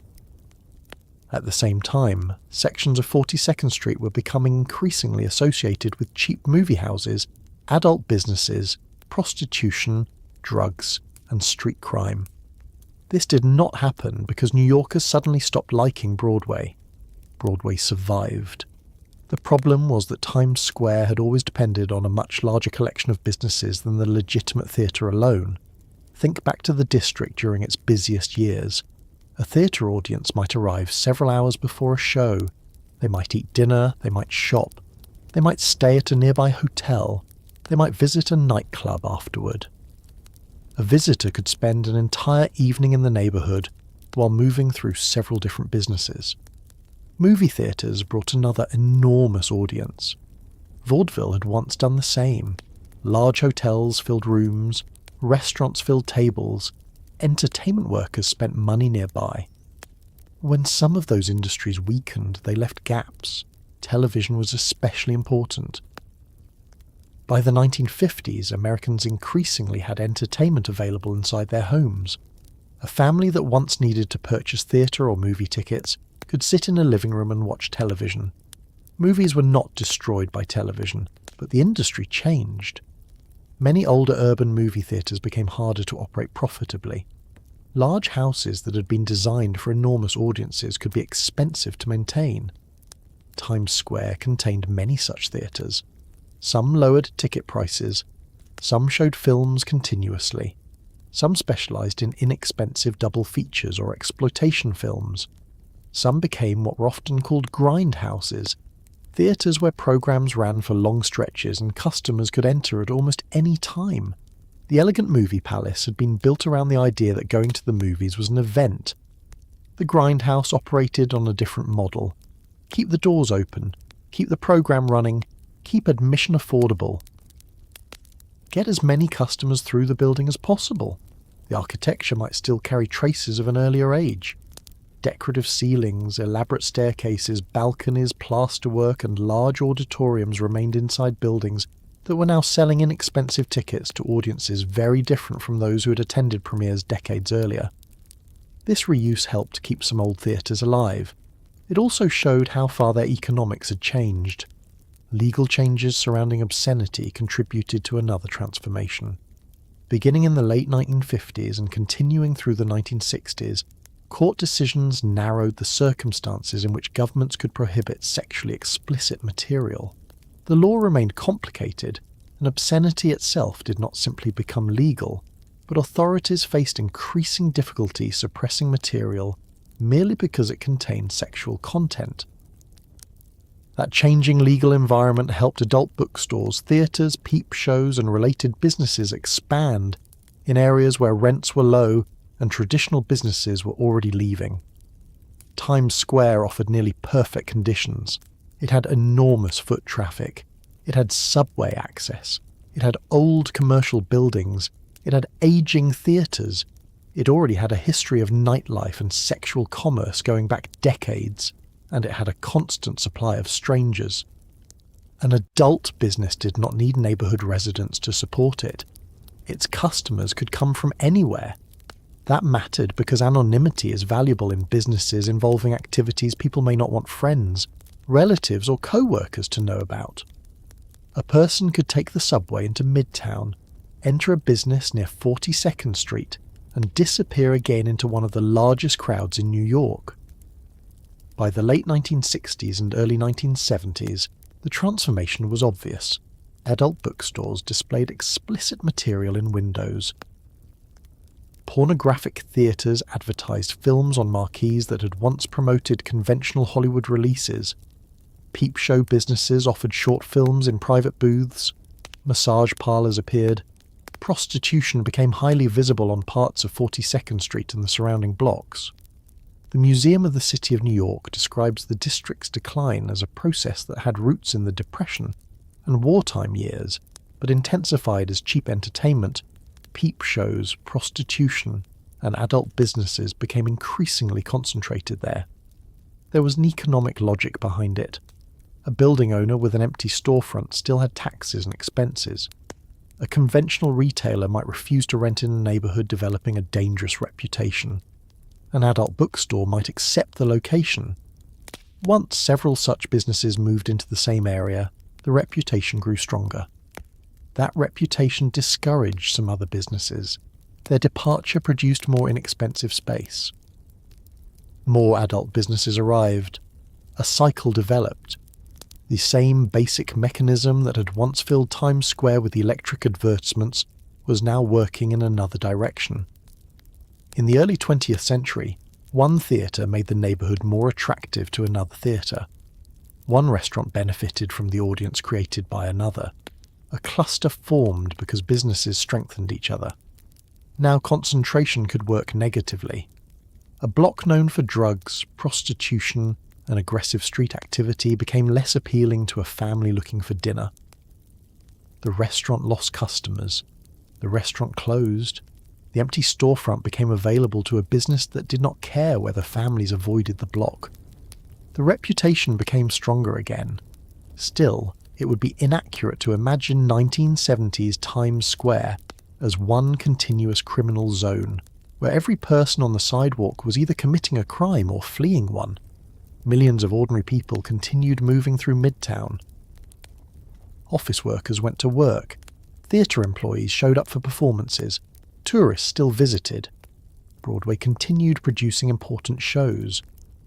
At the same time, sections of 42nd Street were becoming increasingly associated with cheap movie houses, adult businesses, prostitution, drugs, and street crime. This did not happen because New Yorkers suddenly stopped liking Broadway. Broadway survived. The problem was that Times Square had always depended on a much larger collection of businesses than the legitimate theatre alone. Think back to the district during its busiest years. A theatre audience might arrive several hours before a show. They might eat dinner, they might shop, they might stay at a nearby hotel, they might visit a nightclub afterward. A visitor could spend an entire evening in the neighbourhood while moving through several different businesses. Movie theatres brought another enormous audience. Vaudeville had once done the same. Large hotels filled rooms, restaurants filled tables, entertainment workers spent money nearby. When some of those industries weakened, they left gaps. Television was especially important. By the 1950s, Americans increasingly had entertainment available inside their homes. A family that once needed to purchase theatre or movie tickets could sit in a living room and watch television. Movies were not destroyed by television, but the industry changed. Many older urban movie theatres became harder to operate profitably. Large houses that had been designed for enormous audiences could be expensive to maintain. Times Square contained many such theatres. Some lowered ticket prices, some showed films continuously, some specialised in inexpensive double features or exploitation films. Some became what were often called grindhouses, theatres where programmes ran for long stretches and customers could enter at almost any time. The elegant movie palace had been built around the idea that going to the movies was an event. The grindhouse operated on a different model. Keep the doors open, keep the programme running, keep admission affordable. Get as many customers through the building as possible. The architecture might still carry traces of an earlier age. Decorative ceilings, elaborate staircases, balconies, plasterwork, and large auditoriums remained inside buildings that were now selling inexpensive tickets to audiences very different from those who had attended premieres decades earlier. This reuse helped keep some old theatres alive. It also showed how far their economics had changed. Legal changes surrounding obscenity contributed to another transformation. Beginning in the late 1950s and continuing through the 1960s, court decisions narrowed the circumstances in which governments could prohibit sexually explicit material. The law remained complicated, and obscenity itself did not simply become legal, but authorities faced increasing difficulty suppressing material merely because it contained sexual content. That changing legal environment helped adult bookstores, theatres, peep shows, and related businesses expand in areas where rents were low and traditional businesses were already leaving. Times Square offered nearly perfect conditions. It had enormous foot traffic. It had subway access. It had old commercial buildings. It had aging theatres. It already had a history of nightlife and sexual commerce going back decades, and it had a constant supply of strangers. An adult business did not need neighbourhood residents to support it. Its customers could come from anywhere. That mattered because anonymity is valuable in businesses involving activities people may not want friends, relatives or co-workers to know about. A person could take the subway into Midtown, enter a business near 42nd Street, and disappear again into one of the largest crowds in New York. By the late 1960s and early 1970s, the transformation was obvious. Adult bookstores displayed explicit material in windows. Pornographic theatres advertised films on marquees that had once promoted conventional Hollywood releases. Peep show businesses offered short films in private booths. Massage parlours appeared. Prostitution became highly visible on parts of 42nd Street and the surrounding blocks. The Museum of the City of New York describes the district's decline as a process that had roots in the Depression and wartime years, but intensified as cheap entertainment, peep shows, prostitution, and adult businesses became increasingly concentrated there. There was an economic logic behind it. A building owner with an empty storefront still had taxes and expenses. A conventional retailer might refuse to rent in a neighbourhood developing a dangerous reputation. An adult bookstore might accept the location. Once several such businesses moved into the same area, the reputation grew stronger. That reputation discouraged some other businesses. Their departure produced more inexpensive space. More adult businesses arrived. A cycle developed. The same basic mechanism that had once filled Times Square with electric advertisements was now working in another direction. In the early 20th century, one theatre made the neighbourhood more attractive to another theatre. One restaurant benefited from the audience created by another. A cluster formed because businesses strengthened each other. Now concentration could work negatively. A block known for drugs, prostitution, and aggressive street activity became less appealing to a family looking for dinner. The restaurant lost customers. The restaurant closed. The empty storefront became available to a business that did not care whether families avoided the block. The reputation became stronger again. Still, it would be inaccurate to imagine 1970s Times Square as one continuous criminal zone, where every person on the sidewalk was either committing a crime or fleeing one. Millions of ordinary people continued moving through Midtown. Office workers went to work. Theatre employees showed up for performances. Tourists still visited. Broadway continued producing important shows.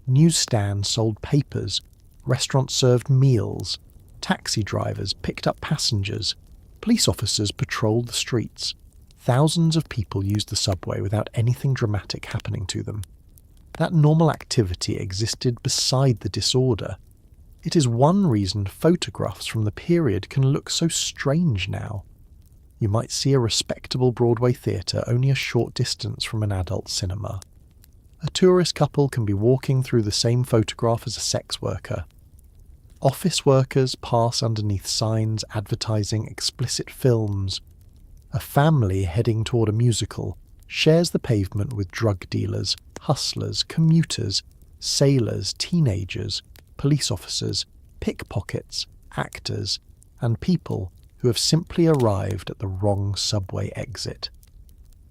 Newsstands sold papers. Restaurants served meals. Taxi drivers picked up passengers. Police officers patrolled the streets. Thousands of people used the subway without anything dramatic happening to them. That normal activity existed beside the disorder. It is one reason photographs from the period can look so strange now. You might see a respectable Broadway theatre only a short distance from an adult cinema. A tourist couple can be walking through the same photograph as a sex worker. Office workers pass underneath signs advertising explicit films. A family heading toward a musical shares the pavement with drug dealers, hustlers, commuters, sailors, teenagers, police officers, pickpockets, actors, and people who have simply arrived at the wrong subway exit.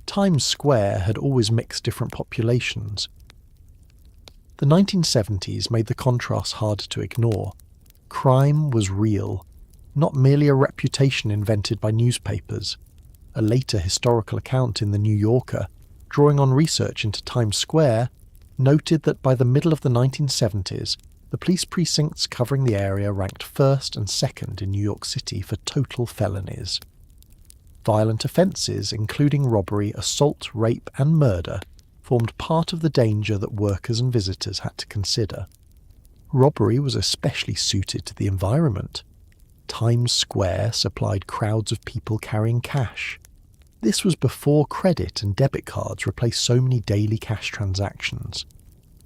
Times Square had always mixed different populations. The 1970s made the contrast hard to ignore. Crime was real, not merely a reputation invented by newspapers. A later historical account in The New Yorker, drawing on research into Times Square, noted that by the middle of the 1970s, the police precincts covering the area ranked first and second in New York City for total felonies. Violent offences, including robbery, assault, rape, and murder, formed part of the danger that workers and visitors had to consider. Robbery was especially suited to the environment. Times Square supplied crowds of people carrying cash. This was before credit and debit cards replaced so many daily cash transactions.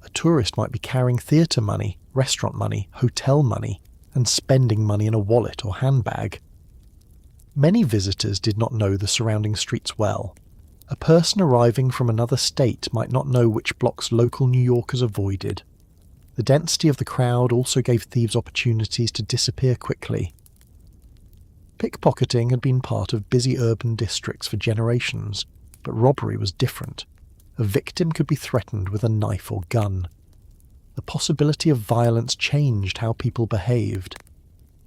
A tourist might be carrying theatre money, restaurant money, hotel money, and spending money in a wallet or handbag. Many visitors did not know the surrounding streets well. A person arriving from another state might not know which blocks local New Yorkers avoided. The density of the crowd also gave thieves opportunities to disappear quickly. Pickpocketing had been part of busy urban districts for generations, but robbery was different. A victim could be threatened with a knife or gun. The possibility of violence changed how people behaved.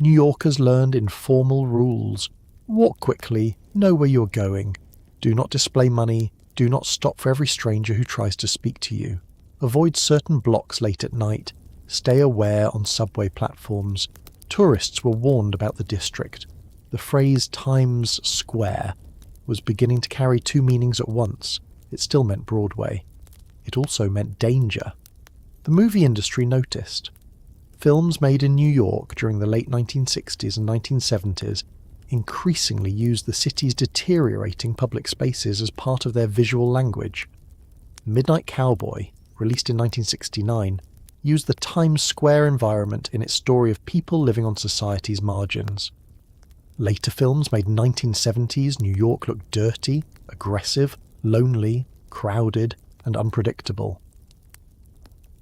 New Yorkers learned informal rules. Walk quickly, know where you're going. Do not display money. Do not stop for every stranger who tries to speak to you. Avoid certain blocks late at night. Stay aware on subway platforms. Tourists were warned about the district. The phrase Times Square was beginning to carry two meanings at once. It still meant Broadway. It also meant danger. The movie industry noticed. Films made in New York during the late 1960s and 1970s increasingly used the city's deteriorating public spaces as part of their visual language. Midnight Cowboy, released in 1969, used the Times Square environment in its story of people living on society's margins. Later films made 1970s New York look dirty, aggressive, lonely, crowded, and unpredictable.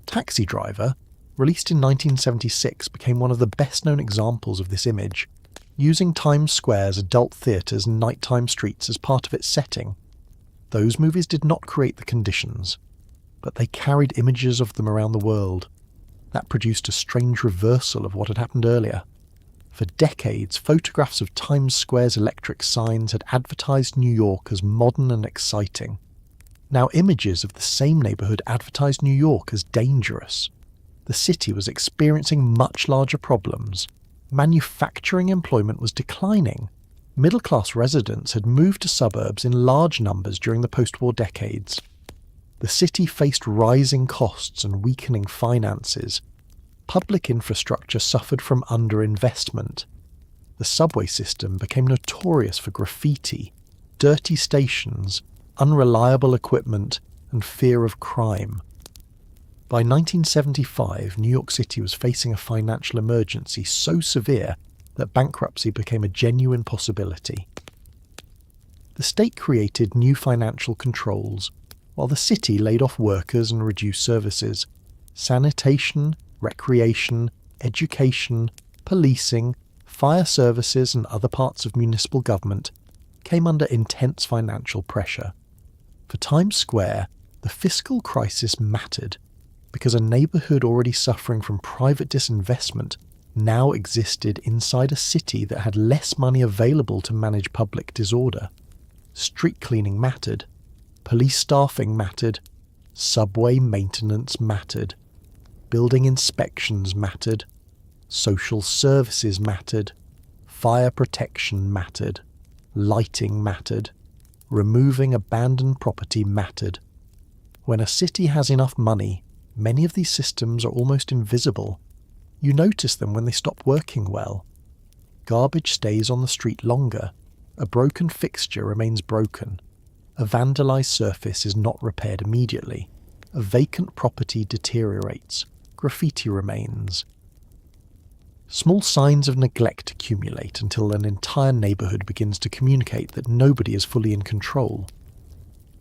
Taxi Driver, released in 1976, became one of the best-known examples of this image, using Times Square's adult theatres and nighttime streets as part of its setting. Those movies did not create the conditions, but they carried images of them around the world. That produced a strange reversal of what had happened earlier. For decades, photographs of Times Square's electric signs had advertised New York as modern and exciting. Now images of the same neighbourhood advertised New York as dangerous. The city was experiencing much larger problems. Manufacturing employment was declining. Middle-class residents had moved to suburbs in large numbers during the post-war decades. The city faced rising costs and weakening finances. public infrastructure suffered from underinvestment. The subway system became notorious for graffiti, dirty stations, unreliable equipment, and fear of crime. By 1975, New York City was facing a financial emergency so severe that bankruptcy became a genuine possibility. The state created new financial controls, while the city laid off workers and reduced services. Sanitation, recreation, education, policing, fire services and other parts of municipal government came under intense financial pressure. For Times Square, the fiscal crisis mattered because a neighbourhood already suffering from private disinvestment now existed inside a city that had less money available to manage public disorder. Street cleaning mattered, police staffing mattered, subway maintenance mattered, building inspections mattered, social services mattered, fire protection mattered, lighting mattered, removing abandoned property mattered. When a city has enough money, many of these systems are almost invisible. You notice them when they stop working well. Garbage stays on the street longer. A broken fixture remains broken. A vandalised surface is not repaired immediately. A vacant property deteriorates. Graffiti remains. Small signs of neglect accumulate until an entire neighbourhood begins to communicate that nobody is fully in control.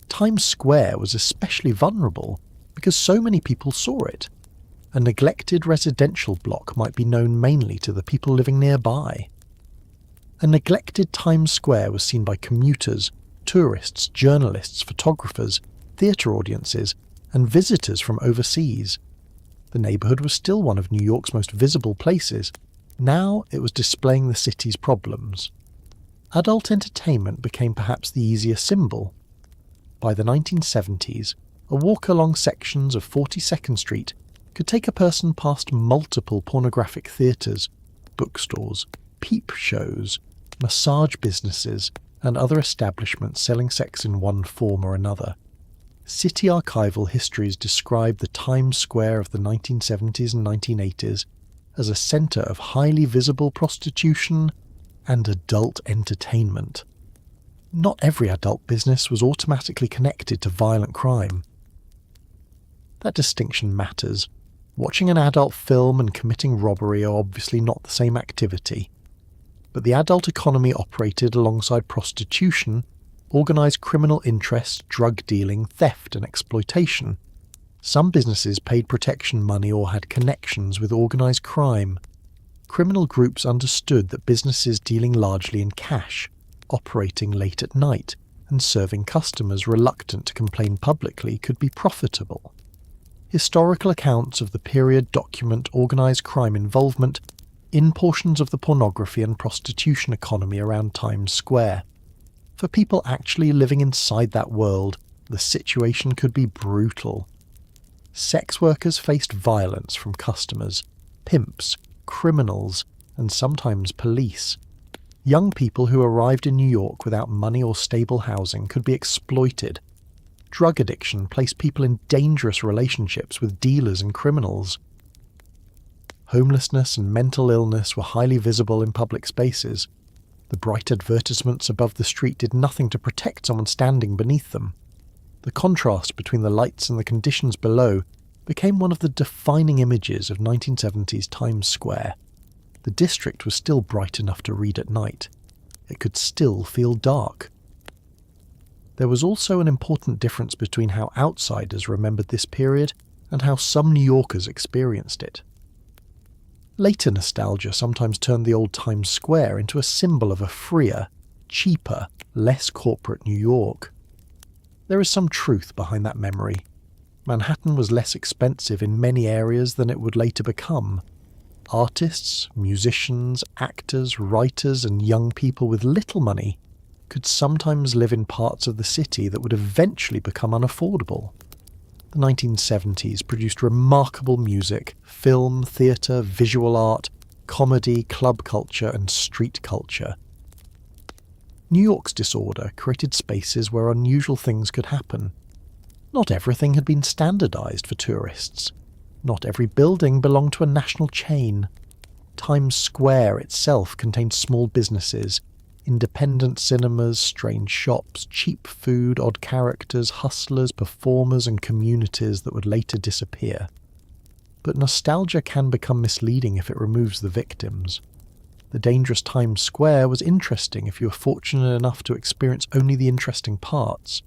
Times Square was especially vulnerable because so many people saw it. A neglected residential block might be known mainly to the people living nearby. A neglected Times Square was seen by commuters, tourists, journalists, photographers, theatre audiences, and visitors from overseas. The neighbourhood was still one of New York's most visible places. Now it was displaying the city's problems. Adult entertainment became perhaps the easier symbol. By the 1970s, a walk along sections of 42nd Street could take a person past multiple pornographic theatres, bookstores, peep shows, massage businesses, and other establishments selling sex in one form or another. City archival histories describe the Times Square of the 1970s and 1980s as a centre of highly visible prostitution and adult entertainment. Not every adult business was automatically connected to violent crime. That distinction matters. Watching an adult film and committing robbery are obviously not the same activity. But the adult economy operated alongside prostitution, organised criminal interests, drug dealing, theft and exploitation. Some businesses paid protection money or had connections with organised crime. Criminal groups understood that businesses dealing largely in cash, operating late at night, and serving customers reluctant to complain publicly could be profitable. Historical accounts of the period document organised crime involvement in portions of the pornography and prostitution economy around Times Square. For people actually living inside that world, the situation could be brutal. Sex workers faced violence from customers, pimps, criminals, and sometimes police. Young people who arrived in New York without money or stable housing could be exploited. Drug addiction placed people in dangerous relationships with dealers and criminals. Homelessness and mental illness were highly visible in public spaces. The bright advertisements above the street did nothing to protect someone standing beneath them. The contrast between the lights and the conditions below became one of the defining images of 1970s Times Square. The district was still bright enough to read at night. It could still feel dark. There was also an important difference between how outsiders remembered this period and how some New Yorkers experienced it. Later nostalgia sometimes turned the old Times Square into a symbol of a freer, cheaper, less corporate New York. There is some truth behind that memory. Manhattan was less expensive in many areas than it would later become. Artists, musicians, actors, writers, and young people with little money could sometimes live in parts of the city that would eventually become unaffordable. The 1970s produced remarkable music, film, theatre, visual art, comedy, club culture, and street culture. New York's disorder created spaces where unusual things could happen. Not everything had been standardised for tourists. Not every building belonged to a national chain. Times Square itself contained small businesses, independent cinemas, strange shops, cheap food, odd characters, hustlers, performers, and communities that would later disappear. But nostalgia can become misleading if it removes the victims. The dangerous Times Square was interesting if you were fortunate enough to experience only the interesting parts.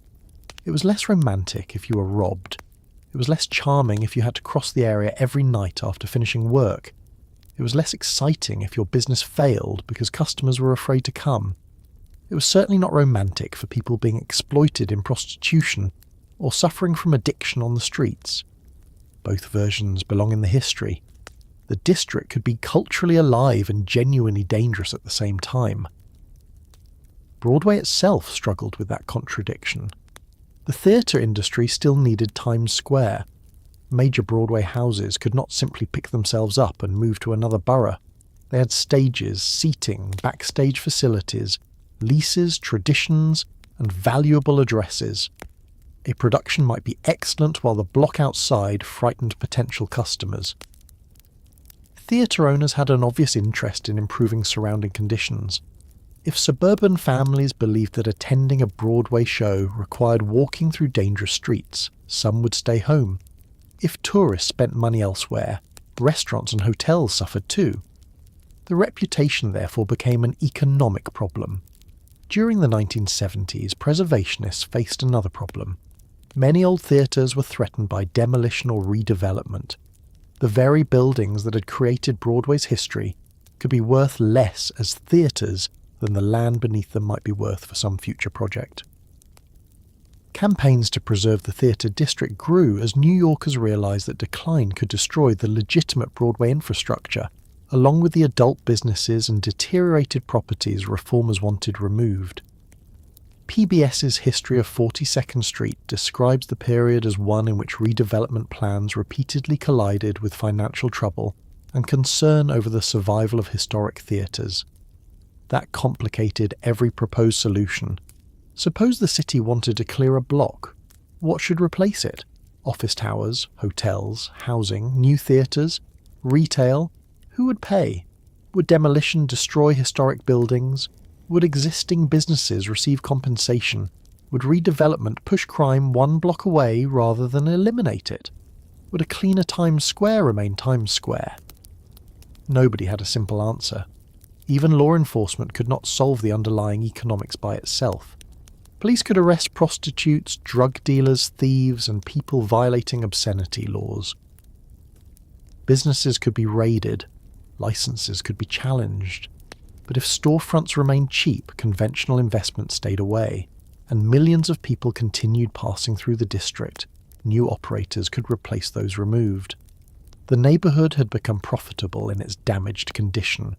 It was less romantic if you were robbed. It was less charming if you had to cross the area every night after finishing work. It was less exciting if your business failed because customers were afraid to come. It was certainly not romantic for people being exploited in prostitution or suffering from addiction on the streets. Both versions belong in the history. The district could be culturally alive and genuinely dangerous at the same time. Broadway itself struggled with that contradiction. The theatre industry still needed Times Square. Major Broadway houses could not simply pick themselves up and move to another borough. They had stages, seating, backstage facilities, leases, traditions, and valuable addresses. A production might be excellent while the block outside frightened potential customers. Theatre owners had an obvious interest in improving surrounding conditions. If suburban families believed that attending a Broadway show required walking through dangerous streets, some would stay home. If tourists spent money elsewhere, restaurants and hotels suffered too. The reputation therefore became an economic problem. During the 1970s, preservationists faced another problem. Many old theatres were threatened by demolition or redevelopment. The very buildings that had created Broadway's history could be worth less as theatres than the land beneath them might be worth for some future project. Campaigns to preserve the theatre district grew as New Yorkers realised that decline could destroy the legitimate Broadway infrastructure, along with the adult businesses and deteriorated properties reformers wanted removed. PBS's History of 42nd Street describes the period as one in which redevelopment plans repeatedly collided with financial trouble and concern over the survival of historic theatres. That complicated every proposed solution. Suppose the city wanted to clear a block. What should replace it? Office towers, hotels, housing, new theatres, retail? Who would pay? Would demolition destroy historic buildings? Would existing businesses receive compensation? Would redevelopment push crime one block away rather than eliminate it? Would a cleaner Times Square remain Times Square? Nobody had a simple answer. Even law enforcement could not solve the underlying economics by itself. Police could arrest prostitutes, drug dealers, thieves, and people violating obscenity laws. Businesses could be raided, licenses could be challenged. But if storefronts remained cheap, conventional investment stayed away, and millions of people continued passing through the district, new operators could replace those removed. The neighbourhood had become profitable in its damaged condition.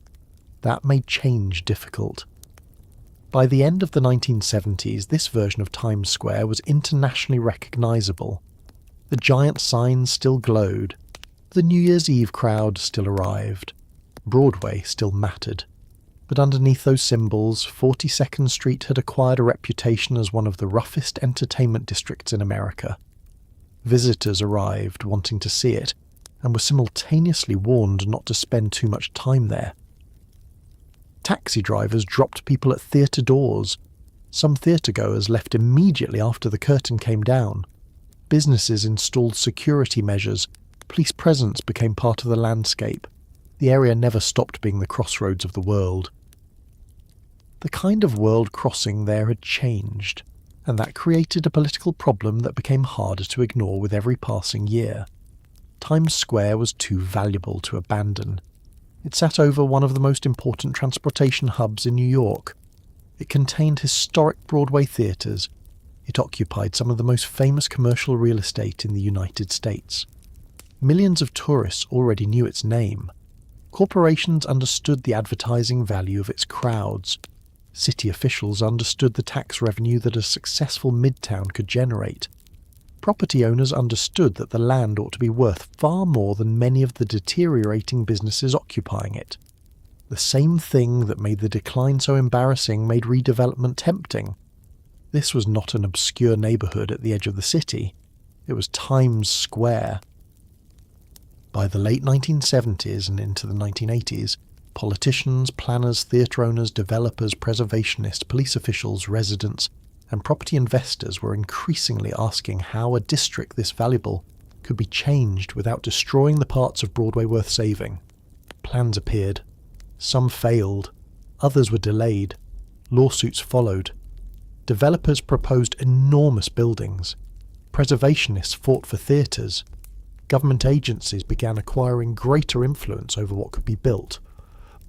That made change difficult. By the end of the 1970s, this version of Times Square was internationally recognizable. The giant signs still glowed. The New Year's Eve crowd still arrived. Broadway still mattered. But underneath those symbols, 42nd Street had acquired a reputation as one of the roughest entertainment districts in America. Visitors arrived wanting to see it, and were simultaneously warned not to spend too much time there. Taxi drivers dropped people at theatre doors. Some theatregoers left immediately after the curtain came down. Businesses installed security measures. Police presence became part of the landscape. The area never stopped being the crossroads of the world. The kind of world crossing there had changed, and that created a political problem that became harder to ignore with every passing year. Times Square was too valuable to abandon. It sat over one of the most important transportation hubs in New York. It contained historic Broadway theatres. It occupied some of the most famous commercial real estate in the United States. Millions of tourists already knew its name. Corporations understood the advertising value of its crowds. City officials understood the tax revenue that a successful midtown could generate. Property owners understood that the land ought to be worth far more than many of the deteriorating businesses occupying it. The same thing that made the decline so embarrassing made redevelopment tempting. This was not an obscure neighbourhood at the edge of the city. It was Times Square. By the late 1970s and into the 1980s, politicians, planners, theatre owners, developers, preservationists, police officials, residents, and property investors were increasingly asking how a district this valuable could be changed without destroying the parts of Broadway worth saving. Plans appeared. Some failed. Others were delayed. Lawsuits followed. Developers proposed enormous buildings. Preservationists fought for theatres. Government agencies began acquiring greater influence over what could be built.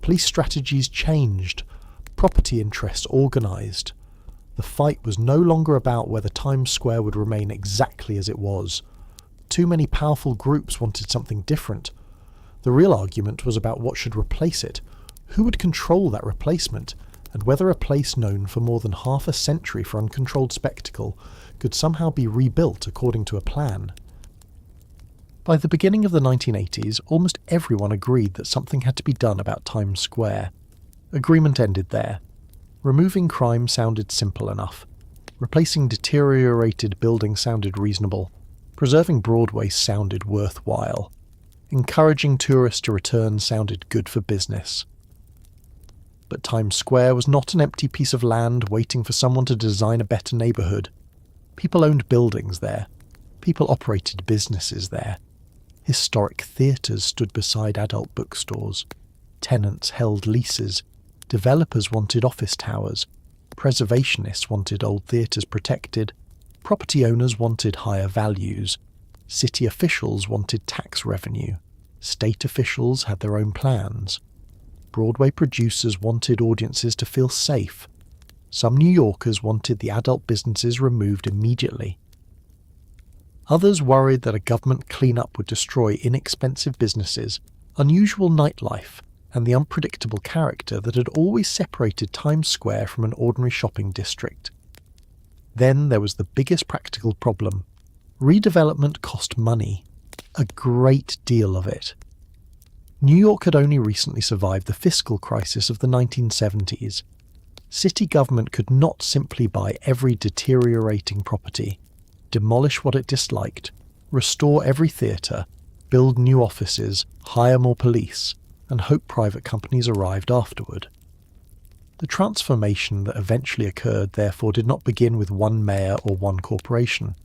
Police strategies changed. Property interests organised. The fight was no longer about whether Times Square would remain exactly as it was. Too many powerful groups wanted something different. The real argument was about what should replace it, who would control that replacement, and whether a place known for more than half a century for uncontrolled spectacle could somehow be rebuilt according to a plan. By the beginning of the 1980s, almost everyone agreed that something had to be done about Times Square. Agreement ended there. Removing crime sounded simple enough. Replacing deteriorated buildings sounded reasonable. Preserving Broadway sounded worthwhile. Encouraging tourists to return sounded good for business. But Times Square was not an empty piece of land waiting for someone to design a better neighbourhood. People owned buildings there. People operated businesses there. Historic theatres stood beside adult bookstores. Tenants held leases. Developers wanted office towers. Preservationists wanted old theatres protected. Property owners wanted higher values. City officials wanted tax revenue. State officials had their own plans. Broadway producers wanted audiences to feel safe. Some New Yorkers wanted the adult businesses removed immediately. Others worried that a government clean-up would destroy inexpensive businesses, unusual nightlife, and the unpredictable character that had always separated Times Square from an ordinary shopping district. Then there was the biggest practical problem. Redevelopment cost money. A great deal of it. New York had only recently survived the fiscal crisis of the 1970s. City government could not simply buy every deteriorating property, demolish what it disliked, restore every theatre, build new offices, hire more police, and hope private companies arrived afterward. The transformation that eventually occurred therefore did not begin with one mayor or one corporation.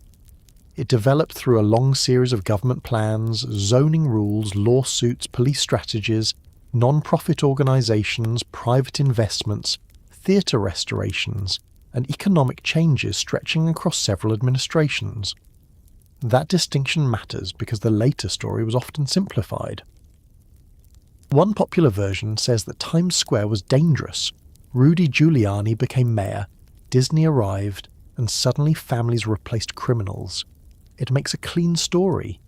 It developed through a long series of government plans, zoning rules, lawsuits, police strategies, non-profit organisations, private investments, theatre restorations, and economic changes stretching across several administrations. That distinction matters because the later story was often simplified. One popular version says that Times Square was dangerous. Rudy Giuliani became mayor, Disney arrived, and suddenly families replaced criminals. It makes a clean story.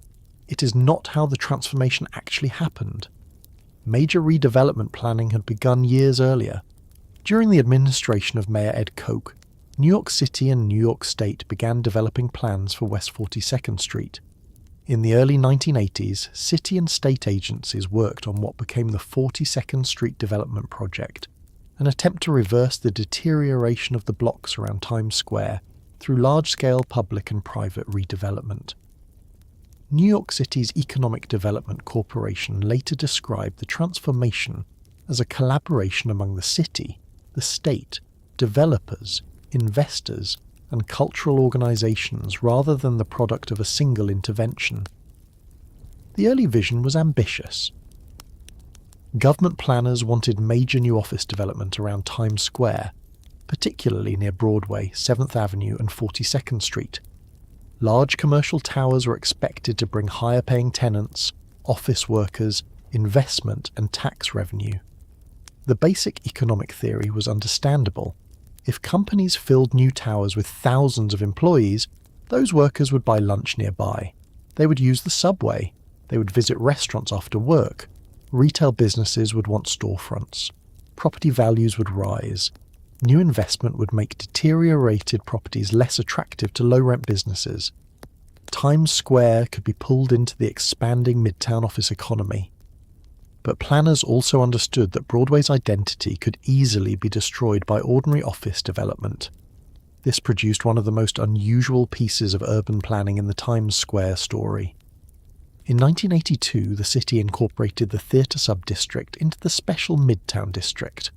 It is not how the transformation actually happened. Major redevelopment planning had begun years earlier. During the administration of Mayor Ed Koch, New York City and New York State began developing plans for West 42nd Street. In the early 1980s, city and state agencies worked on what became the 42nd Street Development Project, an attempt to reverse the deterioration of the blocks around Times Square through large-scale public and private redevelopment. New York City's Economic Development Corporation later described the transformation as a collaboration among the city, the state, developers, investors, and cultural organizations rather than the product of a single intervention. The early vision was ambitious. Government planners wanted major new office development around Times Square, particularly near Broadway, 7th Avenue and 42nd Street. Large commercial towers were expected to bring higher-paying tenants, office workers, investment and tax revenue. The basic economic theory was understandable. If companies filled new towers with thousands of employees, those workers would buy lunch nearby. They would use the subway. They would visit restaurants after work. Retail businesses would want storefronts. Property values would rise. New investment would make deteriorated properties less attractive to low-rent businesses. Times Square could be pulled into the expanding midtown office economy. But planners also understood that Broadway's identity could easily be destroyed by ordinary office development. This produced one of the most unusual pieces of urban planning in the Times Square story. In 1982, the city incorporated the theatre sub-district into the special Midtown district.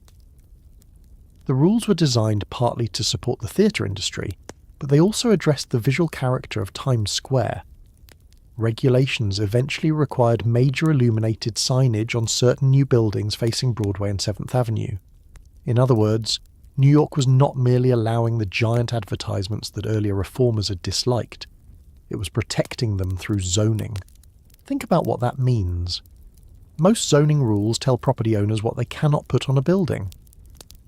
The rules were designed partly to support the theatre industry, but they also addressed the visual character of Times Square. Regulations eventually required major illuminated signage on certain new buildings facing Broadway and 7th Avenue. In other words, New York was not merely allowing the giant advertisements that earlier reformers had disliked. It was protecting them through zoning. Think about what that means. Most zoning rules tell property owners what they cannot put on a building.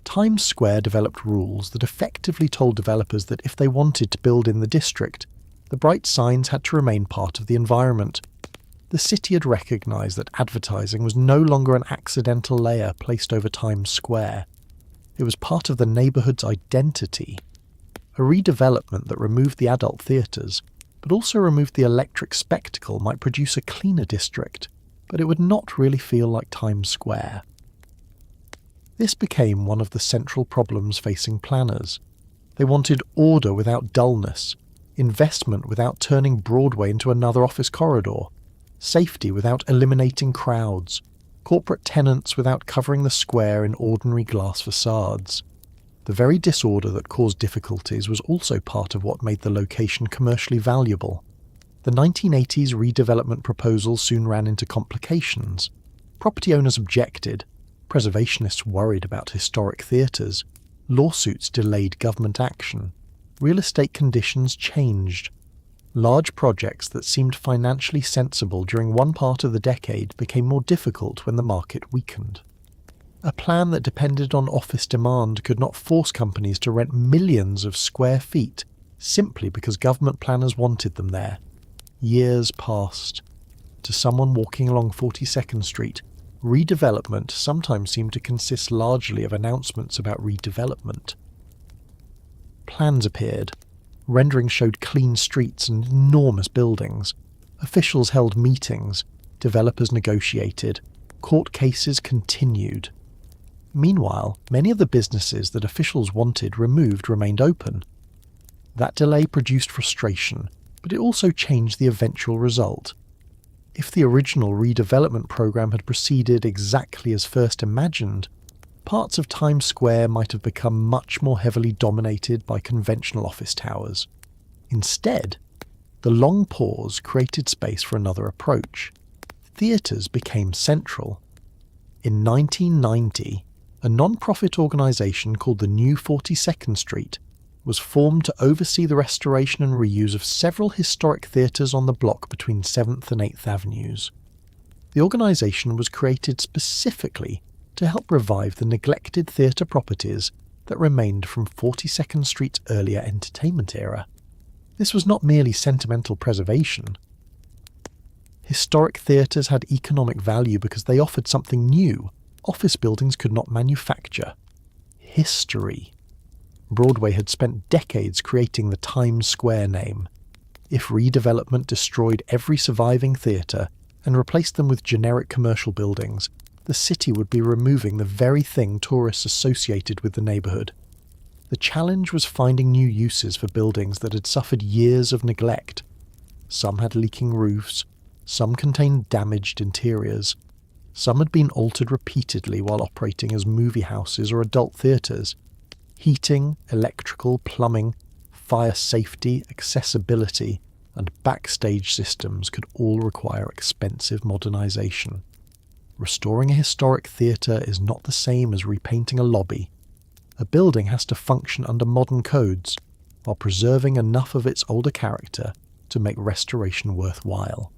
Times Square developed rules that effectively told developers that if they wanted to build in the district, the bright signs had to remain part of the environment. The city had recognised that advertising was no longer an accidental layer placed over Times Square. It was part of the neighbourhood's identity. A redevelopment that removed the adult theatres, but also removed the electric spectacle, might produce a cleaner district, but it would not really feel like Times Square. This became one of the central problems facing planners. They wanted order without dullness, investment without turning Broadway into another office corridor, safety without eliminating crowds, corporate tenants without covering the square in ordinary glass facades. The very disorder that caused difficulties was also part of what made the location commercially valuable. The 1980s redevelopment proposals soon ran into complications. Property owners objected, preservationists worried about historic theatres, lawsuits delayed government action, real estate conditions changed. Large projects that seemed financially sensible during one part of the decade became more difficult when the market weakened. A plan that depended on office demand could not force companies to rent millions of square feet simply because government planners wanted them there. Years passed. To someone walking along 42nd Street, redevelopment sometimes seemed to consist largely of announcements about redevelopment. Plans appeared. Renderings showed clean streets and enormous buildings. Officials held meetings. Developers negotiated. Court cases continued. Meanwhile, many of the businesses that officials wanted removed remained open. That delay produced frustration, but it also changed the eventual result. If the original redevelopment program had proceeded exactly as first imagined, parts of Times Square might have become much more heavily dominated by conventional office towers. Instead, the long pause created space for another approach. Theatres became central. In 1990, a non-profit organisation called the New 42nd Street was formed to oversee the restoration and reuse of several historic theatres on the block between 7th and 8th Avenues. The organisation was created specifically to help revive the neglected theatre properties that remained from 42nd Street's earlier entertainment era. This was not merely sentimental preservation. Historic theatres had economic value because they offered something new office buildings could not manufacture: history. Broadway had spent decades creating the Times Square name. If redevelopment destroyed every surviving theatre and replaced them with generic commercial buildings, the city would be removing the very thing tourists associated with the neighbourhood. The challenge was finding new uses for buildings that had suffered years of neglect. Some had leaking roofs, some contained damaged interiors, some had been altered repeatedly while operating as movie houses or adult theatres. Heating, electrical, plumbing, fire safety, accessibility, and backstage systems could all require expensive modernisation. Restoring a historic theatre is not the same as repainting a lobby. A building has to function under modern codes, while preserving enough of its older character to make restoration worthwhile.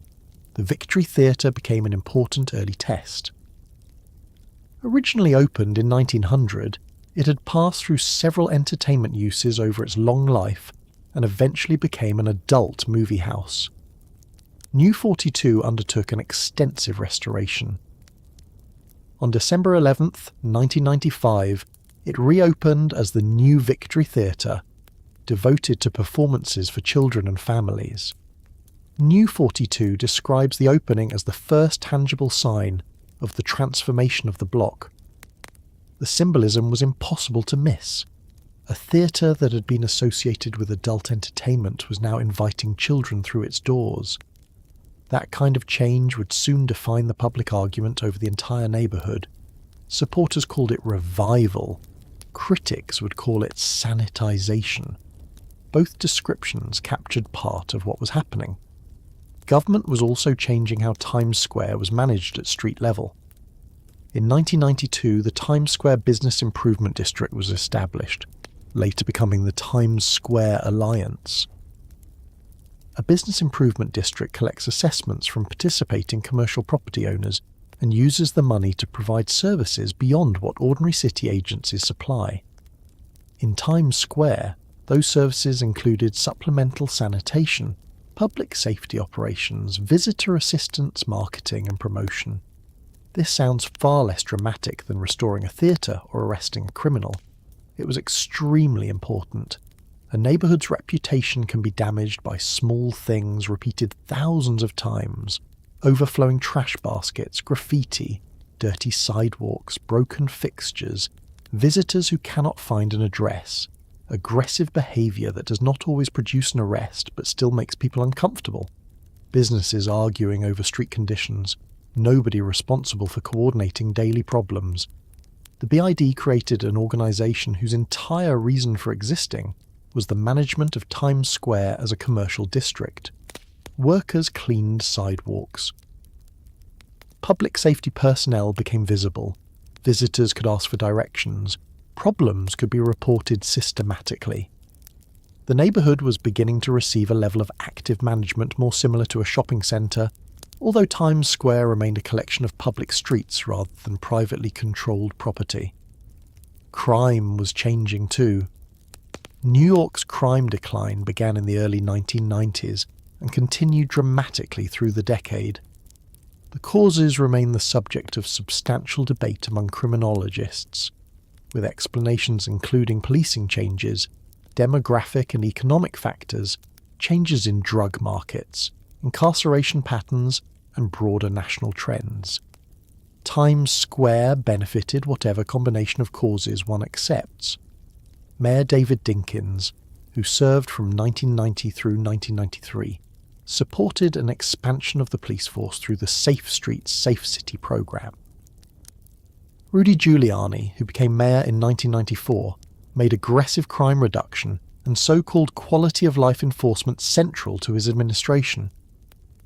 The Victory Theatre became an important early test. Originally opened in 1900, it had passed through several entertainment uses over its long life and eventually became an adult movie house. New 42 undertook an extensive restoration. On December 11th, 1995, it reopened as the New Victory Theatre, devoted to performances for children and families. New 42 describes the opening as the first tangible sign of the transformation of the block. The symbolism was impossible to miss. A theatre that had been associated with adult entertainment was now inviting children through its doors. That kind of change would soon define the public argument over the entire neighbourhood. Supporters called it revival. Critics would call it sanitization. Both descriptions captured part of what was happening. Government was also changing how Times Square was managed at street level. In 1992, the Times Square Business Improvement District was established, later becoming the Times Square Alliance. A business improvement district collects assessments from participating commercial property owners and uses the money to provide services beyond what ordinary city agencies supply. In Times Square, those services included supplemental sanitation, public safety operations, visitor assistance, marketing and promotion. This sounds far less dramatic than restoring a theatre or arresting a criminal. It was extremely important. A neighbourhood's reputation can be damaged by small things repeated thousands of times: overflowing trash baskets, graffiti, dirty sidewalks, broken fixtures, visitors who cannot find an address, aggressive behaviour that does not always produce an arrest but still makes people uncomfortable, businesses arguing over street conditions, nobody responsible for coordinating daily problems. The BID created an organisation whose entire reason for existing was the management of Times Square as a commercial district. Workers cleaned sidewalks. Public safety personnel became visible. Visitors could ask for directions. Problems could be reported systematically. The neighbourhood was beginning to receive a level of active management more similar to a shopping centre, although Times Square remained a collection of public streets rather than privately controlled property. Crime was changing too. New York's crime decline began in the early 1990s and continued dramatically through the decade. The causes remain the subject of substantial debate among criminologists, with explanations including policing changes, demographic and economic factors, changes in drug markets, incarceration patterns, and broader national trends. Times Square benefited whatever combination of causes one accepts. Mayor David Dinkins, who served from 1990 through 1993, supported an expansion of the police force through the Safe Streets, Safe City program. Rudy Giuliani, who became mayor in 1994, made aggressive crime reduction and so-called quality of life enforcement central to his administration.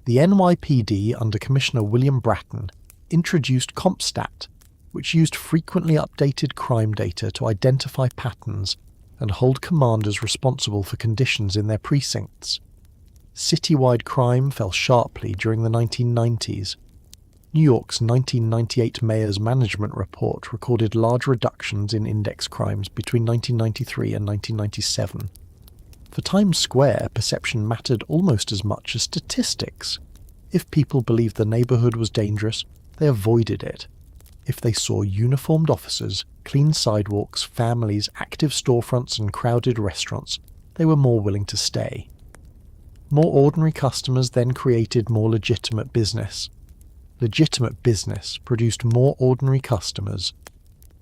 The NYPD under Commissioner William Bratton introduced CompStat, which used frequently updated crime data to identify patterns and hold commanders responsible for conditions in their precincts. Citywide crime fell sharply during the 1990s. New York's 1998 Mayor's Management Report recorded large reductions in index crimes between 1993 and 1997. For Times Square, perception mattered almost as much as statistics. If people believed the neighbourhood was dangerous, they avoided it. If they saw uniformed officers, clean sidewalks, families, active storefronts and crowded restaurants, they were more willing to stay. More ordinary customers then created more legitimate business. Legitimate business produced more ordinary customers.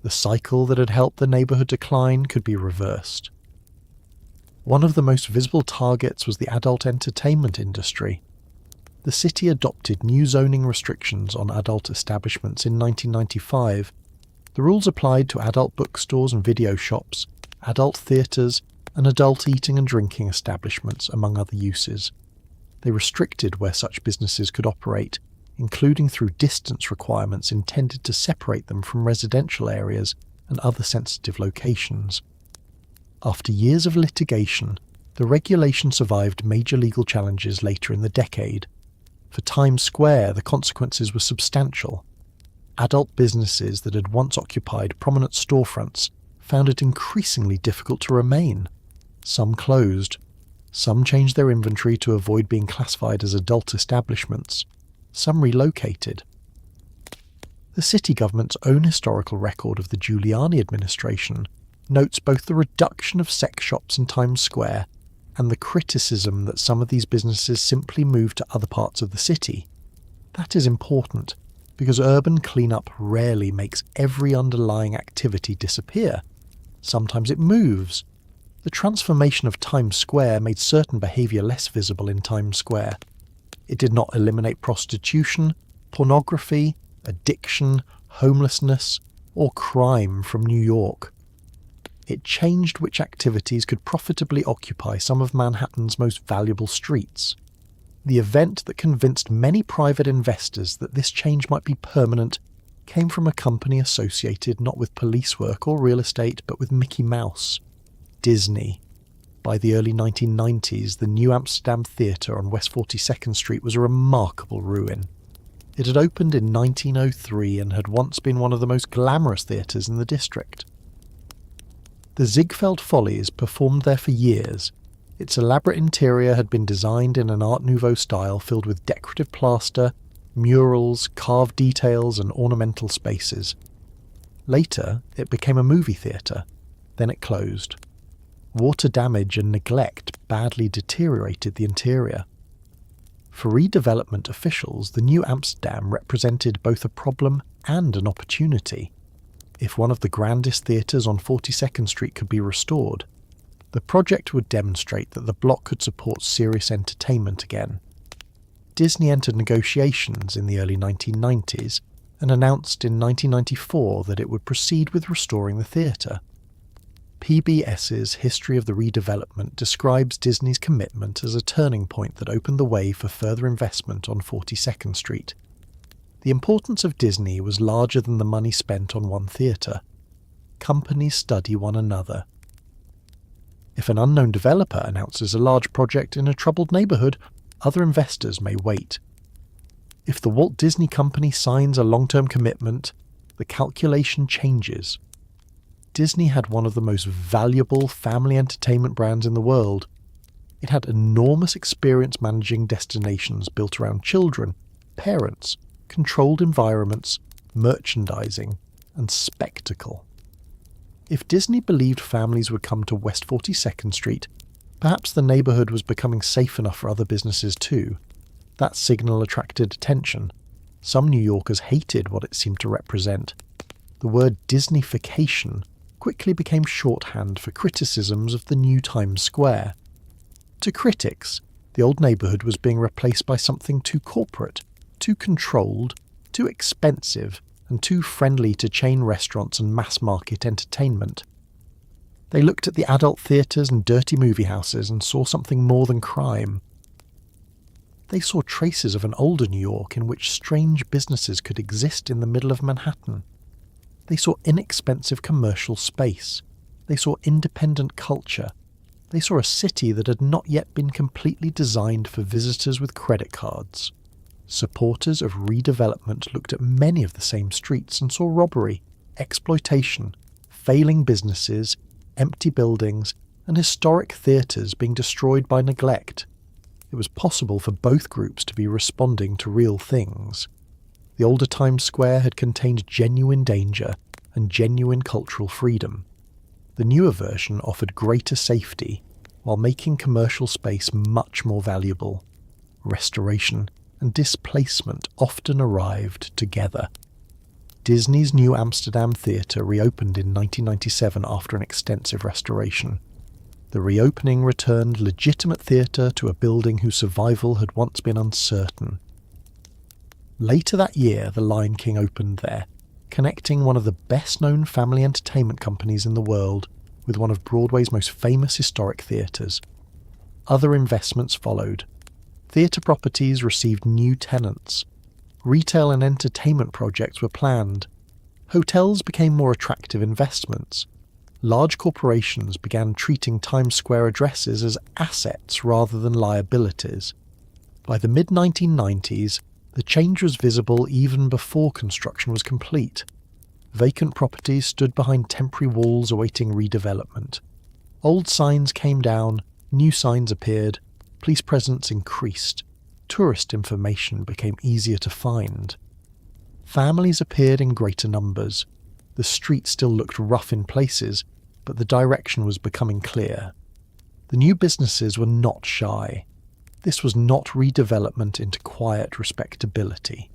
The cycle that had helped the neighbourhood decline could be reversed. One of the most visible targets was the adult entertainment industry. The city adopted new zoning restrictions on adult establishments in 1995. The rules applied to adult bookstores and video shops, adult theatres, and adult eating and drinking establishments, among other uses. They restricted where such businesses could operate, including through distance requirements intended to separate them from residential areas and other sensitive locations. After years of litigation, the regulation survived major legal challenges later in the decade. For Times Square, the consequences were substantial. Adult businesses that had once occupied prominent storefronts found it increasingly difficult to remain. Some closed. Some changed their inventory to avoid being classified as adult establishments. Some relocated. The city government's own historical record of the Giuliani administration notes both the reduction of sex shops in Times Square and the criticism that some of these businesses simply moved to other parts of the city. That is important, because urban cleanup rarely makes every underlying activity disappear. Sometimes it moves. The transformation of Times Square made certain behaviour less visible in Times Square. It did not eliminate prostitution, pornography, addiction, homelessness, or crime from New York. It changed which activities could profitably occupy some of Manhattan's most valuable streets. The event that convinced many private investors that this change might be permanent came from a company associated not with police work or real estate, but with Mickey Mouse, Disney. By the early 1990s, the New Amsterdam Theatre on West 42nd Street was a remarkable ruin. It had opened in 1903 and had once been one of the most glamorous theatres in the district. The Ziegfeld Follies performed there for years. Its elaborate interior had been designed in an Art Nouveau style filled with decorative plaster, murals, carved details and ornamental spaces. Later, it became a movie theatre. Then it closed. Water damage and neglect badly deteriorated the interior. For redevelopment officials, the New Amsterdam represented both a problem and an opportunity. If one of the grandest theatres on 42nd Street could be restored, the project would demonstrate that the block could support serious entertainment again. Disney entered negotiations in the early 1990s and announced in 1994 that it would proceed with restoring the theatre. PBS's History of the Redevelopment describes Disney's commitment as a turning point that opened the way for further investment on 42nd Street. The importance of Disney was larger than the money spent on one theatre. Companies study one another. If an unknown developer announces a large project in a troubled neighbourhood, other investors may wait. If the Walt Disney Company signs a long-term commitment, the calculation changes. Disney had one of the most valuable family entertainment brands in the world. It had enormous experience managing destinations built around children, parents, controlled environments, merchandising, and spectacle. If Disney believed families would come to West 42nd Street, perhaps the neighbourhood was becoming safe enough for other businesses too. That signal attracted attention. Some New Yorkers hated what it seemed to represent. The word Disneyfication quickly became shorthand for criticisms of the new Times Square. To critics, the old neighbourhood was being replaced by something too corporate, too controlled, too expensive, and too friendly to chain restaurants and mass-market entertainment. They looked at the adult theatres and dirty movie houses and saw something more than crime. They saw traces of an older New York in which strange businesses could exist in the middle of Manhattan. They saw inexpensive commercial space. They saw independent culture. They saw a city that had not yet been completely designed for visitors with credit cards. Supporters of redevelopment looked at many of the same streets and saw robbery, exploitation, failing businesses, empty buildings, and historic theatres being destroyed by neglect. It was possible for both groups to be responding to real things. The older Times Square had contained genuine danger and genuine cultural freedom. The newer version offered greater safety, while making commercial space much more valuable. Restoration and displacement often arrived together. Disney's New Amsterdam Theatre reopened in 1997 after an extensive restoration. The reopening returned legitimate theatre to a building whose survival had once been uncertain. Later that year, The Lion King opened there, connecting one of the best-known family entertainment companies in the world with one of Broadway's most famous historic theatres. Other investments followed. Theatre properties received new tenants. Retail and entertainment projects were planned. Hotels became more attractive investments. Large corporations began treating Times Square addresses as assets rather than liabilities. By the mid-1990s, the change was visible even before construction was complete. Vacant properties stood behind temporary walls awaiting redevelopment. Old signs came down, new signs appeared, police presence increased, tourist information became easier to find. Families appeared in greater numbers. The street still looked rough in places, but the direction was becoming clear. The new businesses were not shy. This was not redevelopment into quiet respectability.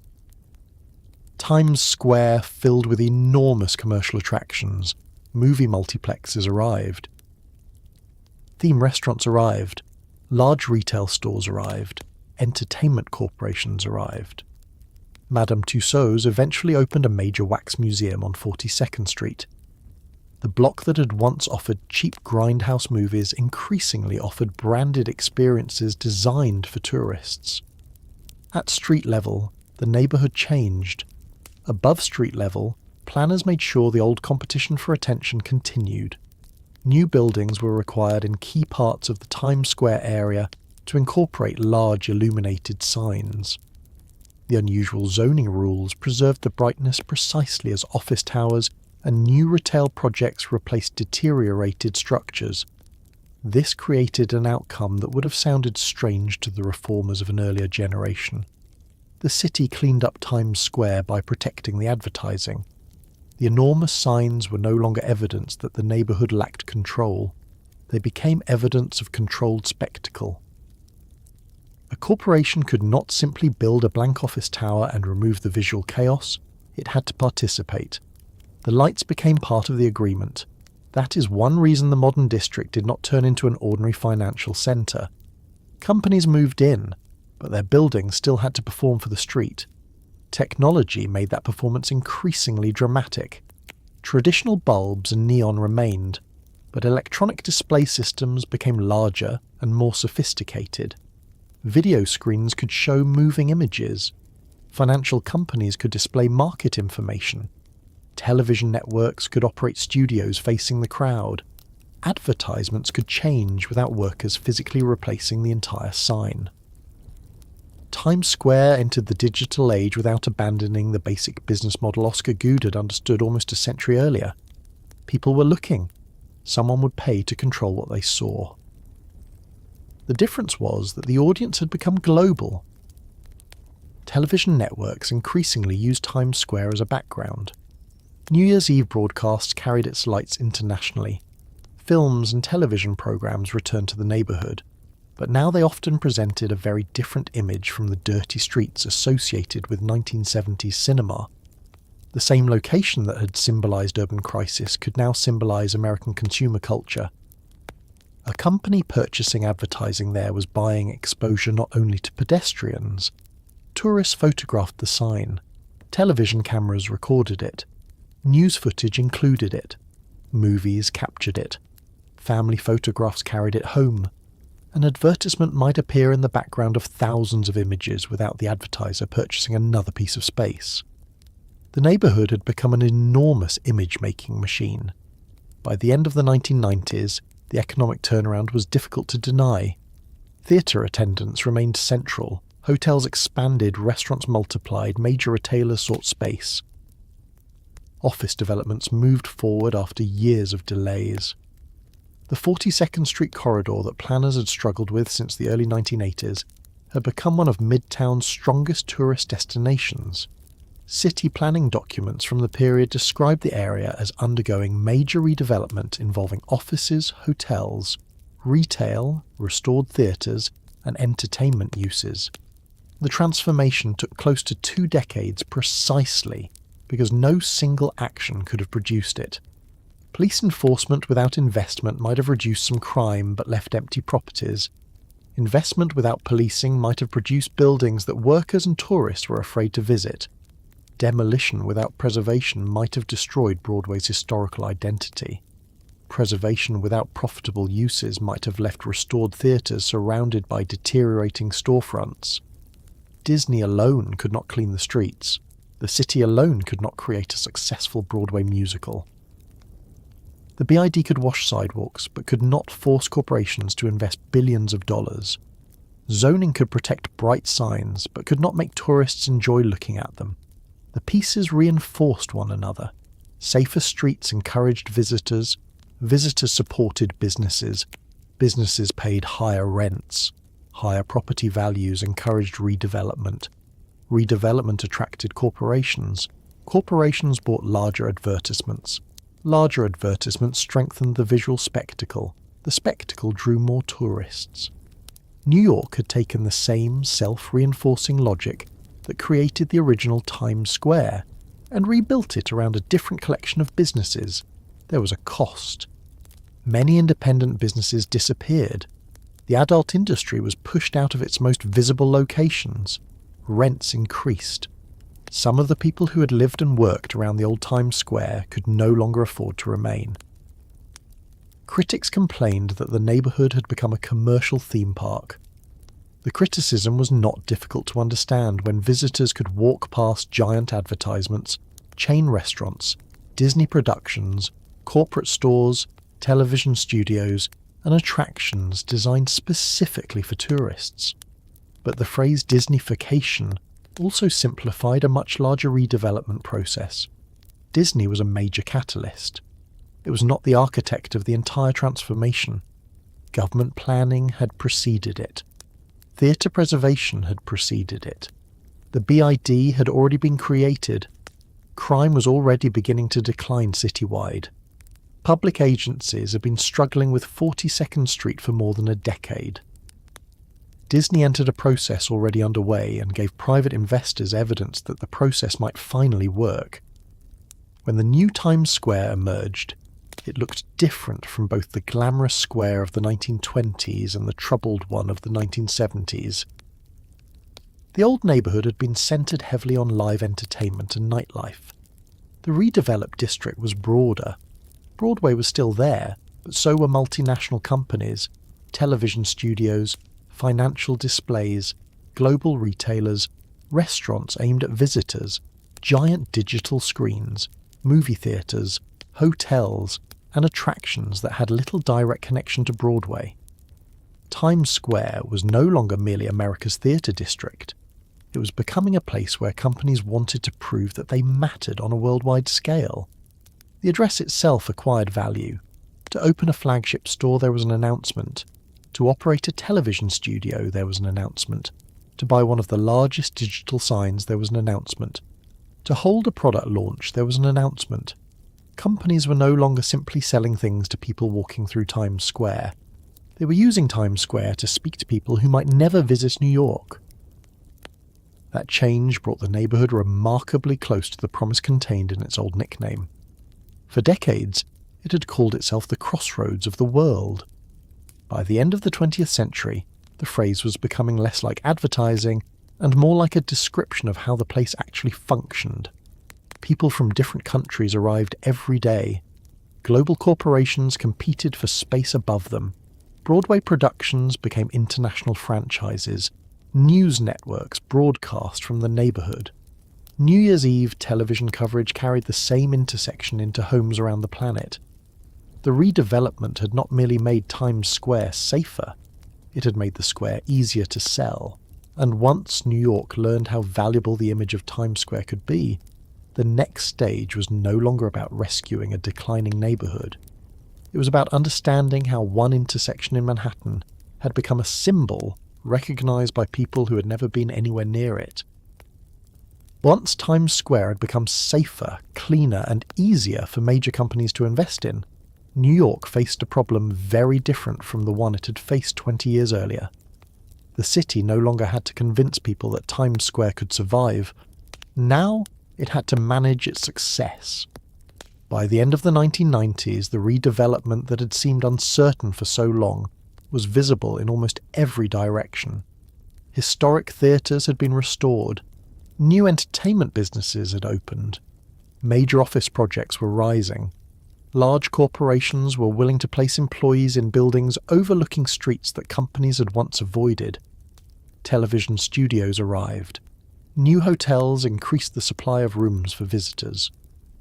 Times Square filled with enormous commercial attractions. Movie multiplexes arrived. Theme restaurants arrived. Large retail stores arrived. entertainment corporations arrived. Madame Tussauds eventually opened a major wax museum on 42nd Street. The block that had once offered cheap grindhouse movies increasingly offered branded experiences designed for tourists. At street level, the neighbourhood changed. Above street level, planners made sure the old competition for attention continued. New buildings were required in key parts of the Times Square area to incorporate large illuminated signs. The unusual zoning rules preserved the brightness precisely as office towers and new retail projects replaced deteriorated structures. This created an outcome that would have sounded strange to the reformers of an earlier generation. The city cleaned up Times Square by protecting the advertising. The enormous signs were no longer evidence that the neighbourhood lacked control. They became evidence of controlled spectacle. A corporation could not simply build a blank office tower and remove the visual chaos. It had to participate. The lights became part of the agreement. That is one reason the modern district did not turn into an ordinary financial centre. Companies moved in, but their buildings still had to perform for the street. Technology made that performance increasingly dramatic. Traditional bulbs and neon remained, but electronic display systems became larger and more sophisticated. Video screens could show moving images. Financial companies could display market information. Television networks could operate studios facing the crowd. Advertisements could change without workers physically replacing the entire sign. Times Square entered the digital age without abandoning the basic business model Oscar Goode had understood almost a century earlier. People were looking. Someone would pay to control what they saw. The difference was that the audience had become global. Television networks increasingly used Times Square as a background. New Year's Eve broadcasts carried its lights internationally. Films and television programs returned to the neighbourhood, but now they often presented a very different image from the dirty streets associated with 1970s cinema. The same location that had symbolised urban crisis could now symbolise American consumer culture. A company purchasing advertising there was buying exposure not only to pedestrians. Tourists photographed the sign. Television cameras recorded it. News footage included it. Movies captured it. Family photographs carried it home. An advertisement might appear in the background of thousands of images without the advertiser purchasing another piece of space. The neighbourhood had become an enormous image-making machine. By the end of the 1990s, the economic turnaround was difficult to deny. Theatre attendance remained central. Hotels expanded, restaurants multiplied, major retailers sought space. Office developments moved forward after years of delays. The 42nd Street corridor that planners had struggled with since the early 1980s had become one of Midtown's strongest tourist destinations. City planning documents from the period described the area as undergoing major redevelopment involving offices, hotels, retail, restored theatres, and entertainment uses. The transformation took close to 2 decades precisely because no single action could have produced it. Police enforcement without investment might have reduced some crime but left empty properties. Investment without policing might have produced buildings that workers and tourists were afraid to visit. Demolition without preservation might have destroyed Broadway's historical identity. Preservation without profitable uses might have left restored theatres surrounded by deteriorating storefronts. Disney alone could not clean the streets. The city alone could not create a successful Broadway musical. The BID could wash sidewalks, but could not force corporations to invest billions of dollars. Zoning could protect bright signs, but could not make tourists enjoy looking at them. The pieces reinforced one another. Safer streets encouraged visitors. Visitors supported businesses. Businesses paid higher rents. Higher property values encouraged redevelopment. Redevelopment attracted corporations. Corporations bought larger advertisements. Larger advertisements strengthened the visual spectacle. The spectacle drew more tourists. New York had taken the same self-reinforcing logic that created the original Times Square and rebuilt it around a different collection of businesses. There was a cost. Many independent businesses disappeared. The adult industry was pushed out of its most visible locations. Rents increased. Some of the people who had lived and worked around the old Times Square could no longer afford to remain. Critics complained that the neighbourhood had become a commercial theme park. The criticism was not difficult to understand when visitors could walk past giant advertisements, chain restaurants, Disney productions, corporate stores, television studios, and attractions designed specifically for tourists. But the phrase Disneyfication also simplified a much larger redevelopment process. Disney was a major catalyst. It was not the architect of the entire transformation. Government planning had preceded it. Theatre preservation had preceded it. The BID had already been created. Crime was already beginning to decline citywide. Public agencies had been struggling with 42nd Street for more than a decade. Disney entered a process already underway and gave private investors evidence that the process might finally work. When the new Times Square emerged, it looked different from both the glamorous square of the 1920s and the troubled one of the 1970s. The old neighbourhood had been centred heavily on live entertainment and nightlife. The redeveloped district was broader. Broadway was still there, but so were multinational companies, television studios, financial displays, global retailers, restaurants aimed at visitors, giant digital screens, movie theatres, hotels, and attractions that had little direct connection to Broadway. Times Square was no longer merely America's theatre district. It was becoming a place where companies wanted to prove that they mattered on a worldwide scale. The address itself acquired value. To open a flagship store, there was an announcement. To operate a television studio, there was an announcement. To buy one of the largest digital signs, there was an announcement. To hold a product launch, there was an announcement. Companies were no longer simply selling things to people walking through Times Square. They were using Times Square to speak to people who might never visit New York. That change brought the neighbourhood remarkably close to the promise contained in its old nickname. For decades, it had called itself the Crossroads of the world. By the end of the 20th century, the phrase was becoming less like advertising and more like a description of how the place actually functioned. People from different countries arrived every day. Global corporations competed for space above them. Broadway productions became international franchises. News networks broadcast from the neighbourhood. New Year's Eve television coverage carried the same intersection into homes around the planet. The redevelopment had not merely made Times Square safer, it had made the square easier to sell. And once New York learned how valuable the image of Times Square could be, the next stage was no longer about rescuing a declining neighbourhood. It was about understanding how one intersection in Manhattan had become a symbol recognised by people who had never been anywhere near it. Once Times Square had become safer, cleaner and easier for major companies to invest in, New York faced a problem very different from the one it had faced 20 years earlier. The city no longer had to convince people that Times Square could survive. Now it had to manage its success. By the end of the 1990s, the redevelopment that had seemed uncertain for so long was visible in almost every direction. Historic theatres had been restored. New entertainment businesses had opened. Major office projects were rising. Large corporations were willing to place employees in buildings overlooking streets that companies had once avoided. Television studios arrived. New hotels increased the supply of rooms for visitors.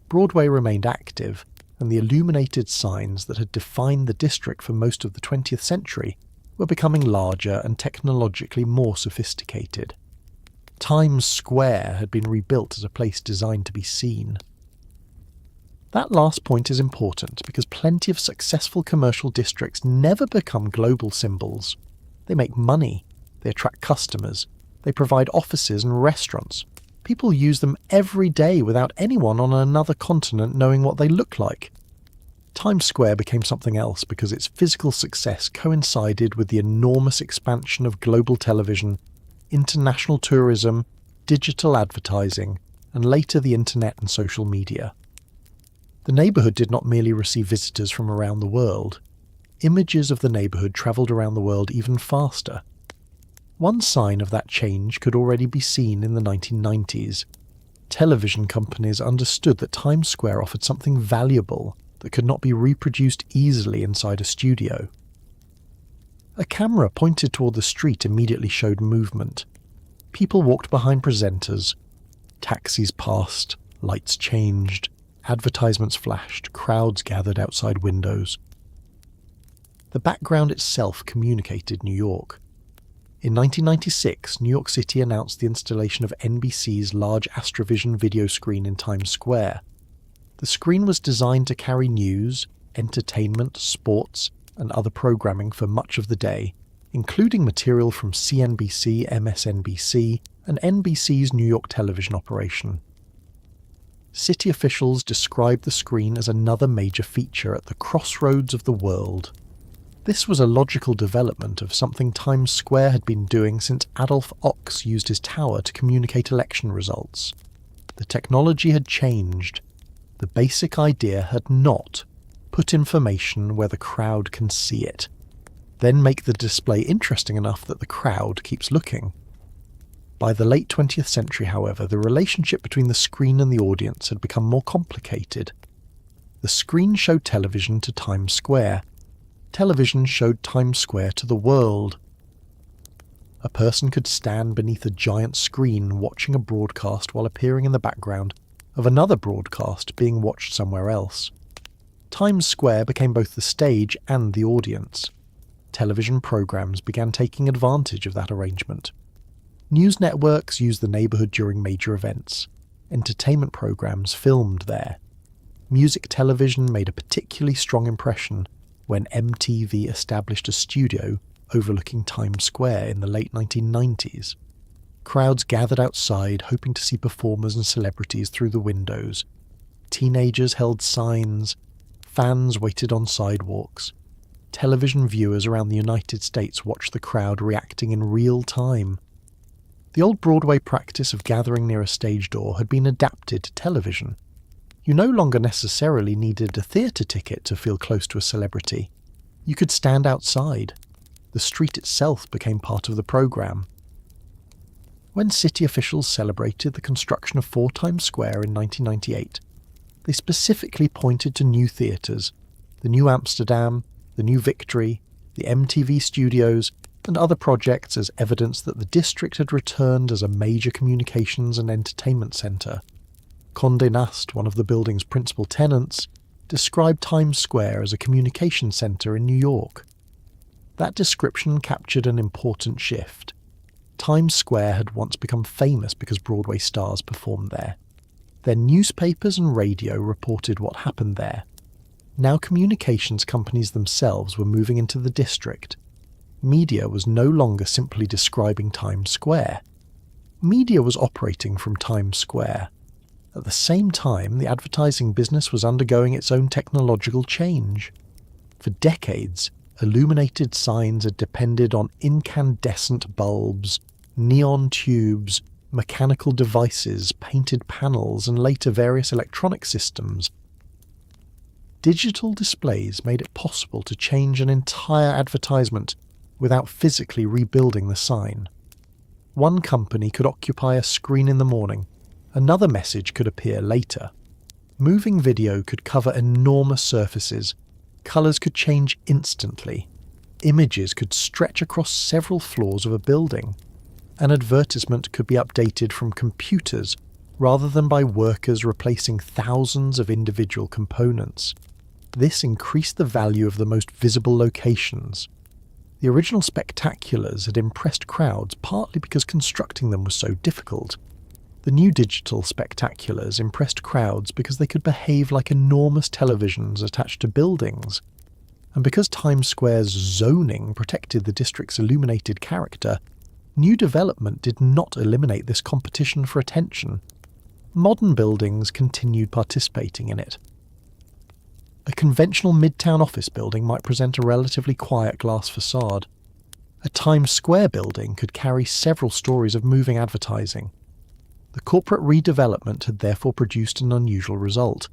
Broadway remained active, and the illuminated signs that had defined the district for most of the 20th century were becoming larger and technologically more sophisticated. Times Square had been rebuilt as a place designed to be seen. That last point is important because plenty of successful commercial districts never become global symbols. They make money, they attract customers, they provide offices and restaurants. People use them every day without anyone on another continent knowing what they look like. Times Square became something else because its physical success coincided with the enormous expansion of global television, international tourism, digital advertising, and later the internet and social media. The neighbourhood did not merely receive visitors from around the world. images of the neighbourhood travelled around the world even faster. One sign of that change could already be seen in the 1990s. Television companies understood that Times Square offered something valuable that could not be reproduced easily inside a studio. A camera pointed toward the street immediately showed movement. People walked behind presenters. Taxis passed, lights changed, advertisements flashed, crowds gathered outside windows. The background itself communicated New York. In 1996, New York City announced the installation of NBC's large Astrovision video screen in Times Square. The screen was designed to carry news, entertainment, sports, and other programming for much of the day, including material from CNBC, MSNBC, and NBC's New York television operation. City officials described the screen as another major feature at the crossroads of the world. This was a logical development of something Times Square had been doing since Adolph Ochs used his tower to communicate election results. The technology had changed. The basic idea had not put information where the crowd can see it, then make the display interesting enough that the crowd keeps looking. By the late 20th century, however, the relationship between the screen and the audience had become more complicated. The screen showed television to Times Square. Television showed Times Square to the world. A person could stand beneath a giant screen watching a broadcast while appearing in the background of another broadcast being watched somewhere else. Times Square became both the stage and the audience. Television programs began taking advantage of that arrangement. News networks used the neighbourhood during major events. Entertainment programs filmed there. Music television made a particularly strong impression when MTV established a studio overlooking Times Square in the late 1990s. Crowds gathered outside hoping to see performers and celebrities through the windows. Teenagers held signs. Fans waited on sidewalks. Television viewers around the United States watched the crowd reacting in real time. The old Broadway practice of gathering near a stage door had been adapted to television. You no longer necessarily needed a theatre ticket to feel close to a celebrity. You could stand outside. The street itself became part of the programme. When city officials celebrated the construction of 4 Times Square in 1998, they specifically pointed to new theatres, the New Amsterdam, the New Victory, the MTV studios, and other projects as evidence that the district had returned as a major communications and entertainment centre. Condé Nast, one of the building's principal tenants, described Times Square as a communication centre in New York. That description captured an important shift. Times Square had once become famous because Broadway stars performed there. Then newspapers and radio reported what happened there. Now communications companies themselves were moving into the district. Media was no longer simply describing Times Square. Media was operating from Times Square. At the same time, the advertising business was undergoing its own technological change. For decades, illuminated signs had depended on incandescent bulbs, neon tubes, mechanical devices, painted panels, and later various electronic systems. Digital displays made it possible to change an entire advertisement without physically rebuilding the sign. One company could occupy a screen in the morning, another message could appear later. Moving video could cover enormous surfaces, colours could change instantly, images could stretch across several floors of a building. An advertisement could be updated from computers rather than by workers replacing thousands of individual components. This increased the value of the most visible locations. The original spectaculars had impressed crowds partly because constructing them was so difficult. The new digital spectaculars impressed crowds because they could behave like enormous televisions attached to buildings. And because Times Square's zoning protected the district's illuminated character, new development did not eliminate this competition for attention. Modern buildings continued participating in it. A conventional midtown office building might present a relatively quiet glass facade. A Times Square building could carry several stories of moving advertising. The corporate redevelopment had therefore produced an unusual result.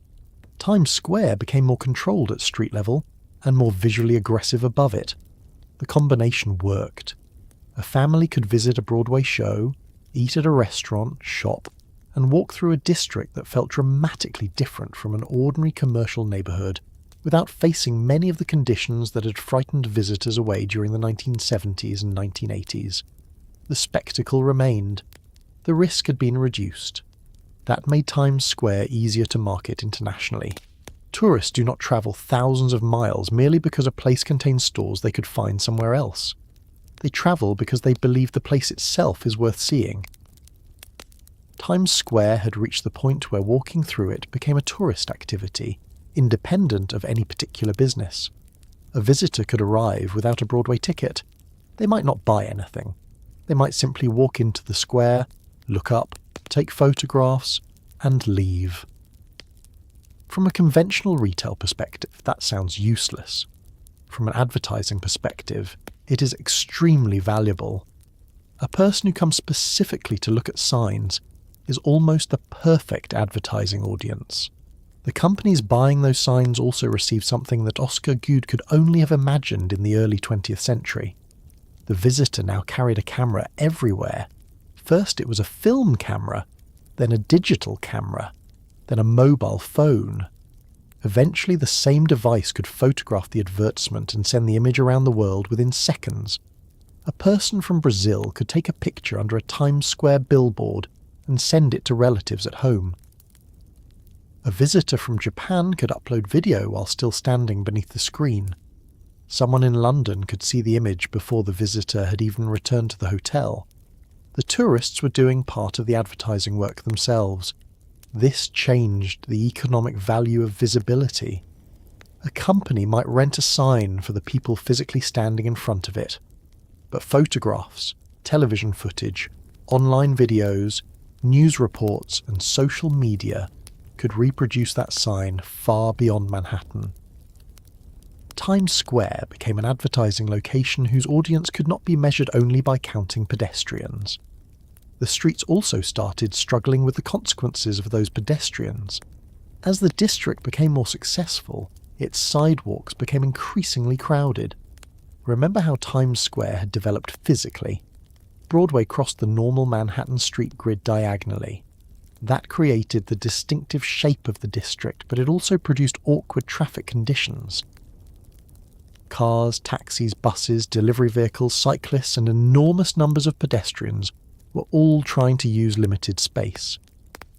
Times Square became more controlled at street level, and more visually aggressive above it. The combination worked. A family could visit a Broadway show, eat at a restaurant, shop, and walk through a district that felt dramatically different from an ordinary commercial neighbourhood without facing many of the conditions that had frightened visitors away during the 1970s and 1980s. The spectacle remained. The risk had been reduced. That made Times Square easier to market internationally. Tourists do not travel thousands of miles merely because a place contains stores they could find somewhere else. They travel because they believe the place itself is worth seeing. Times Square had reached the point where walking through it became a tourist activity, independent of any particular business. A visitor could arrive without a Broadway ticket. They might not buy anything. They might simply walk into the square, look up, take photographs, and leave. From a conventional retail perspective, that sounds useless. From an advertising perspective, it is extremely valuable. A person who comes specifically to look at signs is almost the perfect advertising audience. The companies buying those signs also receive something that Oscar Gude could only have imagined in the early 20th century. The visitor now carried a camera everywhere. First it was a film camera, then a digital camera, then a mobile phone. Eventually the same device could photograph the advertisement and send the image around the world within seconds. A person from Brazil could take a picture under a Times Square billboard and send it to relatives at home. A visitor from Japan could upload video while still standing beneath the screen. Someone in London could see the image before the visitor had even returned to the hotel. The tourists were doing part of the advertising work themselves. This changed the economic value of visibility. A company might rent a sign for the people physically standing in front of it, but photographs, television footage, online videos, news reports, and social media could reproduce that sign far beyond Manhattan. Times Square became an advertising location whose audience could not be measured only by counting pedestrians. The streets also started struggling with the consequences of those pedestrians. As the district became more successful, its sidewalks became increasingly crowded. Remember how Times Square had developed physically? Broadway crossed the normal Manhattan street grid diagonally. That created the distinctive shape of the district, but it also produced awkward traffic conditions. Cars, taxis, buses, delivery vehicles, cyclists, and enormous numbers of pedestrians were all trying to use limited space.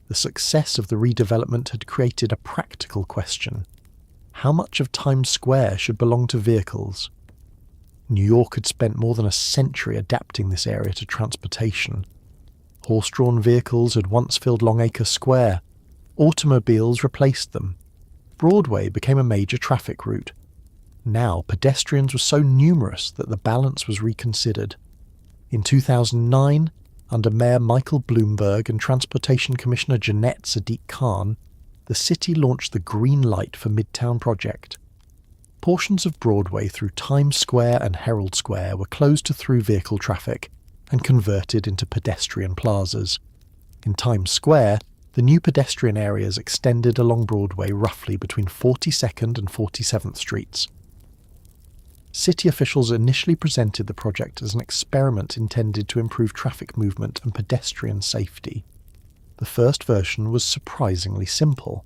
The success of the redevelopment had created a practical question. How much of Times Square should belong to vehicles? New York had spent more than a century adapting this area to transportation. Horse-drawn vehicles had once filled Longacre Square. Automobiles replaced them. Broadway became a major traffic route. Now pedestrians were so numerous that the balance was reconsidered. In 2009, under Mayor Michael Bloomberg and Transportation Commissioner Jeanette Sadiq Khan, the city launched the Green Light for Midtown project. Portions of Broadway through Times Square and Herald Square were closed to through vehicle traffic and converted into pedestrian plazas. In Times Square, the new pedestrian areas extended along Broadway roughly between 42nd and 47th Streets. City officials initially presented the project as an experiment intended to improve traffic movement and pedestrian safety. The first version was surprisingly simple.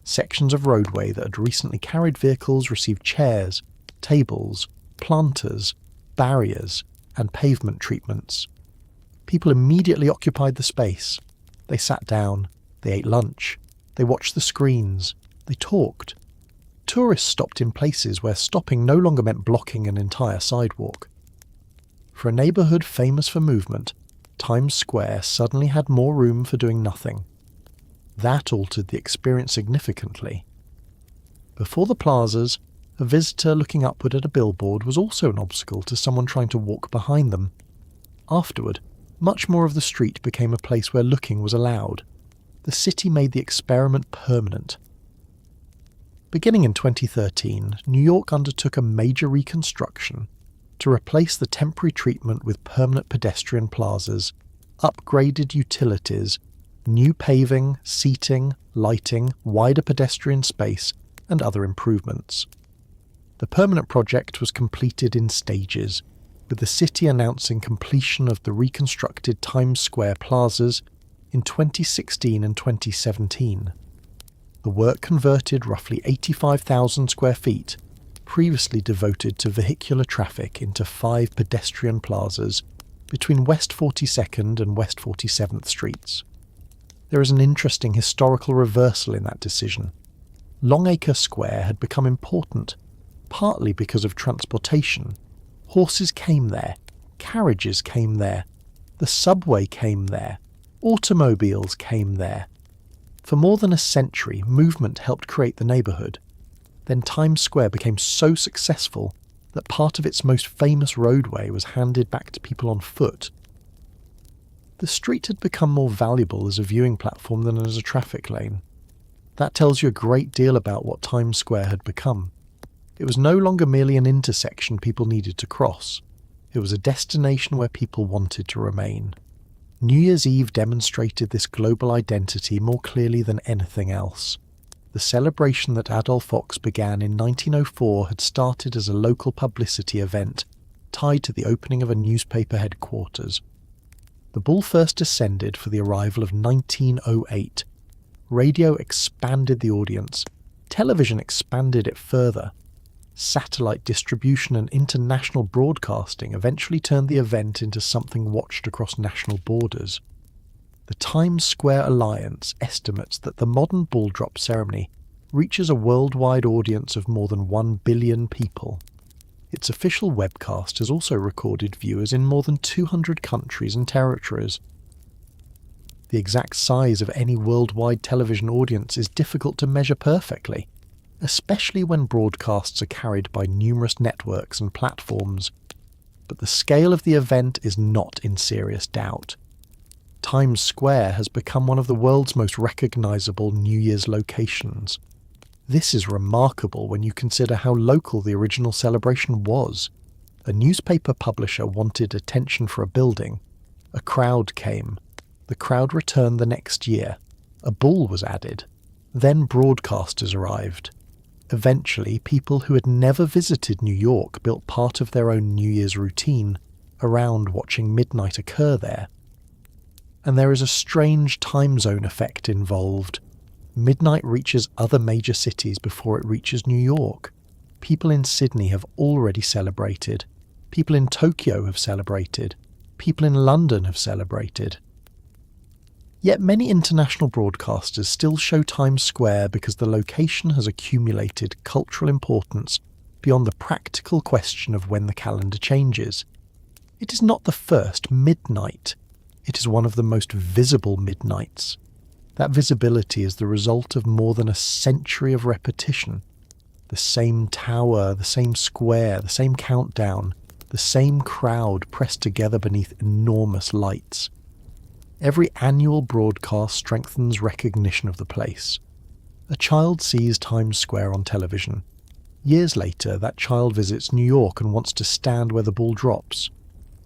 Sections of roadway that had recently carried vehicles received chairs, tables, planters, barriers, and pavement treatments. People immediately occupied the space. They sat down, they ate lunch, they watched the screens, they talked. Tourists stopped in places where stopping no longer meant blocking an entire sidewalk. For a neighbourhood famous for movement, Times Square suddenly had more room for doing nothing. That altered the experience significantly. Before the plazas, a visitor looking upward at a billboard was also an obstacle to someone trying to walk behind them. Afterward, much more of the street became a place where looking was allowed. The city made the experiment permanent. Beginning in 2013, New York undertook a major reconstruction to replace the temporary treatment with permanent pedestrian plazas, upgraded utilities, new paving, seating, lighting, wider pedestrian space, and other improvements. The permanent project was completed in stages, with the city announcing completion of the reconstructed Times Square plazas in 2016 and 2017. The work converted roughly 85,000 square feet, previously devoted to vehicular traffic, into 5 pedestrian plazas between West 42nd and West 47th Streets. There is an interesting historical reversal in that decision. Longacre Square had become important, partly because of transportation. Horses came there, carriages came there, the subway came there, automobiles came there. For more than a century, movement helped create the neighbourhood. Then Times Square became so successful that part of its most famous roadway was handed back to people on foot. The street had become more valuable as a viewing platform than as a traffic lane. That tells you a great deal about what Times Square had become. It was no longer merely an intersection people needed to cross. It was a destination where people wanted to remain. New Year's Eve demonstrated this global identity more clearly than anything else. The celebration that Adolphe Fox began in 1904 had started as a local publicity event tied to the opening of a newspaper headquarters. The bull first descended for the arrival of 1908. Radio expanded the audience. Television expanded it further. Satellite distribution and international broadcasting eventually turned the event into something watched across national borders. The Times Square Alliance estimates that the modern bull drop ceremony reaches a worldwide audience of more than 1 billion people. Its official webcast has also recorded viewers in more than 200 countries and territories. The exact size of any worldwide television audience is difficult to measure perfectly, especially when broadcasts are carried by numerous networks and platforms. But the scale of the event is not in serious doubt. Times Square has become one of the world's most recognizable New Year's locations. This is remarkable when you consider how local the original celebration was. A newspaper publisher wanted attention for a building. A crowd came. The crowd returned the next year. A bull was added. Then broadcasters arrived. Eventually, people who had never visited New York built part of their own New Year's routine around watching midnight occur there. And there is a strange time zone effect involved. Midnight reaches other major cities before it reaches New York. People in Sydney have already celebrated. People in Tokyo have celebrated. People in London have celebrated. Yet many international broadcasters still show Times Square because the location has accumulated cultural importance beyond the practical question of when the calendar changes. It is not the first midnight. It is one of the most visible midnights. That visibility is the result of more than a century of repetition. The same tower, the same square, the same countdown, the same crowd pressed together beneath enormous lights. Every annual broadcast strengthens recognition of the place. A child sees Times Square on television. Years later, that child visits New York and wants to stand where the bull drops.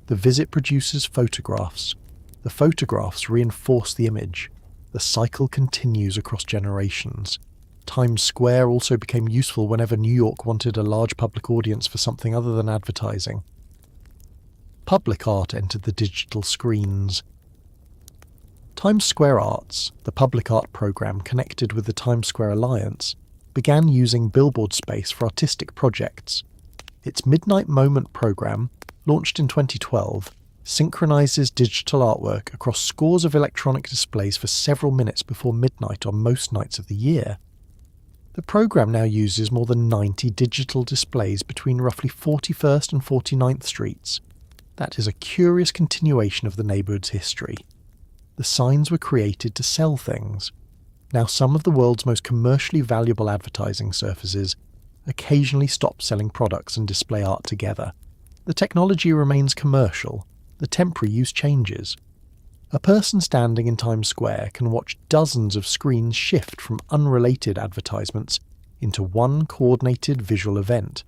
The visit produces photographs. The photographs reinforce the image. The cycle continues across generations. Times Square also became useful whenever New York wanted a large public audience for something other than advertising. Public art entered the digital screens. Times Square Arts, the public art program connected with the Times Square Alliance, began using billboard space for artistic projects. Its Midnight Moment program, launched in 2012, synchronizes digital artwork across scores of electronic displays for several minutes before midnight on most nights of the year. The program now uses more than 90 digital displays between roughly 41st and 49th Streets. That is a curious continuation of the neighbourhood's history. The signs were created to sell things. Now some of the world's most commercially valuable advertising surfaces occasionally stop selling products and display art together. The technology remains commercial. The temporary use changes. A person standing in Times Square can watch dozens of screens shift from unrelated advertisements into one coordinated visual event.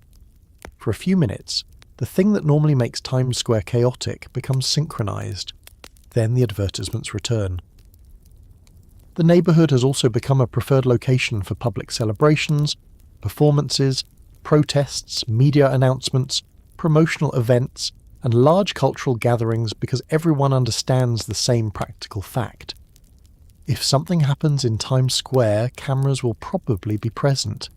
For a few minutes, the thing that normally makes Times Square chaotic becomes synchronized. Then the advertisements return. The neighbourhood has also become a preferred location for public celebrations, performances, protests, media announcements, promotional events, and large cultural gatherings because everyone understands the same practical fact. If something happens in Times Square, cameras will probably be present.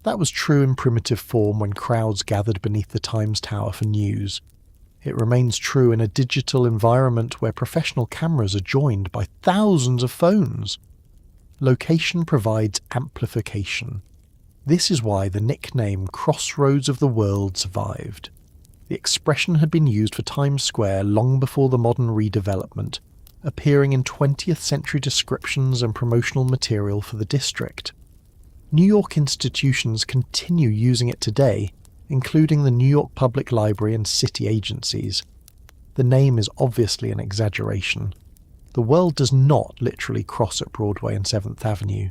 That was true in primitive form when crowds gathered beneath the Times Tower for news. It remains true in a digital environment where professional cameras are joined by thousands of phones. Location provides amplification. This is why the nickname Crossroads of the World survived. The expression had been used for Times Square long before the modern redevelopment, appearing in 20th century descriptions and promotional material for the district. New York institutions continue using it today, including the New York Public Library and city agencies. The name is obviously an exaggeration. The world does not literally cross at Broadway and 7th Avenue.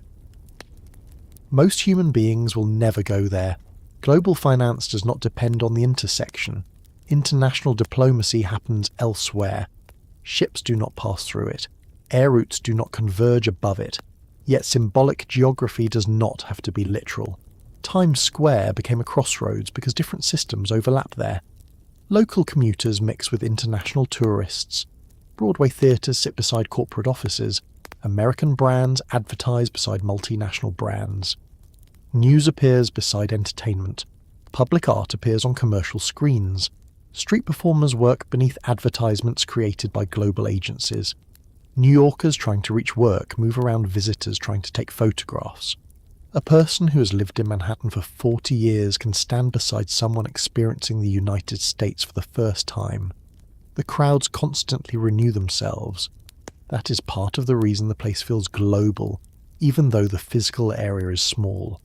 Most human beings will never go there. Global finance does not depend on the intersection. International diplomacy happens elsewhere. Ships do not pass through it. Air routes do not converge above it. Yet symbolic geography does not have to be literal. Times Square became a crossroads because different systems overlap there. Local commuters mix with international tourists. Broadway theatres sit beside corporate offices. American brands advertise beside multinational brands. News appears beside entertainment. Public art appears on commercial screens. Street performers work beneath advertisements created by global agencies. New Yorkers trying to reach work move around visitors trying to take photographs. A person who has lived in Manhattan for 40 years can stand beside someone experiencing the United States for the first time. The crowds constantly renew themselves. That is part of the reason the place feels global, even though the physical area is small.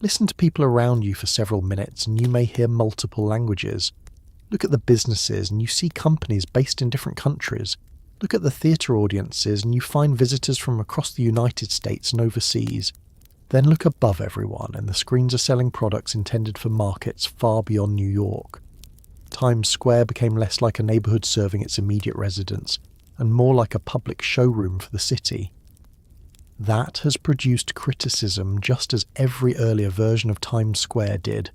Listen to people around you for several minutes and you may hear multiple languages. Look at the businesses and you see companies based in different countries. Look at the theatre audiences and you find visitors from across the United States and overseas. Then look above everyone and the screens are selling products intended for markets far beyond New York. Times Square became less like a neighbourhood serving its immediate residents and more like a public showroom for the city. That has produced criticism just as every earlier version of Times Square did.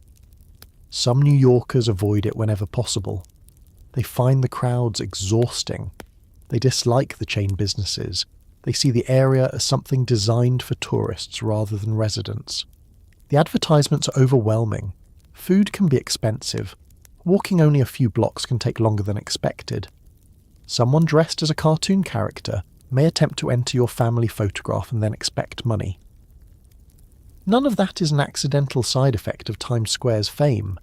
Some New Yorkers avoid it whenever possible. They find the crowds exhausting. They dislike the chain businesses. They see the area as something designed for tourists rather than residents. The advertisements are overwhelming. Food can be expensive. Walking only a few blocks can take longer than expected. Someone dressed as a cartoon character may attempt to enter your family photograph and then expect money. None of that is an accidental side effect of Times Square's fame.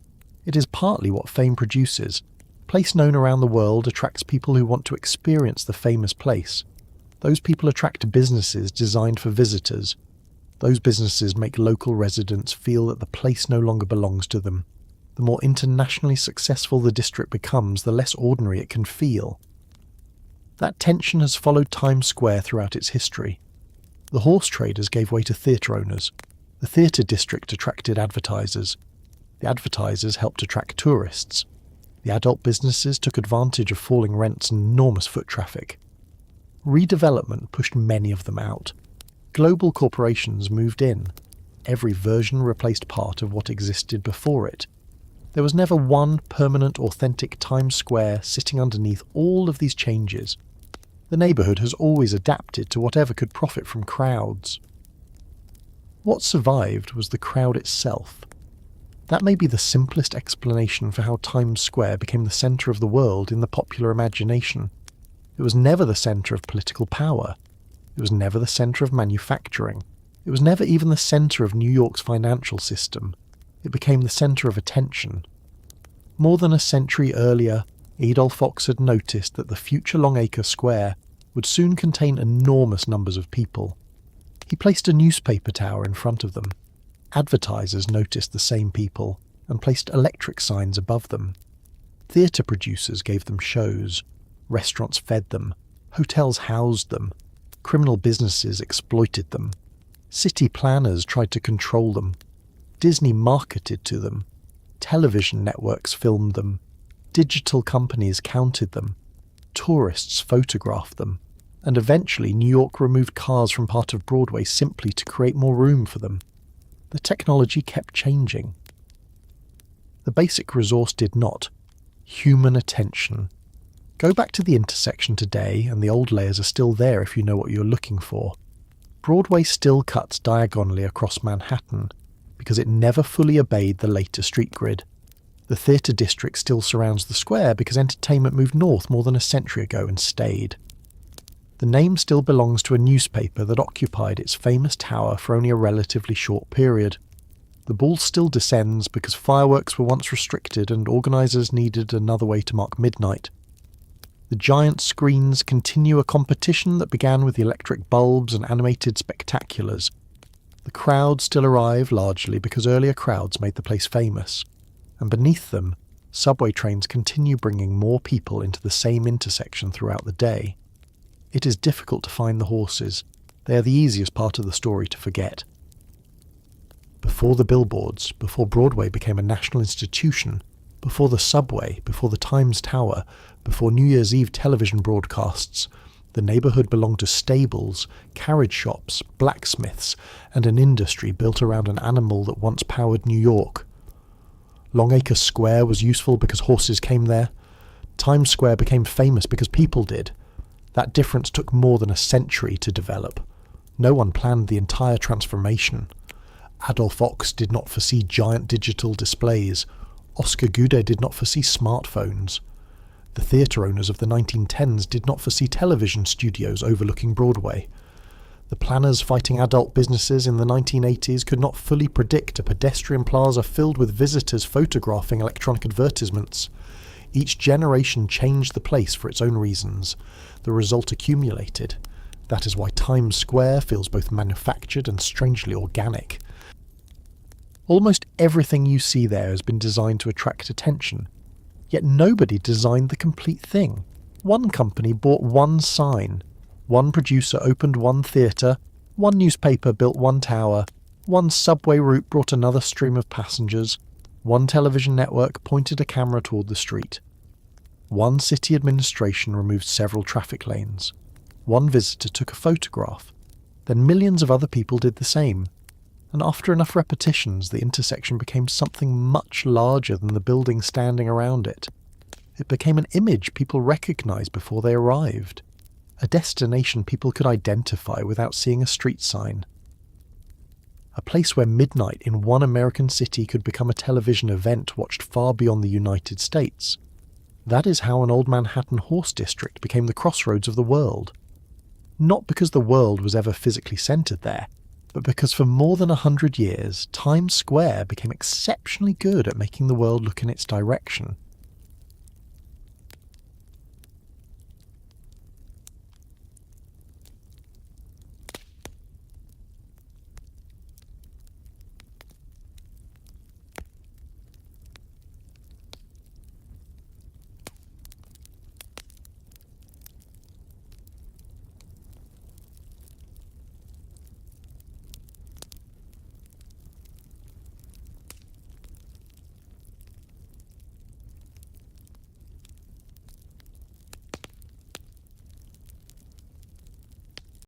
It is partly what fame produces. A place known around the world attracts people who want to experience the famous place. Those people attract businesses designed for visitors. Those businesses make local residents feel that the place no longer belongs to them. The more internationally successful the district becomes, the less ordinary it can feel. That tension has followed Times Square throughout its history. The horse traders gave way to theatre owners. The theatre district attracted advertisers. The advertisers helped attract tourists. The adult businesses took advantage of falling rents and enormous foot traffic. Redevelopment pushed many of them out. Global corporations moved in. Every version replaced part of what existed before it. There was never one permanent, authentic Times Square sitting underneath all of these changes. The neighbourhood has always adapted to whatever could profit from crowds. What survived was the crowd itself. That may be the simplest explanation for how Times Square became the centre of the world in the popular imagination. It was never the centre of political power. It was never the centre of manufacturing. It was never even the centre of New York's financial system. It became the centre of attention. More than a century earlier, Adolph Fox had noticed that the future Longacre Square would soon contain enormous numbers of people. He placed a newspaper tower in front of them. Advertisers noticed the same people and placed electric signs above them. Theatre producers gave them shows. Restaurants fed them. Hotels housed them. Criminal businesses exploited them. City planners tried to control them. Disney marketed to them. Television networks filmed them. Digital companies counted them. Tourists photographed them. And eventually New York removed cars from part of Broadway simply to create more room for them. the technology kept changing. The basic resource did not. Human attention. Go back to the intersection today and the old layers are still there if you know what you're looking for. Broadway still cuts diagonally across Manhattan because it never fully obeyed the later street grid. The theatre district still surrounds the square because entertainment moved north more than a century ago and stayed. The name still belongs to a newspaper that occupied its famous tower for only a relatively short period. The ball still descends because fireworks were once restricted and organisers needed another way to mark midnight. The giant screens continue a competition that began with the electric bulbs and animated spectaculars. The crowds still arrive largely because earlier crowds made the place famous. And beneath them, subway trains continue bringing more people into the same intersection throughout the day. It is difficult to find the horses. They are the easiest part of the story to forget. Before the billboards, before Broadway became a national institution, before the subway, before the Times Tower, before New Year's Eve television broadcasts, the neighbourhood belonged to stables, carriage shops, blacksmiths, and an industry built around an animal that once powered New York. Longacre Square was useful because horses came there. Times Square became famous because people did. That difference took more than a century to develop. No one planned the entire transformation. Adolph Ochs did not foresee giant digital displays. Oscar Gude did not foresee smartphones. The theatre owners of the 1910s did not foresee television studios overlooking Broadway. The planners fighting adult businesses in the 1980s could not fully predict a pedestrian plaza filled with visitors photographing electronic advertisements. Each generation changed the place for its own reasons. The result accumulated. That is why Times Square feels both manufactured and strangely organic. Almost everything you see there has been designed to attract attention. Yet nobody designed the complete thing. One company bought one sign. One producer opened one theatre. One newspaper built one tower. One subway route brought another stream of passengers. One television network pointed a camera toward the street. One city administration removed several traffic lanes. One visitor took a photograph. Then millions of other people did the same. And after enough repetitions, the intersection became something much larger than the buildings standing around it. It became an image people recognized before they arrived. A destination people could identify without seeing a street sign. A place where midnight in one American city could become a television event watched far beyond the United States. That is how an old Manhattan horse district became the crossroads of the world. Not because the world was ever physically centered there, but because for more than 100 years, Times Square became exceptionally good at making the world look in its direction.